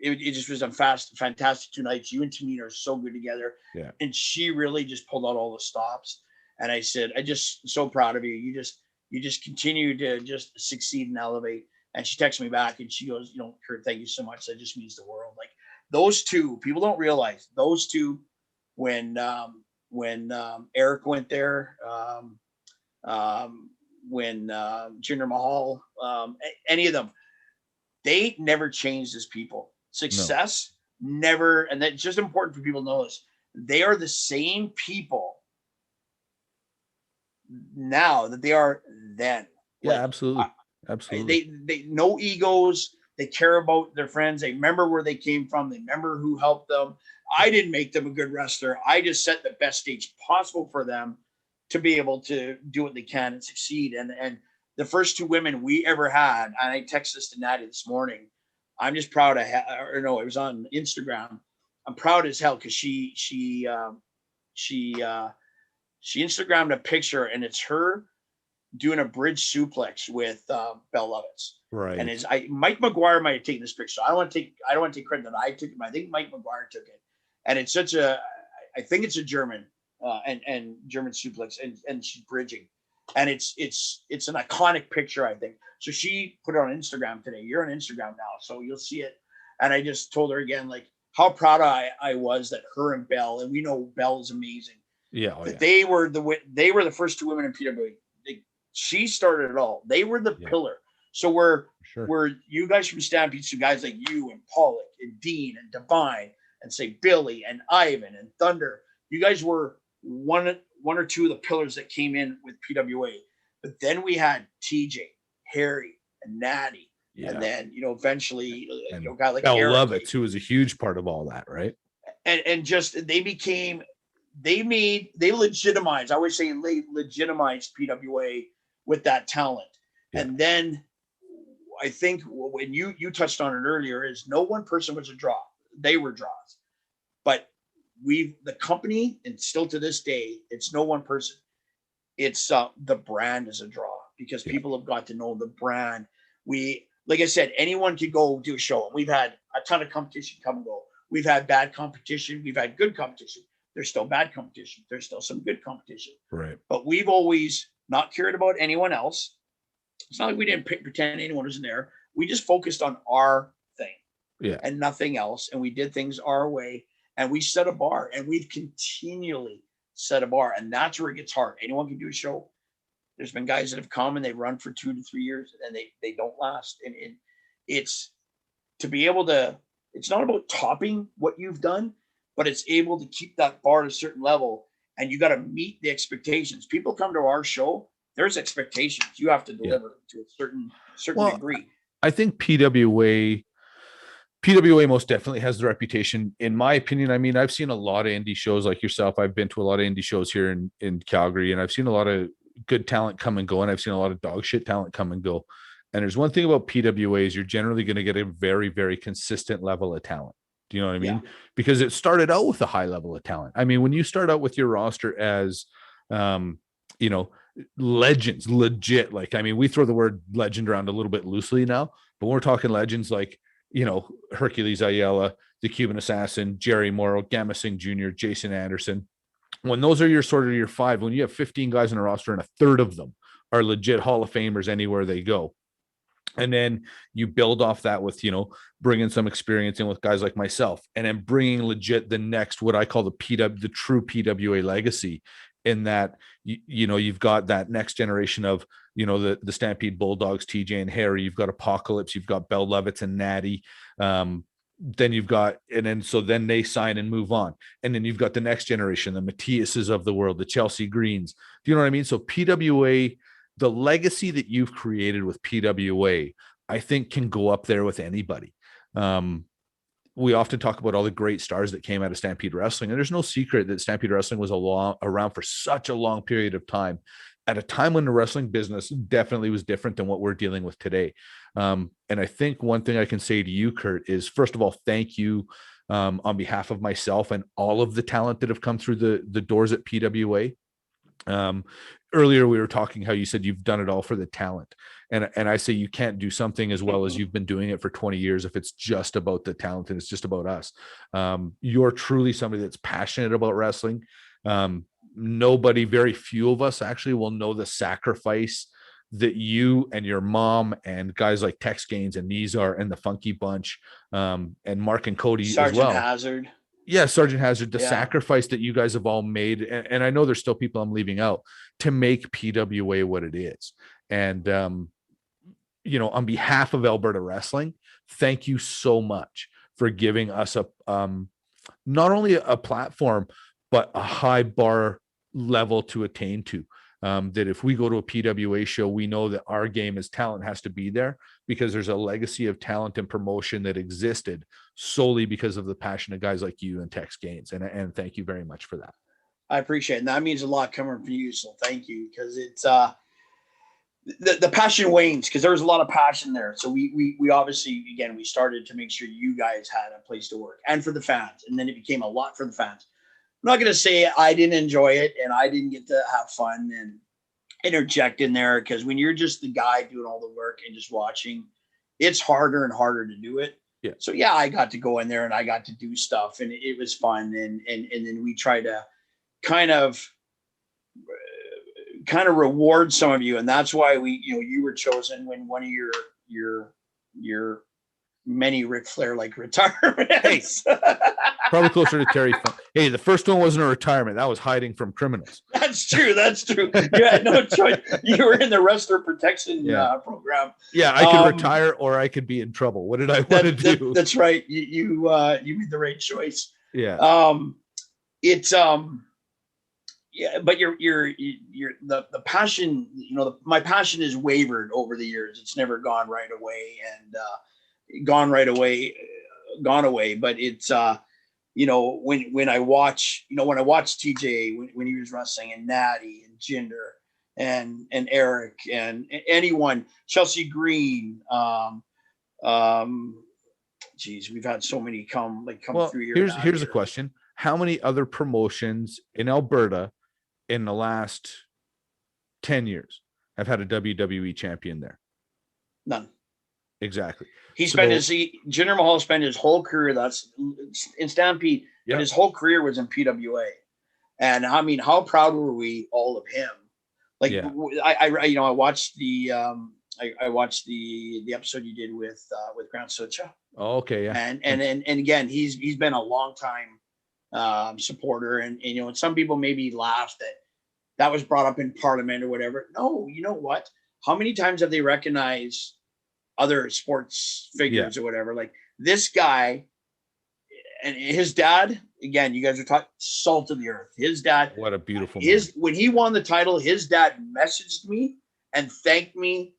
it just was a fantastic 2 nights. You and Tamina are so good together. Yeah. And she really just pulled out all the stops. And I said, I just so proud of you. You just continue to just succeed and elevate. And she texted me back and she goes, Kurt, thank you so much. That just means the world. Like, those 2, people don't realize those 2, when Eric went there, when Jinder Mahal, any of them, they never changed as people. Success never, and that's just important for people to know this. They are the same people now that they are then. Yeah, absolutely. They no egos. They care about their friends. They remember where they came from. They remember who helped them. I didn't make them a good wrestler. I just set the best stage possible for them to be able to do what they can and succeed. And the first 2 women we ever had, and I texted this to Natty this morning. I'm just proud of, it was on Instagram. I'm proud as hell because she Instagrammed a picture and it's her doing a bridge suplex with Bell Lovitz. Right. And Mike McGuire might have taken this picture. I don't want to take credit that I took it, but I think Mike McGuire took it. And it's I think it's a German and German suplex and she's bridging. And it's an iconic picture, I think. So she put it on Instagram today. You're on Instagram now, so you'll see it. And I just told her again, like, how proud I was that her and Belle, and we know Belle is amazing. Yeah. They were the first 2 women in PWA. She started it all. They were the pillar. So we're you guys from Stampede, so guys like you and Pollock and Dean and Divine and say Billy and Ivan and Thunder. You guys were one or 2 of the pillars that came in with PWA. But then we had TJ, Harry, and Natty. Yeah. And then, eventually, a guy like Bell Lovitz, who was a huge part of all that, right? And just they legitimized, I always say they legitimized PWA with that talent. Yeah. And then I think when you touched on it earlier, is no one person was a draw. They were draws. But the company, and still to this day, it's no one person. It's the brand is a draw because people have got to know the brand. Like I said, anyone could go do a show. We've had a ton of competition come and go. We've had bad competition. We've had good competition. There's still bad competition. There's still some good competition. Right. But we've always not cared about anyone else. It's not like we didn't pretend anyone was in there. We just focused on our thing and nothing else. And we did things our way. And we set a bar. And we've continually set a bar. And that's where it gets hard. Anyone can do a show. There's been guys that have come and they run for 2 to 3 years and they don't last. And it's to be able to, it's not about topping what you've done. but it's able to keep that bar at a certain level. And you got to meet the expectations. People come to our show, there's expectations. You have to deliver to a certain degree. I think PWA most definitely has the reputation, in my opinion. I mean, I've seen a lot of indie shows like yourself. I've been to a lot of indie shows here in Calgary, and I've seen a lot of good talent come and go, and I've seen a lot of dog shit talent come and go. And there's one thing about PWA is you're generally going to get a very, very consistent level of talent. Do you know what I mean? Yeah. Because it started out with a high level of talent. I mean, when you start out with your roster as, legends, legit, like, I mean, we throw the word legend around a little bit loosely now, but we're talking legends like, Hercules Ayala, the Cuban Assassin, Jerry Morrow, Gamma Singh Jr., Jason Anderson. When those are your sort of your 5, when you have 15 guys in a roster and a third of them are legit Hall of Famers anywhere they go, and then you build off that with, bringing some experience in with guys like myself, and then bringing legit the next, what I call the true PWA legacy, in that, you've got that next generation of, the Stampede Bulldogs, TJ and Harry, you've got Apocalypse, you've got Bell Levitts and Natty. Then you've got, and then, so then they sign and move on. And then you've got the next generation, the Matthiases of the world, the Chelsea Greens. Do you know what I mean? So PWA, the legacy that you've created with PWA, I think can go up there with anybody. We often talk about all the great stars that came out of Stampede Wrestling, and there's no secret that Stampede Wrestling was around for such a long period of time, at a time when the wrestling business definitely was different than what we're dealing with today. And I think one thing I can say to you, Kurt, is, first of all, thank you on behalf of myself and all of the talent that have come through the doors at PWA. Earlier we were talking how you said you've done it all for the talent, and I say you can't do something as well as you've been doing it for 20 years if it's just about the talent and it's just about us. You're truly somebody that's passionate about wrestling. Very few of us actually will know the sacrifice that you and your mom and guys like Tex Gaines and Nizar and the Funky Bunch, and Mark and Cody Sergeant as well. Hazard. Yeah, Sergeant Hazard, the sacrifice that you guys have all made, and I know there's still people I'm leaving out, to make PWA what it is. And on behalf of Alberta Wrestling, thank you so much for giving us not only a platform, but a high bar level to attain to. That if we go to a PWA show, we know that our game as talent has to be there, because there's a legacy of talent and promotion that existed solely because of the passion of guys like you and Tex Gaines. And thank you very much for that. I appreciate it. And that means a lot coming from you. So thank you. Because it's the passion wanes, because there was a lot of passion there. So we obviously, again, we started to make sure you guys had a place to work, and for the fans. And then it became a lot for the fans. I'm not going to say I didn't enjoy it and I didn't get to have fun and interject in there, because when you're just the guy doing all the work and just watching, it's harder and harder to do it. Yeah. So yeah, I got to go in there and I got to do stuff, and it was fun. And then we try to kind of reward some of you. And that's why you were chosen when one of your many Ric Flair like retirements. Hey, probably closer to Terry Funk. Hey, the first one wasn't a retirement. That was hiding from criminals. That's true. You had no choice. You were in the wrestler protection program. Yeah, I could retire or I could be in trouble. What did I want to do? That's right. You made the right choice. Yeah. But the passion, my passion has wavered over the years. It's never gone right away gone away. But it's, when I watch TJ, when he was wrestling, and Natty and Jinder and Eric and anyone, Chelsea Green, we've had so many come through here. Here's a question. How many other promotions in Alberta in the last 10 years have had a WWE champion there? None. Exactly. Jinder Mahal spent his whole career, that's in Stampede, but his whole career was in PWA. And I mean, how proud were we all of him? I watched the episode you did with Grant Sucha. Oh, okay. Yeah. And again, he's been a long time supporter, and some people maybe laugh that was brought up in Parliament or whatever. No, you know what? How many times have they recognized other sports figures or whatever? Like this guy and his dad, again, you guys are talking salt of the earth. His dad, what a beautiful man. When he won the title, his dad messaged me and thanked me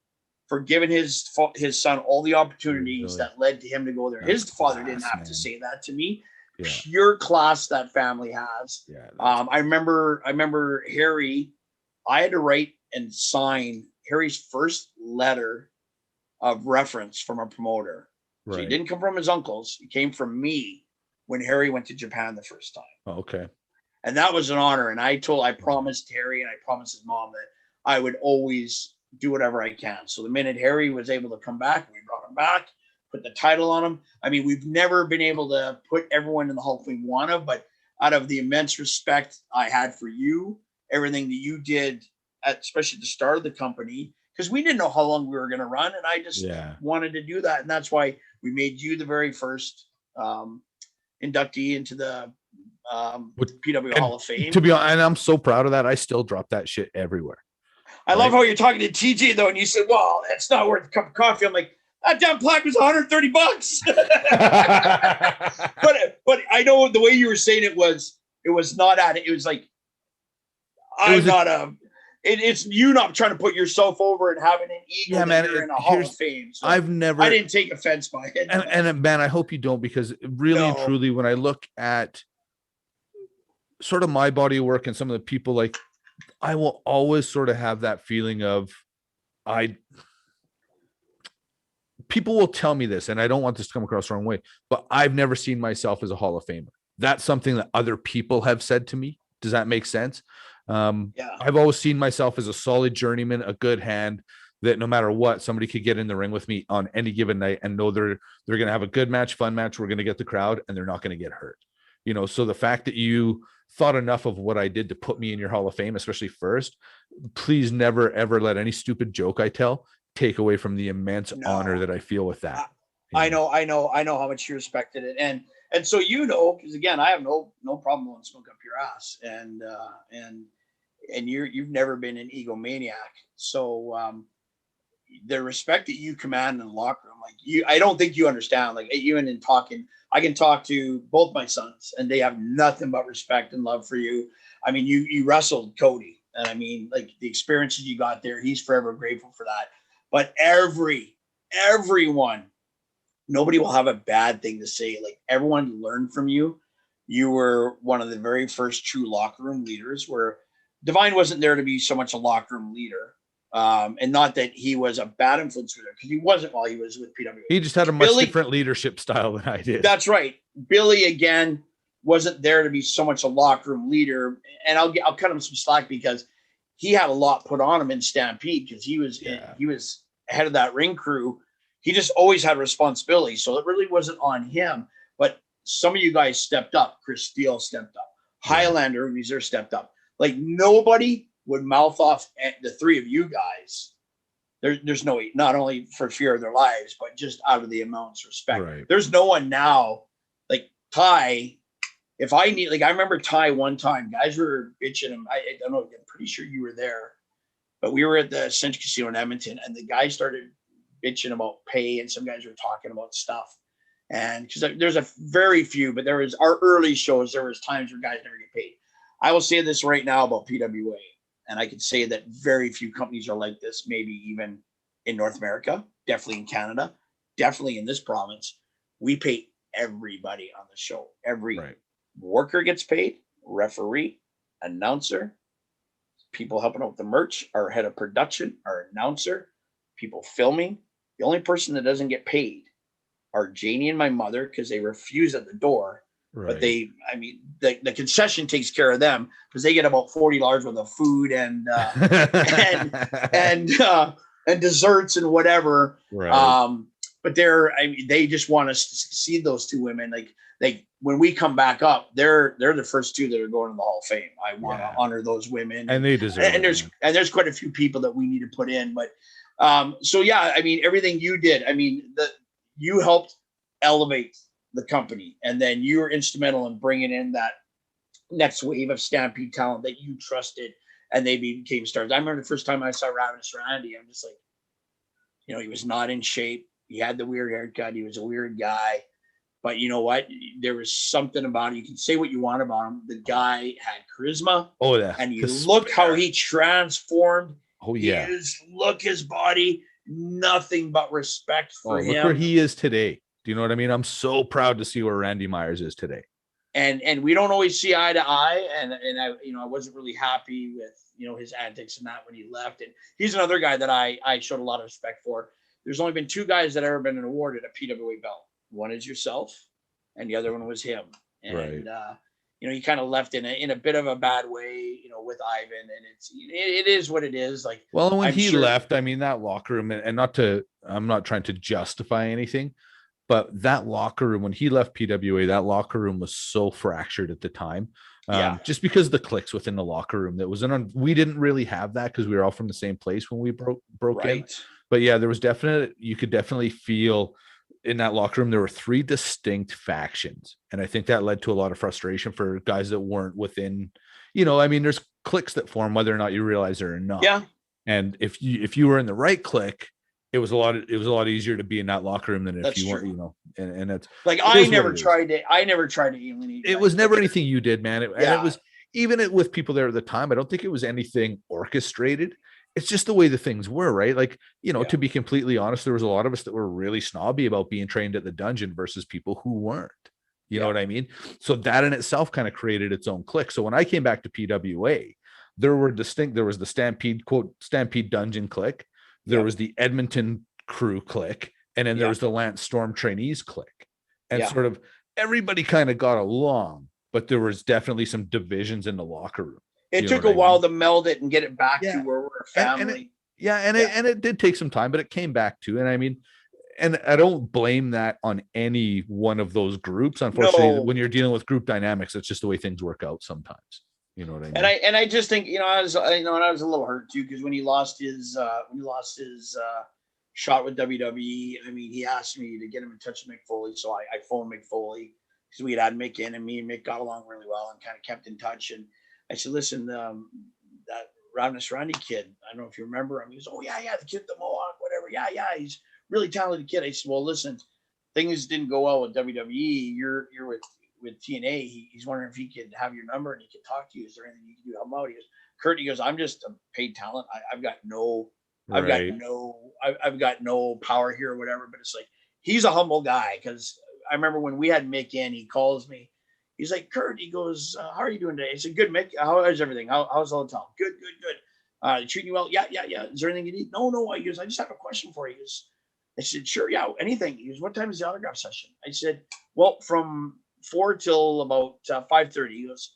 for giving his son all the opportunities that led to him to go there. That's his father class, didn't have man. to say that to me. Yeah. Pure class that family has. Yeah. I remember Harry, I had to write and sign Harry's first letter of reference from a promoter. So he didn't come from his uncles. He came from me when Harry went to Japan the first time. Oh, okay. And that was an honor. And I promised Harry and I promised his mom that I would always do whatever I can. So the minute Harry was able to come back, we brought him back, put the title on him. I mean, we've never been able to put everyone in the Hall of Fame we want to, but out of the immense respect I had for you, everything that you did, especially at the start of the company, because we didn't know how long we were going to run. And I just wanted to do that. And that's why we made you the very first inductee into the PW Hall of Fame. To be honest, and I'm so proud of that. I still drop that shit everywhere. I love how you're talking to TJ though, and you said, "Well, it's not worth a cup of coffee." I'm like, that damn plaque was $130. but I know the way you were saying it was not at it. It was like it's you not trying to put yourself over and having an ego. Yeah, man, you're in a Hall of Fame. So I didn't take offense by it. And man, I hope you don't, because really and truly, when I look at sort of my body of work and some of the people, like, I will always sort of have that feeling of people will tell me this, and I don't want this to come across the wrong way, but I've never seen myself as a Hall of Famer. That's something that other people have said to me. Does that make sense? I've always seen myself as a solid journeyman, a good hand, that no matter what, somebody could get in the ring with me on any given night and know they're going to have a good match, fun match. We're going to get the crowd and they're not going to get hurt. You know, so the fact that you thought enough of what I did to put me in your Hall of Fame, especially first, please never, ever let any stupid joke I tell take away from the immense honor that I feel with that. I know how much you respected it. And so, because again, I have no problem blowing smoke up your ass, and you've never been an egomaniac. So the respect that you command in the locker room, I don't think you understand. Like, even in talking, I can talk to both my sons, and they have nothing but respect and love for you. I mean, you wrestled Cody, and I mean, like, the experiences you got there, he's forever grateful for that. But everyone, nobody will have a bad thing to say. Like, everyone learned from you. You were one of the very first true locker room leaders, where Divine wasn't there to be so much a locker room leader. And not that he was a bad influence leader, because he wasn't while he was with PW. He just had a much different leadership style than I did. That's right. Billy, again, wasn't there to be so much a locker room leader. And I'll cut him some slack, because he had a lot put on him in Stampede, because he was head of that ring crew. He just always had responsibility. So it really wasn't on him. But some of you guys stepped up. Chris Steele stepped up. Highlander, Weezer, stepped up. Like, nobody would mouth off the three of you guys. There's no, not only for fear of their lives, but just out of the immense respect. Right. There's no one now, like Ty. If I need, like, I remember Ty one time, guys were bitching him. I don't know, I'm pretty sure you were there, but we were at the Cinch Casino in Edmonton, and the guy started bitching about pay, and some guys were talking about stuff. And because there's a very few, but there was our early shows, there was times where guys never get paid. I will say this right now about PWA, and I can say that very few companies are like this, maybe even in North America, definitely in Canada, definitely in this province. We pay everybody on the show. Every worker gets paid, referee, announcer, people helping out with the merch, our head of production, our announcer, people filming. The only person that doesn't get paid are Janie and my mother, because they refuse at the door. Right. But the concession takes care of them, because they get about $40 worth of food and desserts and whatever. Right. But they just want us to succeed, those two women. Like when we come back up, they're the first two that are going to the Hall of Fame. I want to honor those women, and they deserve it. And there's quite a few people that we need to put in. But so yeah, I mean, everything you did, I mean, you helped elevate the company, and then you were instrumental in bringing in that next wave of Stampede talent that you trusted, and they became stars. I remember the first time I saw Ravenous Randy, I'm just like, he was not in shape. He had the weird haircut. He was a weird guy, But you know what? There was something about it. You can say what you want about him. The guy had charisma. Oh yeah. And you look how he transformed. Oh yeah. His body, nothing but respect for him. Look where he is today. Do you know what I mean? I'm so proud to see where Randy Myers is today. And we don't always see eye to eye. And I, I wasn't really happy with, his antics and that when he left. And he's another guy that I showed a lot of respect for. There's only been 2 guys that have ever been awarded a PWA belt. One is yourself, and the other one was him. And he kind of left in a bit of a bad way, with Ivan, and it is what it is. Like, well, when he left, I mean, that locker room, and I'm not trying to justify anything, but that locker room, when he left PWA, that locker room was so fractured at the time. Just because the cliques within the locker room that was we didn't really have that because we were all from the same place when we broke in. But yeah, there was you could definitely feel in that locker room, there were 3 distinct factions. And I think that led to a lot of frustration for guys that weren't within, there's cliques that form whether or not you realize it or not. Yeah. And if you were in the right clique, it was a lot easier to be in that locker room than if you weren't, and it's like, I never tried to alienate. It was never anything you did, man. And it was even with people there at the time. I don't think it was anything orchestrated. It's just the way the things were, right? Like, to be completely honest, there was a lot of us that were really snobby about being trained at the dungeon versus people who weren't. You know what I mean? So that in itself kind of created its own clique. So when I came back to PWA, there was the Stampede, quote, Stampede Dungeon clique. There was the Edmonton crew clique. And then there was the Lance Storm trainees clique. And sort of everybody kind of got along, but there was definitely some divisions in the locker room. It took a while to meld it and get it back to where we're a family. It did take some time, but it came back to. And I mean, and I don't blame that on any one of those groups. Unfortunately, when you're dealing with group dynamics, it's just the way things work out sometimes. You know what I mean? And I just think, I was a little hurt too, because when he lost his shot with WWE, I mean, he asked me to get him in touch with Mick Foley, so I phoned Mick Foley because we had Mick in, and me and Mick got along really well and kind of kept in touch. And I said, listen, that Ravenous Randy kid, I don't know if you remember him. He goes, oh, yeah, the kid, the Mohawk, whatever. Yeah, he's really talented kid. I said, well, listen, things didn't go well with WWE. You're with TNA. He's wondering if he could have your number and he could talk to you. Is there anything you can do to help him out? He goes, Kurt, he goes, I'm just a paid talent. I've got no power here or whatever. But it's like, he's a humble guy, because I remember when we had Mick in, he calls me. He's like, Kurt, he goes, how are you doing today? I said, good, Mick. How is everything? How's all the time? Good. You treating you well? Yeah. Is there anything you need? No. He goes, I just have a question for you. He goes, I said, sure. Yeah. Anything. He goes, what time is the autograph session? I said, well, from 4 till about 5:30. He goes,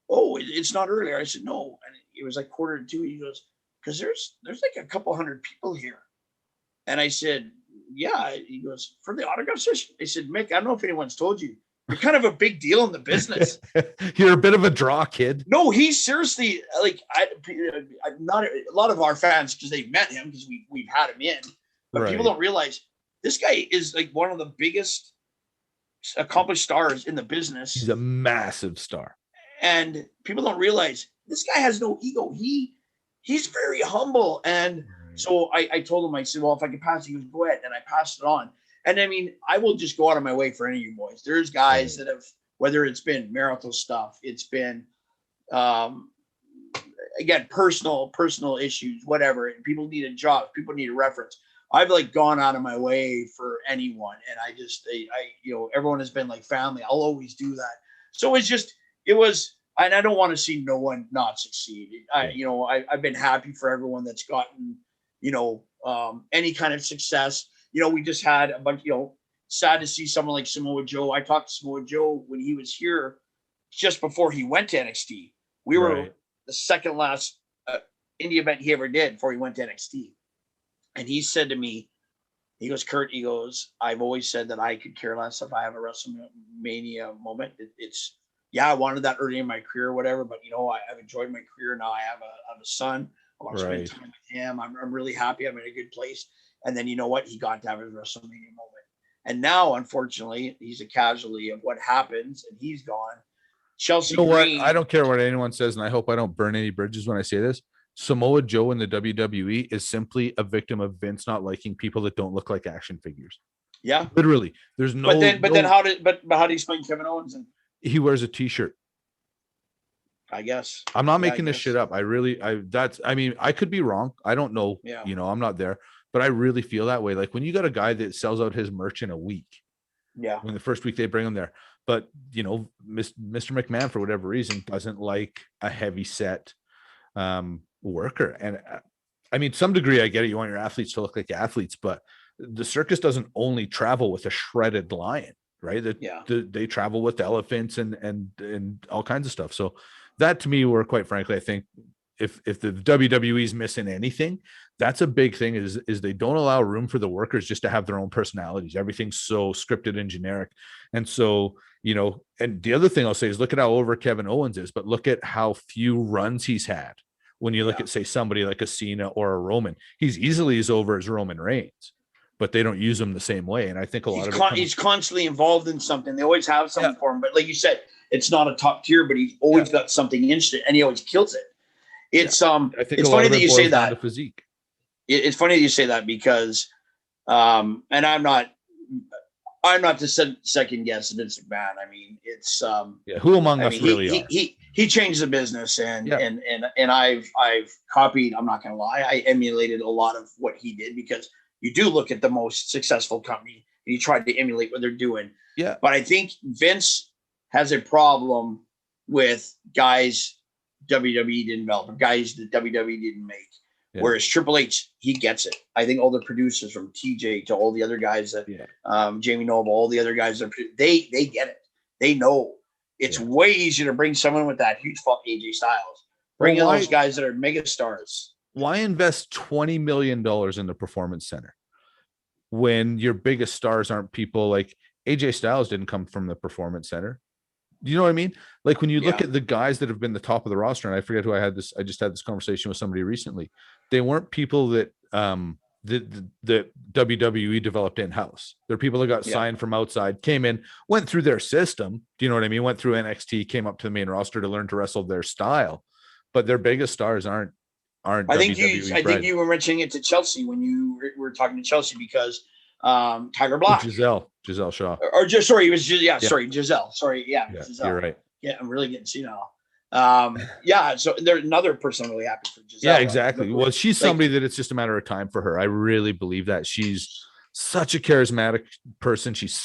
oh, it's not earlier. I said, no. And it was like 1:45. He goes, because there's like a couple hundred people here. And I said, yeah. He goes, for the autograph session? I said, Mick, I don't know if anyone's told you, you're kind of a big deal in the business. You're a bit of a draw, kid. No, he's seriously, like, I'm not a lot of our fans, because they've met him, because we've had him in, but people don't realize this guy is like one of the biggest accomplished stars in the business. He's a massive star, and people don't realize this guy has no ego. He's very humble. And so I told him, I said, well, if I could pass it, he goes, go ahead. And I passed it on. And I mean, I will just go out of my way for any of you boys. There's guys that have, whether it's been marital stuff, it's been, again, personal issues, whatever. And people need a job. People need a reference. I've like gone out of my way for anyone. And I everyone has been like family. I'll always do that. So and I don't want to see no one not succeed. I've been happy for everyone that's gotten, any kind of success. We just had a bunch, sad to see someone like Samoa Joe. I talked to Samoa Joe when he was here just before he went to NXT. We were the second last indie event he ever did before he went to NXT. And he said to me, he goes, Kurt, he goes, I've always said that I could care less if I have a WrestleMania moment. I wanted that early in my career or whatever, but I've enjoyed my career. Now I have a son. I want to spend time with him. I'm really happy. I'm in a good place. And then you know what? He got to have his WrestleMania moment. And now, unfortunately, he's a casualty of what happens, and he's gone. Chelsea Green. What? I don't care what anyone says, and I hope I don't burn any bridges when I say this. Samoa Joe in the WWE is simply a victim of Vince not liking people that don't look like action figures. Yeah. Literally. There's no. But then how do you explain Kevin Owens? And he wears a t-shirt. I guess I'm not making this shit up. I mean, I could be wrong. I don't know. Yeah. I'm not there, but I really feel that way. Like when you got a guy that sells out his merch in a week. Yeah. When the first week they bring him there, but Mr. McMahon for whatever reason doesn't like a heavy set worker. And I mean, some degree I get it. You want your athletes to look like athletes, but the circus doesn't only travel with a shredded lion, right? They travel with elephants and all kinds of stuff. So that to me, were quite frankly, I think if the WWE is missing anything, that's a big thing is they don't allow room for the workers just to have their own personalities. Everything's so scripted and generic. And so, and the other thing I'll say is look at how over Kevin Owens is, but look at how few runs he's had. When you look at, say, somebody like a Cena or a Roman, he's easily as over as Roman Reigns, but they don't use him the same way. And I think he's constantly involved in something. They always have something for him. But like you said, it's not a top tier, but he's always got something interesting and he always kills it. It's I think it's funny that you say that. Physique. It's funny that you say that because and I'm not to second guess Vince McMahon. I mean, it's who among us really are? He changed the business and I've copied, I'm not gonna lie, I emulated a lot of what he did because you do look at the most successful company and you try to emulate what they're doing. Yeah. But I think Vince has a problem with guys WWE didn't develop, or guys that WWE didn't make. Yeah. Whereas Triple H, he gets it. I think all the producers from TJ to all the other guys that Jamie Noble, all the other guys that they get it. They know it's way easier to bring someone with that huge fuck AJ Styles. Bring in those guys that are mega stars. Why invest $20 million in the Performance Center when your biggest stars aren't people like AJ Styles didn't come from the Performance Center? Do you know what I mean? Like when you look at the guys that have been the top of the roster, and I forget who I just had this conversation with somebody recently. They weren't people that the WWE developed in-house. They're people that got signed from outside, came in, went through their system. Do you know what I mean? Went through NXT, came up to the main roster to learn to wrestle their style, but their biggest stars aren't. I think you were mentioning it to Chelsea when you were talking to Chelsea because Tiger Black, Giselle Shaw, or just sorry, it was Giselle. Sorry, Giselle. You're right. Yeah, I'm really getting senile. So there's another person I'm really happy for Giselle. Yeah, exactly. Well, she's somebody that it's just a matter of time for her. I really believe that she's such a charismatic person. She's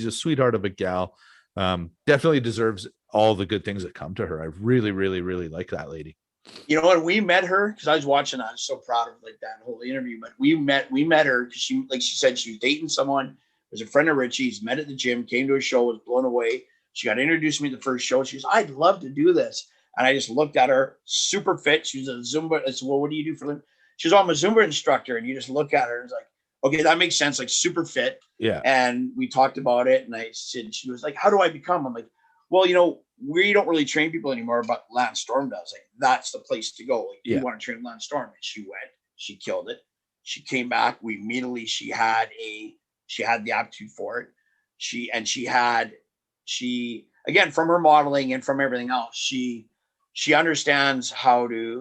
a sweetheart of a gal. Definitely deserves all the good things that come to her. I really, really, really like that lady. You know, when we met her, because I was watching, I was so proud of like that whole interview. But we met her because she said she was dating someone, was a friend of Richie's, met at the gym, came to a show, was blown away. She got introduced to me the first show. She was, I'd love to do this. And I just looked at her, super fit. She was a Zumba. I said, well, what do you do for them? She was, I'm a Zumba instructor. And you just look at her and it's like, okay, that makes sense. Like super fit. Yeah. And we talked about it. And I said, she was like, how do I become? I'm like, well, we don't really train people anymore, but Lance Storm does. Like, that's the place to go. Like, you want to train Lance Storm. And she went, she killed it. She came back. She had the aptitude for it. She again, from her modeling and from everything else, she understands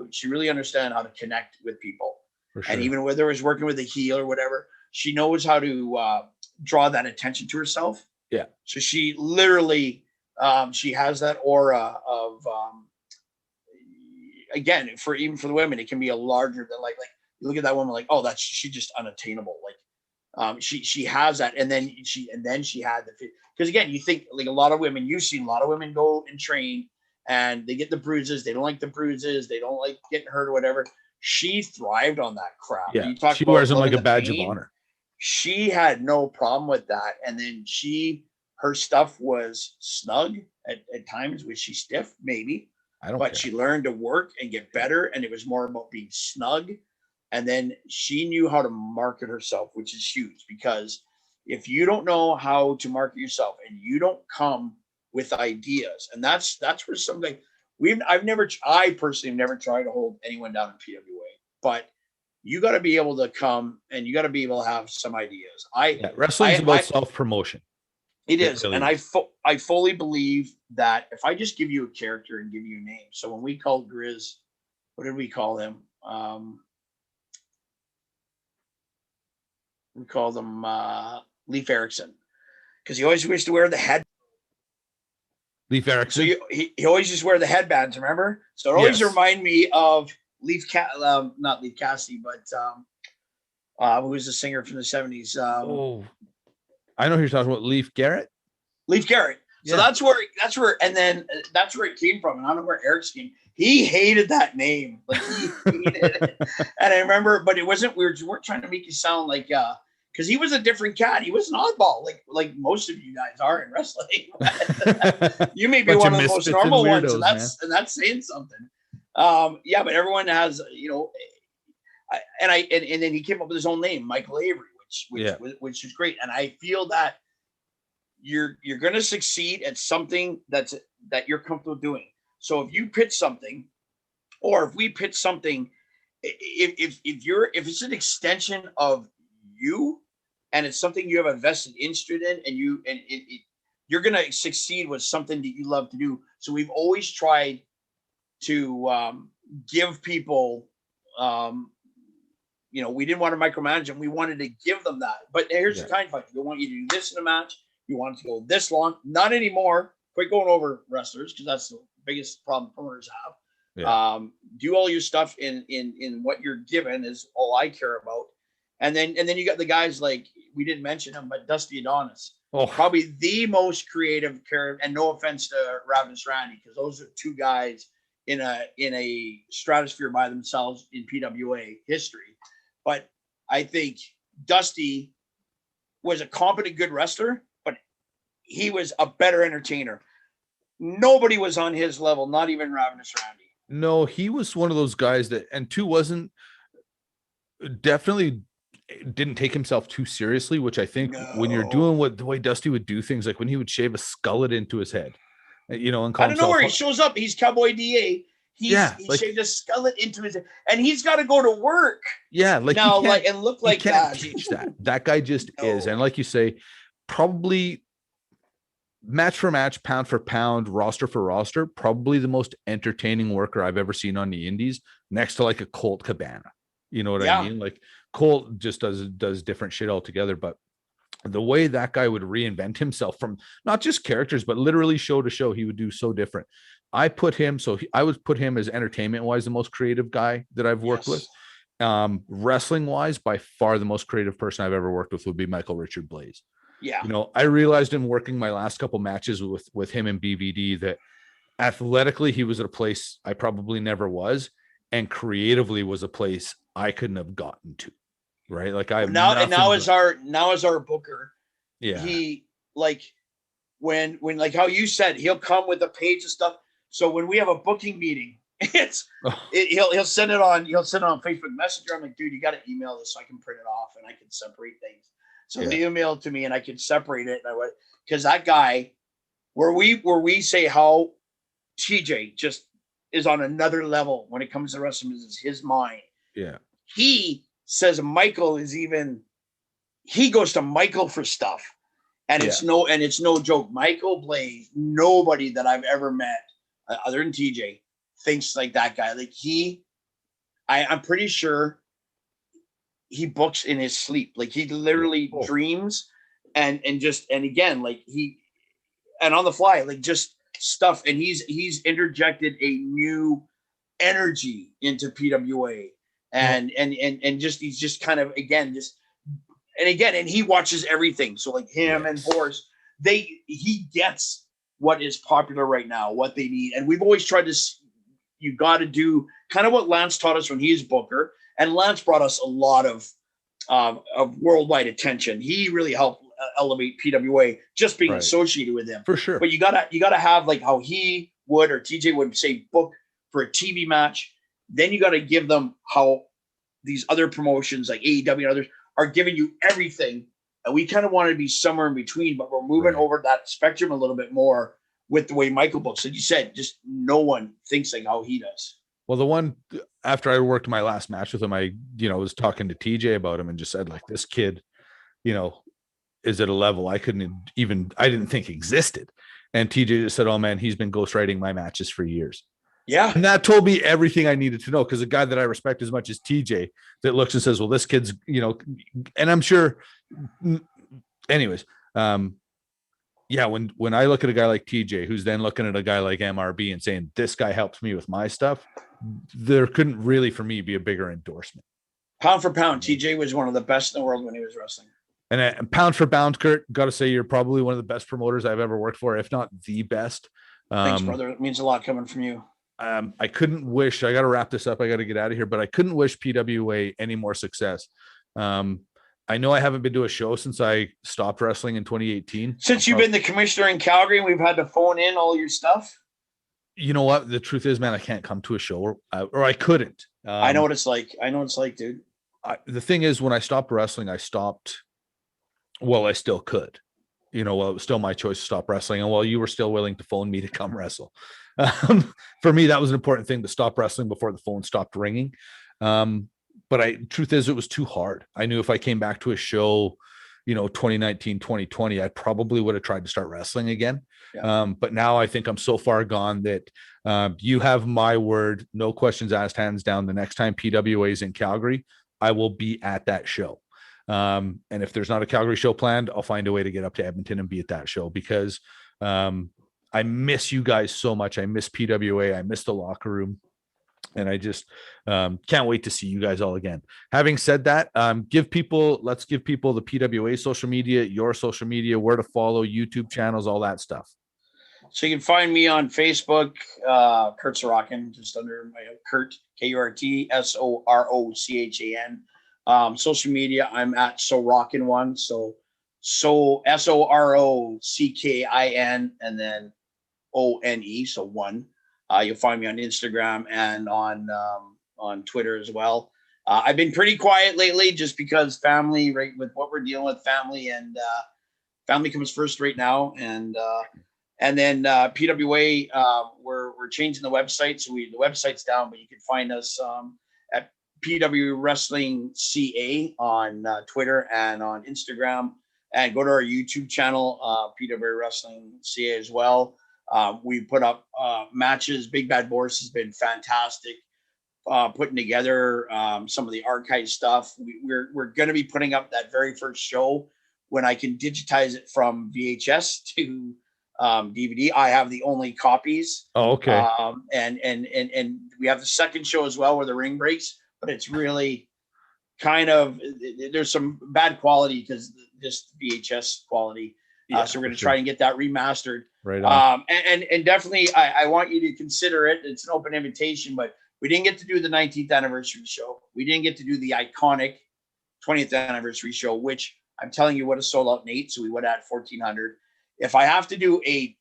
she really understands how to connect with people. Sure. And even whether it's working with a heel or whatever, she knows how to draw that attention to herself. Yeah. So she literally, she has that aura of, again, even for the women, it can be a larger than like you look at that woman like, oh, she's just unattainable. Like, she has that. And then she had because again, you think like a lot of women, you've seen a lot of women go and train and they get the bruises. They don't like the bruises. They don't like getting hurt or whatever. She thrived on that crap. Yeah. She wears them like a badge of honor. She had no problem with that. And then her stuff was snug at times. Was she stiff? Maybe. But she learned to work and get better. And it was more about being snug. And then she knew how to market herself, which is huge, because if you don't know how to market yourself and you don't come with ideas, and that's where something I personally have never tried to hold anyone down in PWA, but you got to be able to come and you got to be able to have some ideas. Wrestling's about self-promotion. It is. Really, and I fully believe that if I just give you a character and give you a name. So when we called Grizz, what did we call him? We called him Leif Erikson, because he always used to wear the head. Leif Erikson. So he always used to wear the headbands, remember? So it always remind me of not Leif Cassidy, but who was the singer from the 70s? I know who you're talking about. Leif Garrett. Leif Garrett. So that's where, and then that's where it came from. And I don't know where Eric's came. He hated that name. Like he hated it. And I remember, but it wasn't, we weren't trying to make you sound like, because he was a different cat. He was an oddball, like most of you guys are in wrestling. You may be one of the most normal ones, and that's saying something. Yeah, but everyone has, and then he came up with his own name, Michael Avery, which is great. And I feel that you're going to succeed at something that you're comfortable doing. So if you pitch something, or if we pitch something, if it's an extension of you, and it's something you have a vested interest in, and you're going to succeed with something that you love to do. So we've always tried to give people, we didn't want to micromanage them. We wanted to give them that. But here's the time fight. We want you to do this in a match. You want it to go this long. Not anymore. Quit going over wrestlers, because that's the biggest problem promoters have. Yeah. Do all your stuff in what you're given is all I care about. And then you got the guys like, we didn't mention him, but Dusty Adonis. Probably the most creative character, and no offense to Ravenous Randy, because those are two guys in a stratosphere by themselves in PWA history. But I think Dusty was a competent, good wrestler, but he was a better entertainer. Nobody was on his level, not even Ravenous Randy. No, he was one of those guys that, and definitely didn't take himself too seriously, which I think when you're doing the way Dusty would do things, like when he would shave a skullet into his head, and call I don't know where he shows up. He's Cowboy DA. He shaved a skullet into his head, and he's got to go to work. Yeah, like now, and look like that. Teach that. That guy just is, and like you say, probably match for match, pound for pound, roster for roster, probably the most entertaining worker I've ever seen on the indies, next to like a Colt Cabana. You know what I mean? Like Colt just does different shit altogether, but the way that guy would reinvent himself from not just characters, but literally show to show, he would do so different. I would put him as entertainment wise the most creative guy that I've worked with. Wrestling wise, by far the most creative person I've ever worked with would be Michael Richard Blaze. Yeah. I realized in working my last couple matches with him in BVD that athletically he was at a place I probably never was, and creatively was a place I couldn't have gotten to. Right. Like now as our booker. Yeah. He when like how you said, he'll come with a page of stuff. So when we have a booking meeting, he'll send it on Facebook Messenger. I'm like, dude, you got to email this so I can print it off and I can separate things. So they email it to me and I can separate it. And I went, because that guy, where we say how TJ just is on another level when it comes to wrestling, is his mind. Yeah. He says Michael he goes to Michael for stuff. And it's no joke. Michael Blaze, nobody that I've ever met other than TJ thinks like that guy. Like I'm pretty sure he books in his sleep. Like he literally dreams and again, like and on the fly, like just stuff. And he's interjected a new energy into PWA and he's just kind of, again, and he watches everything. So like him and Boris, he gets what is popular right now, what they need. And we've always tried to, you got to do kind of what Lance taught us when he was booker. And Lance brought us a lot of worldwide attention. He really helped elevate PWA just being associated with him. For sure. But you gotta have like how he would, or TJ would say, book for a TV match. Then you got to give them how these other promotions like AEW and others are giving you everything. And we kind of want to be somewhere in between, but we're moving over that spectrum a little bit more with the way Michael books. Like you said, just no one thinks like how he does. Well, the one after I worked my last match with him, I was talking to TJ about him and just said, like, this kid, is at a level I didn't think existed. And TJ just said, oh man, he's been ghostwriting my matches for years. Yeah. And that told me everything I needed to know, because a guy that I respect as much as TJ that looks and says, well, this kid's, and I'm sure anyways, yeah, when I look at a guy like TJ, who's then looking at a guy like MRB and saying, this guy helps me with my stuff, there couldn't really, for me, be a bigger endorsement. Pound for pound, TJ was one of the best in the world when he was wrestling. And pound for pound, Kurt, got to say, you're probably one of the best promoters I've ever worked for, if not the best. Thanks, brother. It means a lot coming from you. I couldn't wish, I got to wrap this up. I got to get out of here, but I couldn't wish PWA any more success. I know I haven't been to a show since I stopped wrestling in 2018. Since you've been the commissioner in Calgary, we've had to phone in all your stuff. You know what? The truth is, man, I can't come to a show, or I couldn't. I know what it's like. Dude. The thing is, when I stopped wrestling, I stopped. Well, I still could. It was still my choice to stop wrestling. And while you were still willing to phone me to come wrestle, for me, that was an important thing, to stop wrestling before the phone stopped ringing. But truth is, it was too hard. I knew if I came back to a show, 2019, 2020, I probably would have tried to start wrestling again. Yeah. But now I think I'm so far gone that you have my word, no questions asked, hands down. The next time PWA is in Calgary, I will be at that show. And if there's not a Calgary show planned, I'll find a way to get up to Edmonton and be at that show, because I miss you guys so much. I miss PWA. I miss the locker room. And I just can't wait to see you guys all again. Having said that, let's give people the PWA social media, your social media, where to follow, YouTube channels, all that stuff. So you can find me on Facebook, Kurt Sorochan, just under my Kurt, KURT SOROCHAN. Social media, I'm at Sorochan1. So SOROCKIN and then ONE. So one. You'll find me on Instagram and on Twitter as well. I've been pretty quiet lately just because family, right, with what we're dealing with, family comes first right now. And then PWA, we're changing the website. So the website's down, but you can find us at PW Wrestling CA on Twitter and on Instagram, and go to our YouTube channel, PW Wrestling CA as well. We put up matches. Big Bad Boris has been fantastic putting together some of the archive stuff. We're going to be putting up that very first show when I can digitize it from VHS to DVD. I have the only copies. Oh, okay. And we have the second show as well where the ring breaks, but it's really kind of, there's some bad quality because just VHS quality. So we're going to try and get that remastered. Right on. And definitely, I want you to consider it. It's an open invitation, but we didn't get to do the 19th anniversary show. We didn't get to do the iconic 20th anniversary show, which I'm telling you would have sold out, Nate. So we would have had 1,400. If I have to do a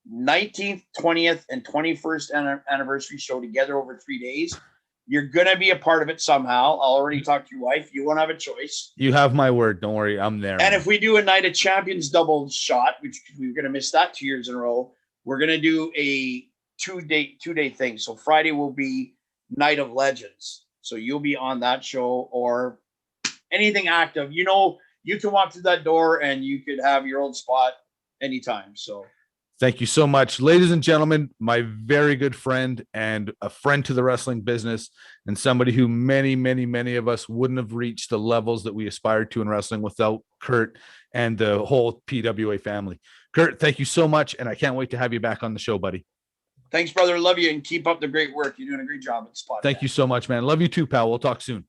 19th, 20th, and 21st anniversary show together over 3 days, you're going to be a part of it somehow. I'll already talk to your wife. You won't have a choice. You have my word. Don't worry. I'm there. And if we do a Night of Champions double shot, which we're going to miss that 2 years in a row, we're going to do a two-day thing. So Friday will be Night of Legends. So you'll be on that show, or anything active. You can walk through that door and you could have your old spot anytime. So thank you so much, ladies and gentlemen, my very good friend and a friend to the wrestling business, and somebody who many, many, many of us wouldn't have reached the levels that we aspired to in wrestling without Kurt and the whole PWA family. Kurt, thank you so much, and I can't wait to have you back on the show, buddy. Thanks, brother. Love you, and keep up the great work. You're doing a great job at the spot. Thank you so much, man. Love you too, pal. We'll talk soon.